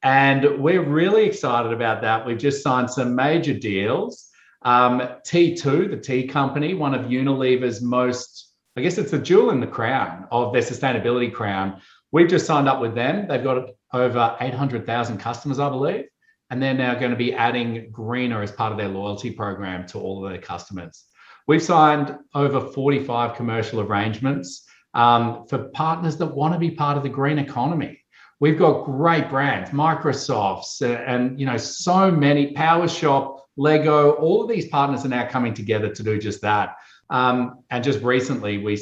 And we're really excited about that. We've just signed some major deals. T2, the tea company, one of Unilever's most, I guess it's a jewel in the crown of their sustainability crown. We've just signed up with them. They've got over 800,000 customers, I believe. And they're now going to be adding Greener as part of their loyalty program to all of their customers. We've signed over 45 commercial arrangements for partners that want to be part of the green economy. We've got great brands, Microsoft's, and so many, PowerShop, Lego, all of these partners are now coming together to do just that. And just recently we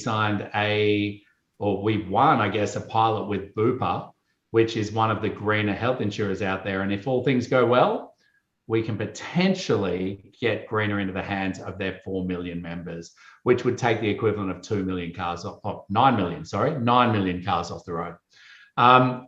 won, I guess, a pilot with Bupa, which is one of the greener health insurers out there. And if all things go well, we can potentially get Greener into the hands of their 4 million members, which would take the equivalent of 9 million cars off the road.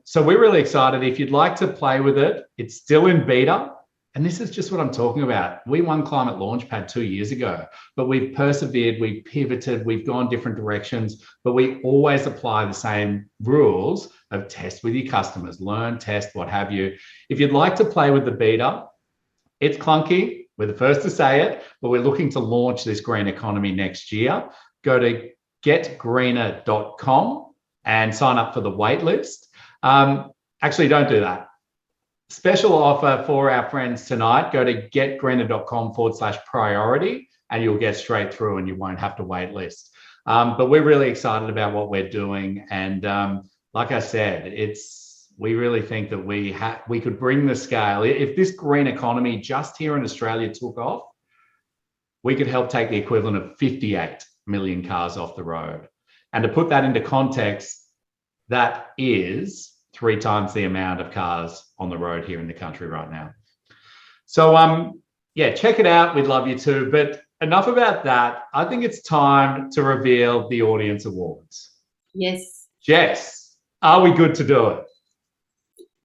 So we're really excited. If you'd like to play with it, it's still in beta. And this is just what I'm talking about. We won ClimateLaunchpad 2 years ago, but we've persevered, we've pivoted, we've gone different directions, but we always apply the same rules of test with your customers, learn, test, what have you. If you'd like to play with the beta, it's clunky. We're the first to say it, but we're looking to launch this green economy next year. Go to getgreener.com and sign up for the wait list. actually, don't do that. Special offer for our friends tonight. Go to getgreener.com/priority and you'll get straight through and you won't have to wait list. But we're really excited about what we're doing. And like I said, we really think that we could bring the scale. If this green economy just here in Australia took off, we could help take the equivalent of 58 million cars off the road. And to put that into context, that is 3 times the amount of cars on the road here in the country right now. So yeah, check it out. We'd love you to. But enough about that. I think it's time to reveal the audience awards. Yes. Jess, are we good to do it?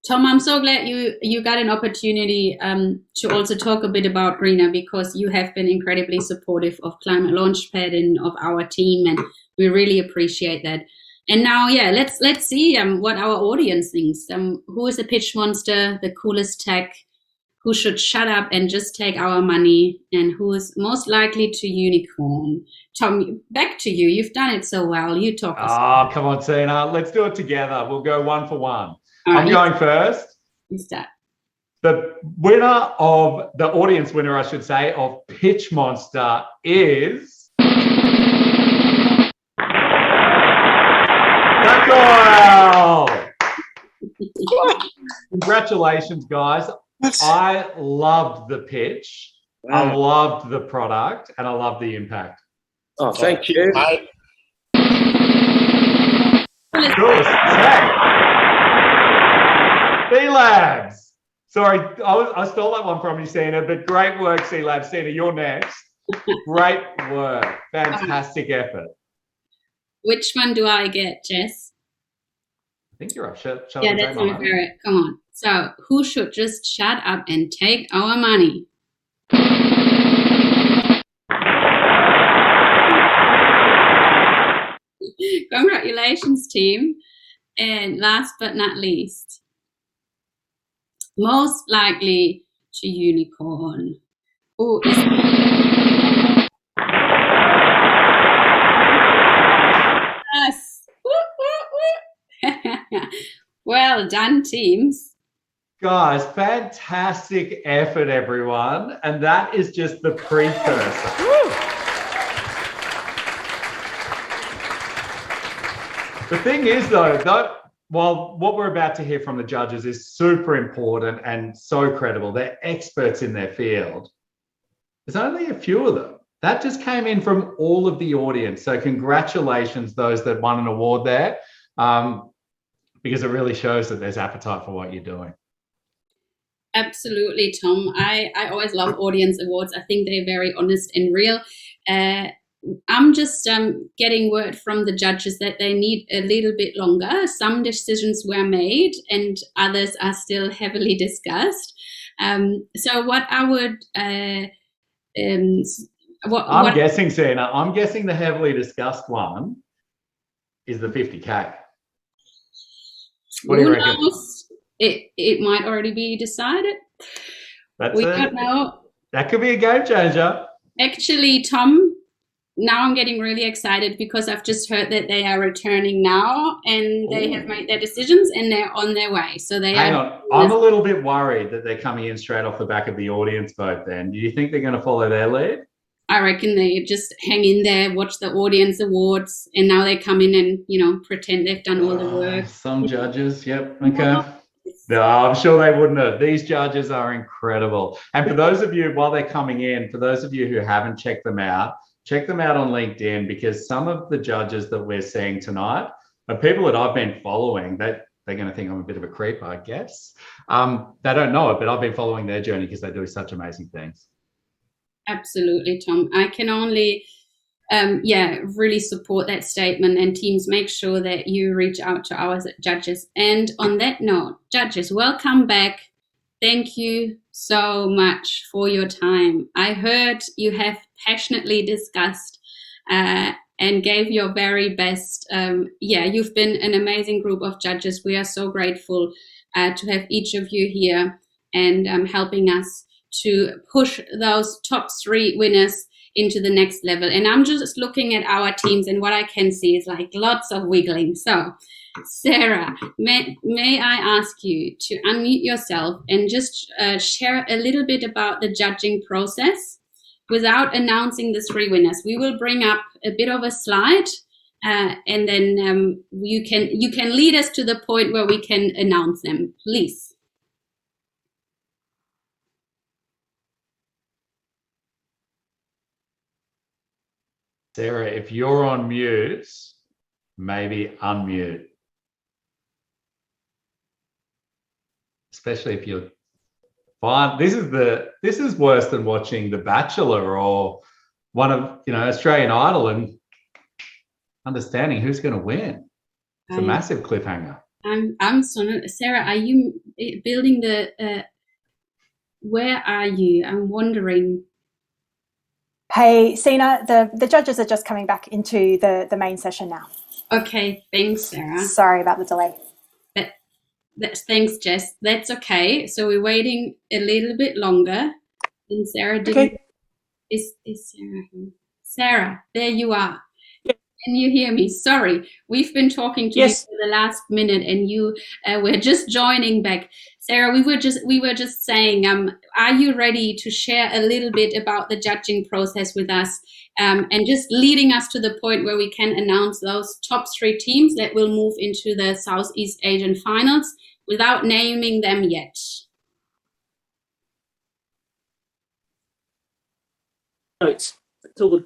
Tom, I'm so glad you got an opportunity to also talk a bit about Greener, because you have been incredibly supportive of Climate Launchpad and of our team, and we really appreciate that. And now, yeah, let's see what our audience thinks. Who is the pitch monster, the coolest tech? Who should shut up and just take our money? And who is most likely to unicorn? Tom, back to you. You've done it so well. You talk us. Oh, come on, Tina. Let's do it together. We'll go one for one. Right, I'm going first. You start. The winner of the audience winner, I should say, of Pitch Monster is Nicole. Congratulations, guys. I loved the pitch. I loved the product, and I loved the impact. Oh, thank you. Coolest tech. C-Labs. Sorry, I stole that one from you, Sina, but great work, C-Labs. Sina, you're next. Great work. Fantastic effort. Which one do I get, Jess? I think you're up. Yeah, that's my favorite. Come on. So, who should just shut up and take our money? Congratulations, team. And last but not least, most likely to unicorn. Who is us? Well done, teams. Guys, fantastic effort, everyone. And that is just the precursor. The thing is, though, while what we're about to hear from the judges is super important and so credible, they're experts in their field, there's only a few of them. That just came in from all of the audience. So congratulations, those that won an award there, because it really shows that there's appetite for what you're doing. Absolutely, Tom. I always love audience awards. I think they're very honest and real. I'm just getting word from the judges that they need a little bit longer. Some decisions were made and others are still heavily discussed. So what I would... I'm guessing, Sina, I'm guessing the heavily discussed one is the 50K. What do you reckon? It might already be decided. We don't know. That could be a game changer. Actually, Tom, now I'm getting really excited because I've just heard that they are returning now and they have made their decisions and they're on their way. So they Hang on. I'm a little bit worried that they're coming in straight off the back of the audience vote then. Do you think they're going to follow their lead? I reckon they just hang in there, watch the audience awards, and now they come in and, pretend they've done all the work. Some judges, yep, okay. No, I'm sure they wouldn't have. These judges are incredible. And for those of you, while they're coming in, for those of you who haven't checked them out on LinkedIn, because some of the judges that we're seeing tonight are people that I've been following. They're going to think I'm a bit of a creep, I guess. They don't know it, but I've been following their journey because they do such amazing things. Absolutely, Tom. I can only, really support that statement, and teams, make sure that you reach out to our judges. And on that note, judges, welcome back. Thank you so much for your time. I heard you have passionately discussed and gave your very best. You've been an amazing group of judges. We are so grateful to have each of you here and helping us to push those top 3 winners into the next level. And I'm just looking at our teams, and what I can see is like lots of wiggling. So Sarah, may I ask you to unmute yourself and just share a little bit about the judging process without announcing the 3 winners. We will bring up a bit of a slide, and then you can lead us to the point where we can announce them, please. Sarah, if you're on mute, maybe unmute. Especially if you're fine. This is worse than watching The Bachelor or one of Australian Idol and understanding who's going to win. It's a massive cliffhanger. I'm sorry, Sarah. Are you building the? Where are you? I'm wondering. Hey, Sina, the judges are just coming back into the main session now. Okay, thanks, Sarah. Sorry about the delay. Thanks, Jess. That's okay. So we're waiting a little bit longer. And Sarah didn't. Okay. Is Sarah here? Sarah, there you are. Can you hear me? Sorry, we've been talking to you for the last minute, and you were just joining back. Sarah, we were just saying, are you ready to share a little bit about the judging process with us, and just leading us to the point where we can announce those top 3 teams that will move into the Southeast Asian finals without naming them yet? No, it's all good.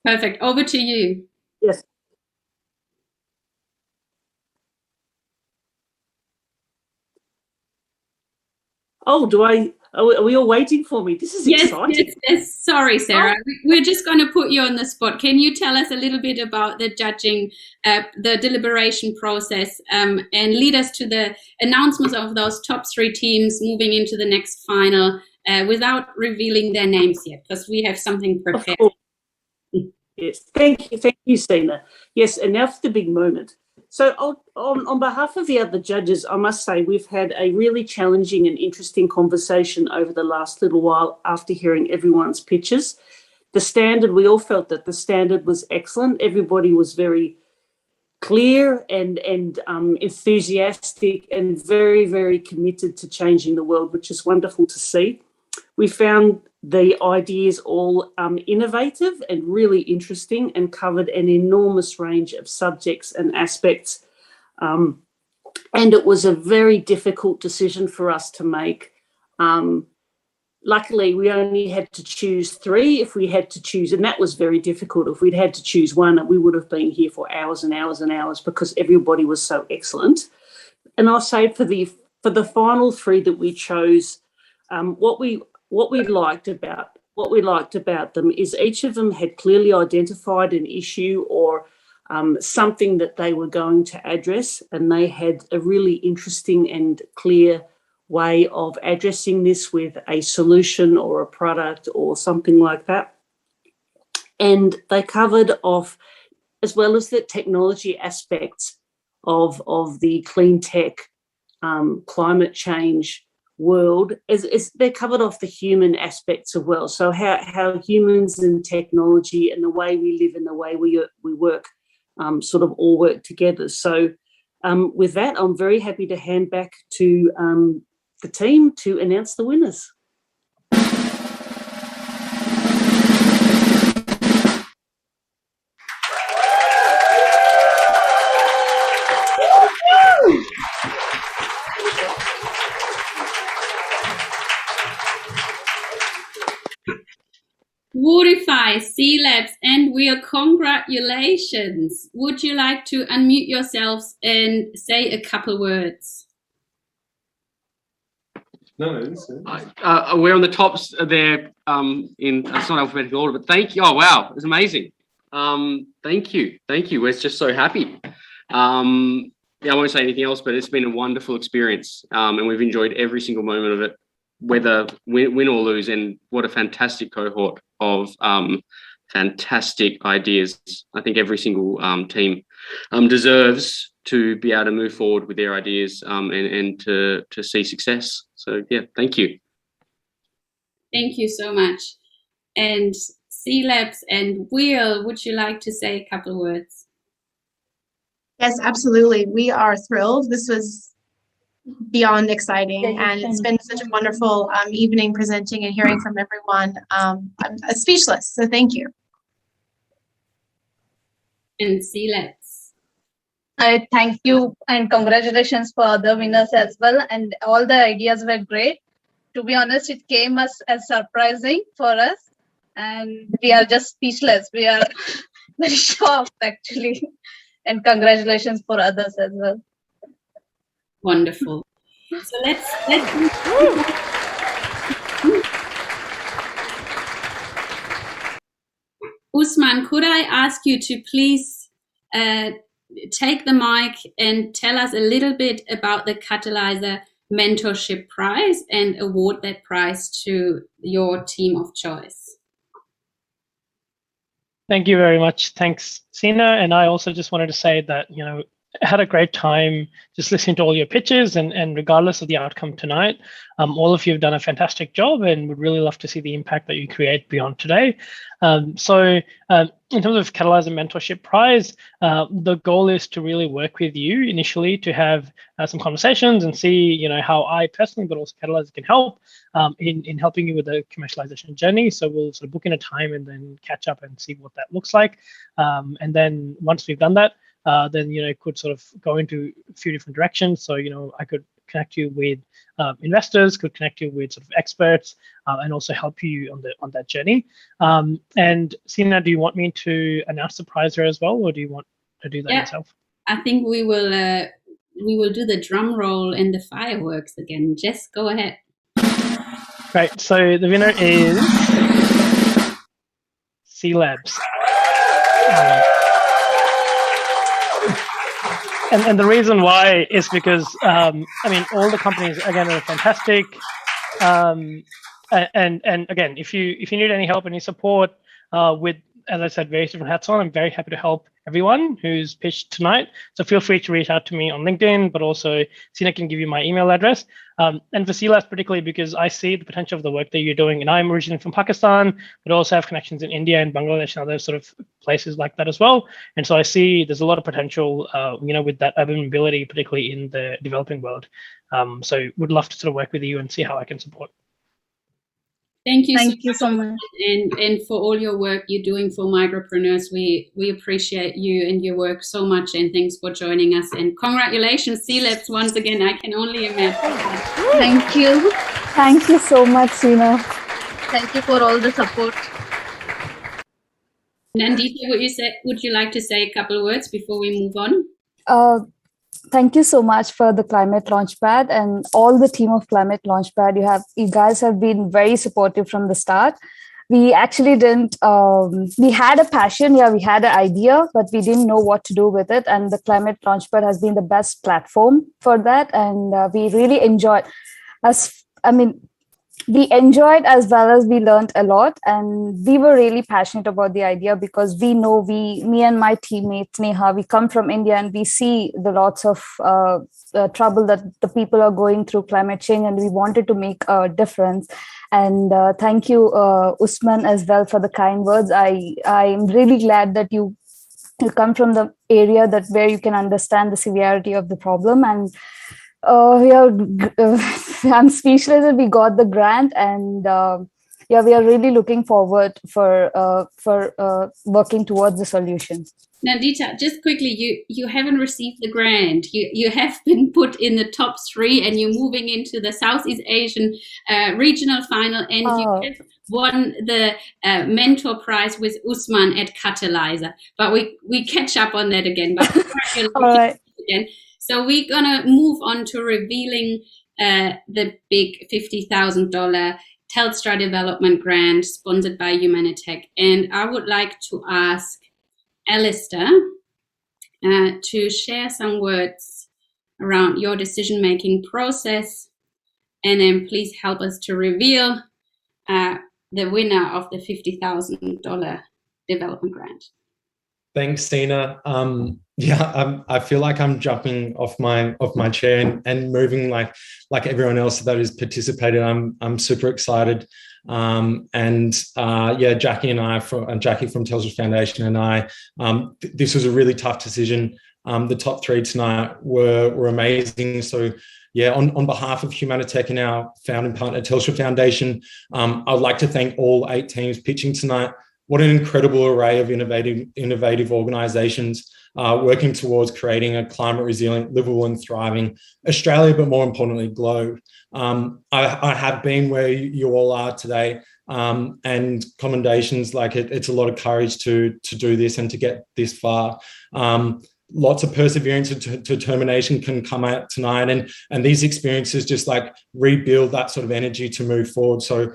Perfect. Over to you. Yes. Oh, are we all waiting for me? This is exciting. Yes. Sorry, Sarah. We're just going to put you on the spot. Can you tell us a little bit about the judging, the deliberation process, and lead us to the announcements of those top 3 teams moving into the next final without revealing their names yet, because we have something prepared. Yes, thank you, Sina. Yes, and now for the big moment. So on behalf of the other judges, I must say we've had a really challenging and interesting conversation over the last little while after hearing everyone's pitches. We all felt that the standard was excellent. Everybody was very clear and enthusiastic and very, very committed to changing the world, which is wonderful to see. We found the ideas all innovative and really interesting and covered an enormous range of subjects and aspects. And it was a very difficult decision for us to make. Luckily, we only had to choose 3 if we had to choose, and that was very difficult. If we'd had to choose one, we would have been here for hours and hours and hours because everybody was so excellent. And I'll say for the final 3 that we chose, what we liked about them is each of them had clearly identified an issue or something that they were going to address, and they had a really interesting and clear way of addressing this with a solution or a product or something like that. And they covered off, as well as the technology aspects of the clean tech, climate change world, is they covered off the human aspects as well. So how humans and technology and the way we live and the way we work sort of all work together. So with that, I'm very happy to hand back to the team to announce the winners. Woodify, C Labs, and Whirl, congratulations. Would you like to unmute yourselves and say a couple words? No, we're on the tops there it's not alphabetical order, but thank you. Oh, wow, it's amazing. Thank you. We're just so happy. I won't say anything else, but it's been a wonderful experience, and we've enjoyed every single moment of it, whether win or lose. And what a fantastic cohort of fantastic ideas. I think every single team deserves to be able to move forward with their ideas and to see success. So yeah, thank you. Thank you so much. And C Labs and Whirl, would you like to say a couple of words? Yes, absolutely. We are thrilled. This was beyond exciting, and it's been such a wonderful evening presenting and hearing from everyone. I'm speechless, so thank you. And C-Labs. I thank you and congratulations for the winners as well. And all the ideas were great. To be honest, it came as surprising for us, and we are just speechless. We are very shocked actually. And congratulations for others as well. Wonderful. So let's Usman, could I ask you to please take the mic and tell us a little bit about the Catalyzer Mentorship Prize and award that prize to your team of choice? Thank you very much. Thanks, Sina. And I also just wanted to say that, I had a great time just listening to all your pitches, and regardless of the outcome tonight, all of you have done a fantastic job and would really love to see the impact that you create beyond today. So in terms of Catalyzer Mentorship Prize, the goal is to really work with you initially to have some conversations and see, how I personally, but also Catalyzer can help in helping you with the commercialization journey. So we'll sort of book in a time and then catch up and see what that looks like. And then once we've done that, then it could sort of go into a few different directions. So I could connect you with investors, could connect you with sort of experts, and also help you on that journey. And Sina, do you want me to announce the prize here as well, or do you want to do that yourself? I think we will do the drum roll and the fireworks again. Just go ahead. Right. So the winner is C-Labs. And the reason why is because, all the companies, again, are fantastic. And again, if you need any help, any support with, as I said, various different hats on, I'm very happy to help everyone who's pitched tonight. So feel free to reach out to me on LinkedIn, but also Sina can give you my email address. And for C-Labs particularly, because I see the potential of the work that you're doing. And I'm originally from Pakistan, but also have connections in India and Bangladesh and other sort of places like that as well. And so I see there's a lot of potential, with that urban mobility, particularly in the developing world. So would love to sort of work with you and see how I can support. Thank you so much. And for all your work you're doing for micropreneurs. We appreciate you and your work so much, and thanks for joining us. And congratulations, C-Labs, once again. I can only imagine. Thank you. Thank you so much, Sina. Thank you for all the support. Nandita, would you like to say a couple of words before we move on? Thank you so much for the Climate Launchpad and all the team of Climate Launchpad. You guys have been very supportive from the start. We actually didn't, we had a passion, we had an idea, but we didn't know what to do with it. And the Climate Launchpad has been the best platform for that. And we really enjoyed we enjoyed as well as we learned a lot, and we were really passionate about the idea because we know me and my teammate Neha, we come from India and we see the lots of trouble that the people are going through climate change, and we wanted to make a difference. And thank you, Usman, as well for the kind words. I'm really glad that you come from the area where you can understand the severity of the problem. And I'm speechless that we got the grant, and we are really looking forward for working towards the solution. Nandita, just quickly, you haven't received the grant. You have been put in the top 3, and you're moving into the Southeast Asian regional final, and you have won the mentor prize with Usman at Catalyzer. But we catch up on that again. But all right. Again. So we're going to move on to revealing the big $50,000 Telstra development grant sponsored by Humanitech. And I would like to ask Alistair to share some words around your decision-making process. And then please help us to reveal the winner of the $50,000 development grant. Thanks, Sina. I feel like I'm jumping off my chair and moving like everyone else that has participated. I'm super excited. Jackie and I, Jackie from Telstra Foundation and I, this was a really tough decision. The top 3 tonight were amazing. So yeah, on behalf of Humanitech and our founding partner, Telstra Foundation, I'd like to thank all 8 teams pitching tonight. What an incredible array of innovative organisations working towards creating a climate resilient, livable and thriving Australia, but more importantly, globe. I have been where you all are today, and commendations. Like it's a lot of courage to do this and to get this far. Lots of perseverance and determination can come out tonight, and these experiences just like rebuild that sort of energy to move forward. So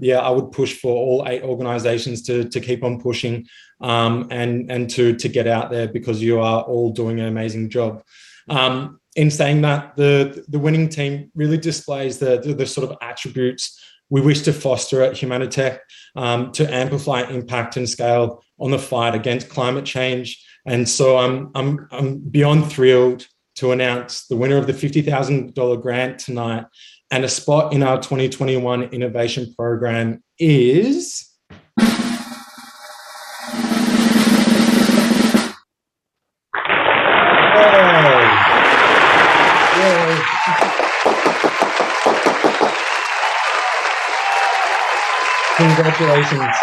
yeah, I would push for all 8 organizations to keep on pushing and to get out there, because you are all doing an amazing job. In saying that, the winning team really displays the sort of attributes we wish to foster at Humanitech to amplify impact and scale on the fight against climate change. And so I'm beyond thrilled to announce the winner of the $50,000 grant tonight, and a spot in our 2021 innovation program is congratulations.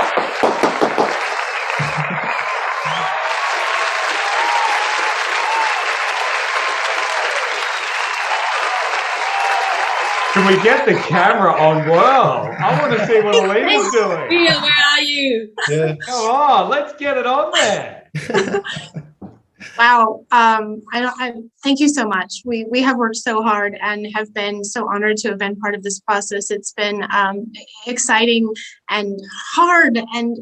Can we get the camera on Whirl? I want to see what Alina's doing. Where are you? Yeah. Come on, let's get it on there. Wow. I thank you so much. We have worked so hard and have been so honored to have been part of this process. It's been exciting and hard and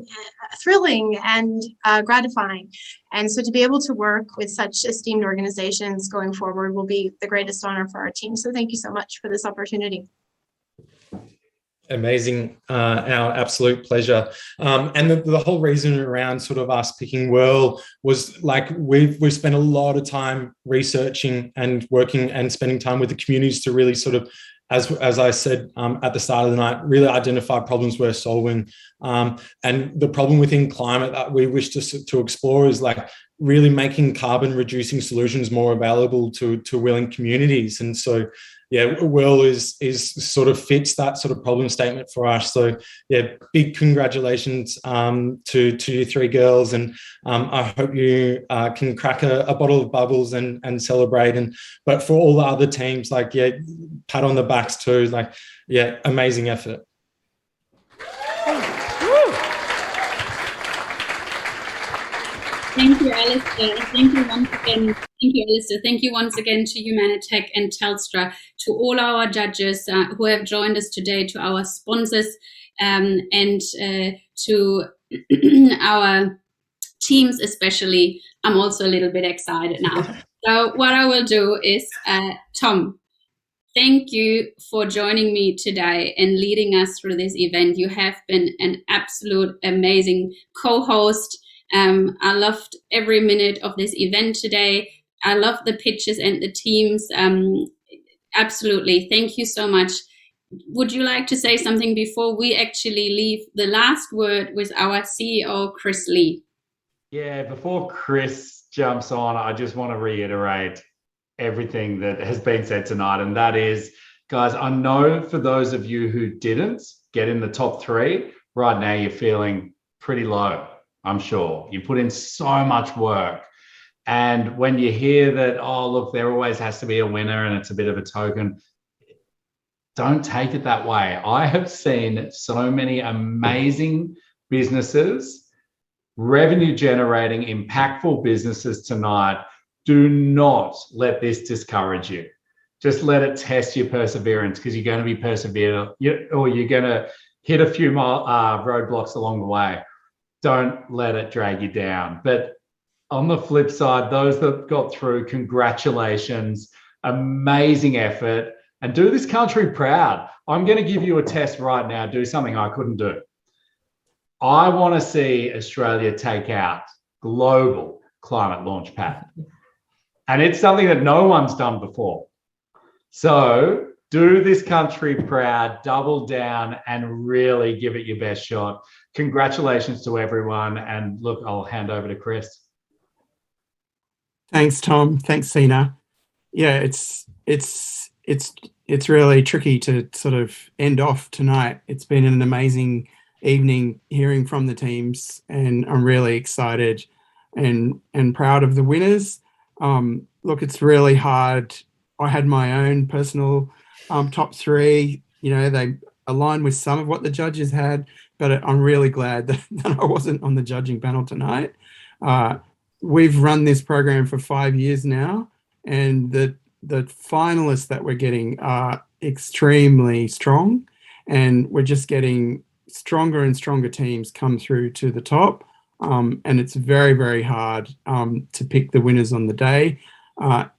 thrilling and gratifying. And so to be able to work with such esteemed organizations going forward will be the greatest honor for our team. So thank you so much for this opportunity. Amazing. Our absolute pleasure. And the whole reason around sort of us picking Whirl was like we've spent a lot of time researching and working and spending time with the communities to really sort of, as I said at the start of the night, really identify problems we're solving. And the problem within climate that we wish to explore is like really making carbon reducing solutions more available to willing communities. And so yeah, Whirl is sort of fits that sort of problem statement for us. So yeah, big congratulations to you 3 girls, and I hope you can crack a bottle of bubbles and celebrate. But for all the other teams, like yeah, pat on the backs too. Like yeah, amazing effort. Thank you, Alistair. Thank you once again. Thank you, Alistair. Thank you once again to Humanitech and Telstra, to all our judges who have joined us today, to our sponsors, and to our teams especially. I'm also a little bit excited now. So what I will do is, Tom, thank you for joining me today and leading us through this event. You have been an absolute amazing co-host. I loved every minute of this event today. I love the pitches and the teams. Absolutely. Thank you so much. Would you like to say something before we actually leave the last word with our CEO, Chris Lee? Yeah, before Chris jumps on, I just want to reiterate everything that has been said tonight. And that is, guys, I know for those of you who didn't get in the top 3, right now you're feeling pretty low. I'm sure you put in so much work. And when you hear that, oh, look, there always has to be a winner and it's a bit of a token, don't take it that way. I have seen so many amazing businesses, revenue generating, impactful businesses tonight. Do not let this discourage you. Just let it test your perseverance, because you're going to be perseverant, or you're going to hit a few roadblocks along the way. Don't let it drag you down. But on the flip side, those that got through, congratulations, amazing effort, and do this country proud. I'm going to give you a test right now, do something I couldn't do. I want to see Australia take out global climate launchpad. And it's something that no one's done before. So do this country proud, double down, and really give it your best shot. Congratulations to everyone. And look, I'll hand over to Chris. Thanks, Tom. Thanks, Sina. Yeah, it's really tricky to sort of end off tonight. It's been an amazing evening hearing from the teams, and I'm really excited and proud of the winners. Look, it's really hard. I had my own personal top three. You know, they align with some of what the judges had, but I'm really glad that I wasn't on the judging panel tonight. We've run this program for 5 years now, and the finalists that we're getting are extremely strong, and we're just getting stronger and stronger teams come through to the top. And it's very, very hard to pick the winners on the day.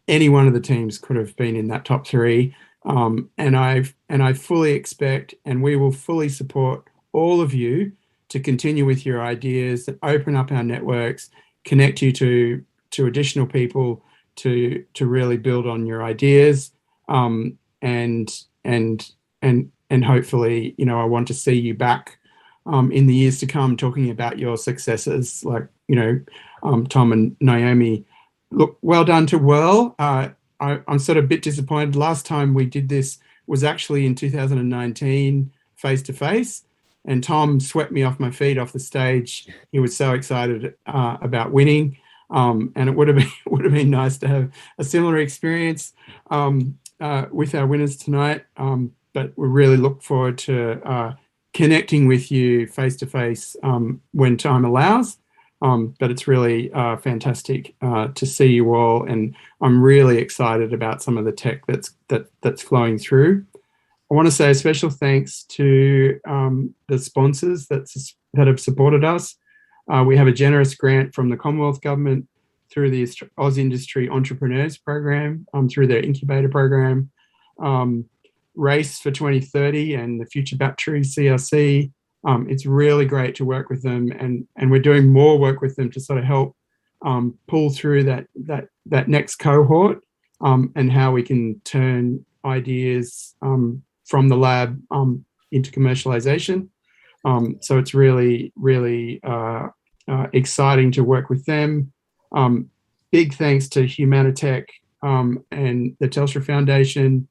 Any one of the teams could have been in that top three. And I fully expect, and we will fully support all of you to continue with your ideas, that open up our networks, connect you to additional people to really build on your ideas, and hopefully, you know, I want to see you back in the years to come talking about your successes, like, you know, Tom and Naomi. Look, well done to Whirl. I'm sort of a bit disappointed. Last time we did this was actually in 2019, face to face. And Tom swept me off my feet off the stage. He was so excited about winning, and it would have been nice to have a similar experience with our winners tonight. But we really look forward to connecting with you face to face when time allows. But it's really fantastic to see you all, and I'm really excited about some of the tech that's flowing through. I want to say a special thanks to the sponsors that have supported us. We have a generous grant from the Commonwealth Government through the Oz Industry Entrepreneurs Program, through their incubator program, Race for 2030 and the Future Battery CRC. It's really great to work with them, and we're doing more work with them to sort of help pull through that next cohort, and how we can turn ideas from the lab into commercialization. So it's really, really exciting to work with them. Big thanks to Humanitech and the Telstra Foundation.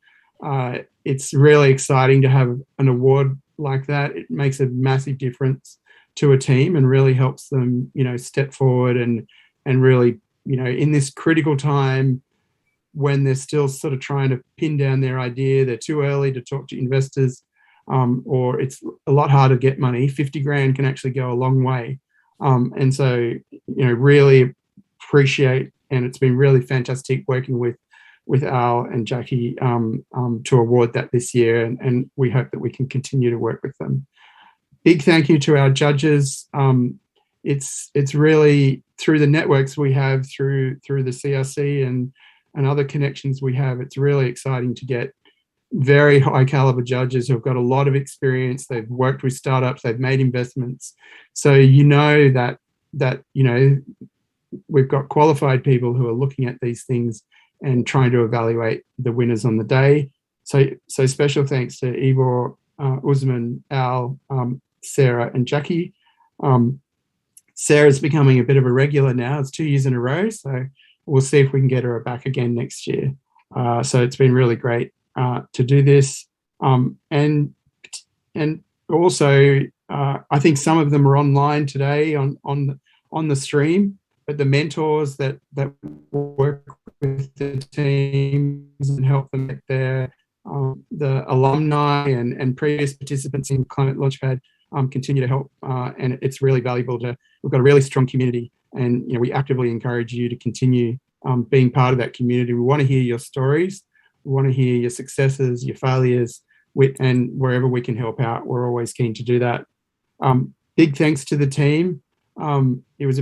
It's really exciting to have an award like that. It makes a massive difference to a team and really helps them, you know, step forward and really, you know, in this critical time when they're still sort of trying to pin down their idea, they're too early to talk to investors, or it's a lot harder to get money. 50 grand can actually go a long way. And so, you know, really appreciate, and it's been really fantastic working with Al and Jackie to award that this year, and we hope that we can continue to work with them. Big thank you to our judges. It's really through the networks we have through the CRC and other connections we have, it's really exciting to get very high caliber judges who've got a lot of experience. They've worked with startups, they've made investments. So you know that you know, we've got qualified people who are looking at these things and trying to evaluate the winners on the day. So special thanks to Ivor, Usman, Al, Sarah and Jackie. Sarah's becoming a bit of a regular now. It's 2 years in a row. So we'll see if we can get her back again next year. So it's been really great to do this. And also, I think some of them are online today on the stream, but the mentors that work with the teams and help them get there, the alumni and previous participants in ClimateLaunchpad continue to help, and it's really valuable. We've got a really strong community, and you know, we actively encourage you to continue being part of that community. We want to hear your stories, we want to hear your successes, your failures, and wherever we can help out, we're always keen to do that. Big thanks to the team. It was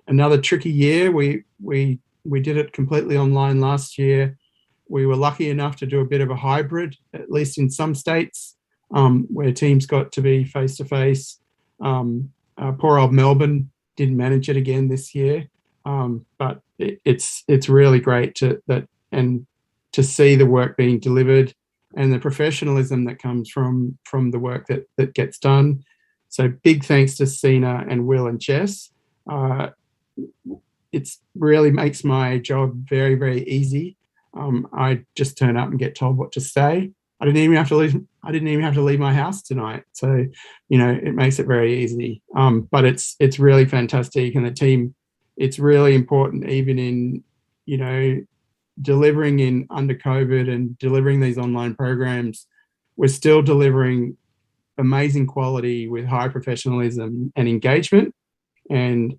another tricky year. We did it completely online last year. We were lucky enough to do a bit of a hybrid, at least in some states, where teams got to be face-to-face. Poor old Melbourne didn't manage it again this year, but it's really great to see the work being delivered and the professionalism that comes from the work that gets done. So big thanks to Sina and Will and Jess. it's really makes my job very, very easy. I just turn up and get told what to say. I didn't even have to leave my house tonight. So, it makes it very easy. But it's really fantastic, and the team, it's really important, even in, delivering in under COVID and delivering these online programs. We're still delivering amazing quality with high professionalism and engagement, and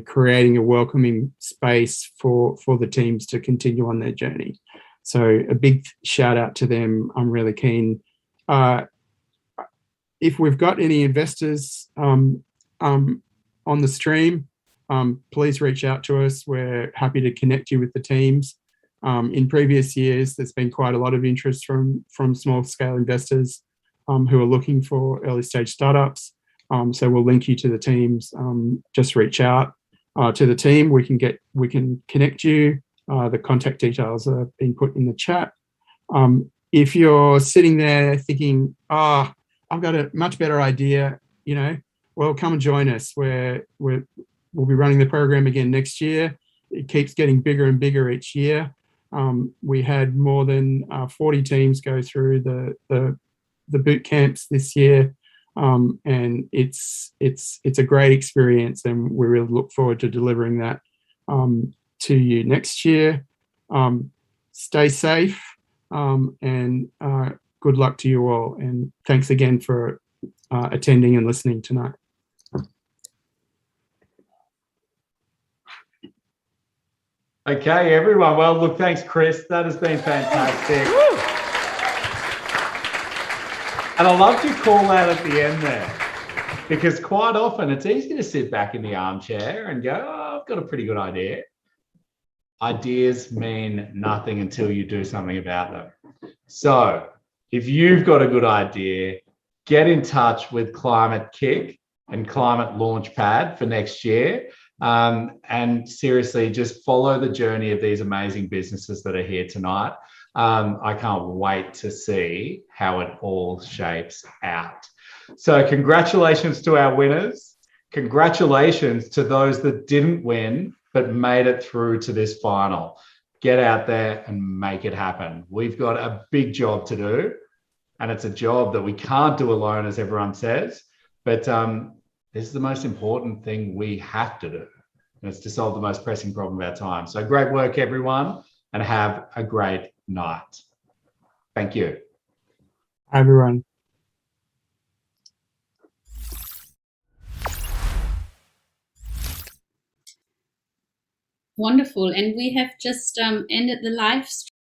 creating a welcoming space for the teams to continue on their journey. So a big shout out to them. I'm really keen. If we've got any investors on the stream, please reach out to us. We're happy to connect you with the teams. In previous years, there's been quite a lot of interest from small scale investors who are looking for early stage startups. So we'll link you to the teams. Just reach out to the team. We can connect you. The contact details are being put in the chat. If you're sitting there thinking, I've got a much better idea, well, come and join us. We'll be running the program again next year. It keeps getting bigger and bigger each year. We had more than 40 teams go through the boot camps this year. And it's a great experience, and we really look forward to delivering that to you next year. Stay safe, and good luck to you all. And thanks again for attending and listening tonight. Okay, everyone. Well, look, thanks, Chris. That has been fantastic. And I loved your call out at the end there, because quite often it's easy to sit back in the armchair and go, I've got a pretty good idea. Ideas mean nothing until you do something about them. So if you've got a good idea, get in touch with Climate Kick and ClimateLaunchpad for next year. And seriously, just follow the journey of these amazing businesses that are here tonight. I can't wait to see how it all shapes out. So congratulations to our winners. Congratulations to those that didn't win but made it through to this final. Get out there and make it happen. We've got a big job to do, and it's a job that we can't do alone, as everyone says, but this is the most important thing we have to do, and it's to solve the most pressing problem of our time. So great work, everyone, and have a great night. Thank you. Hi, everyone. Wonderful. And we have just ended the live stream.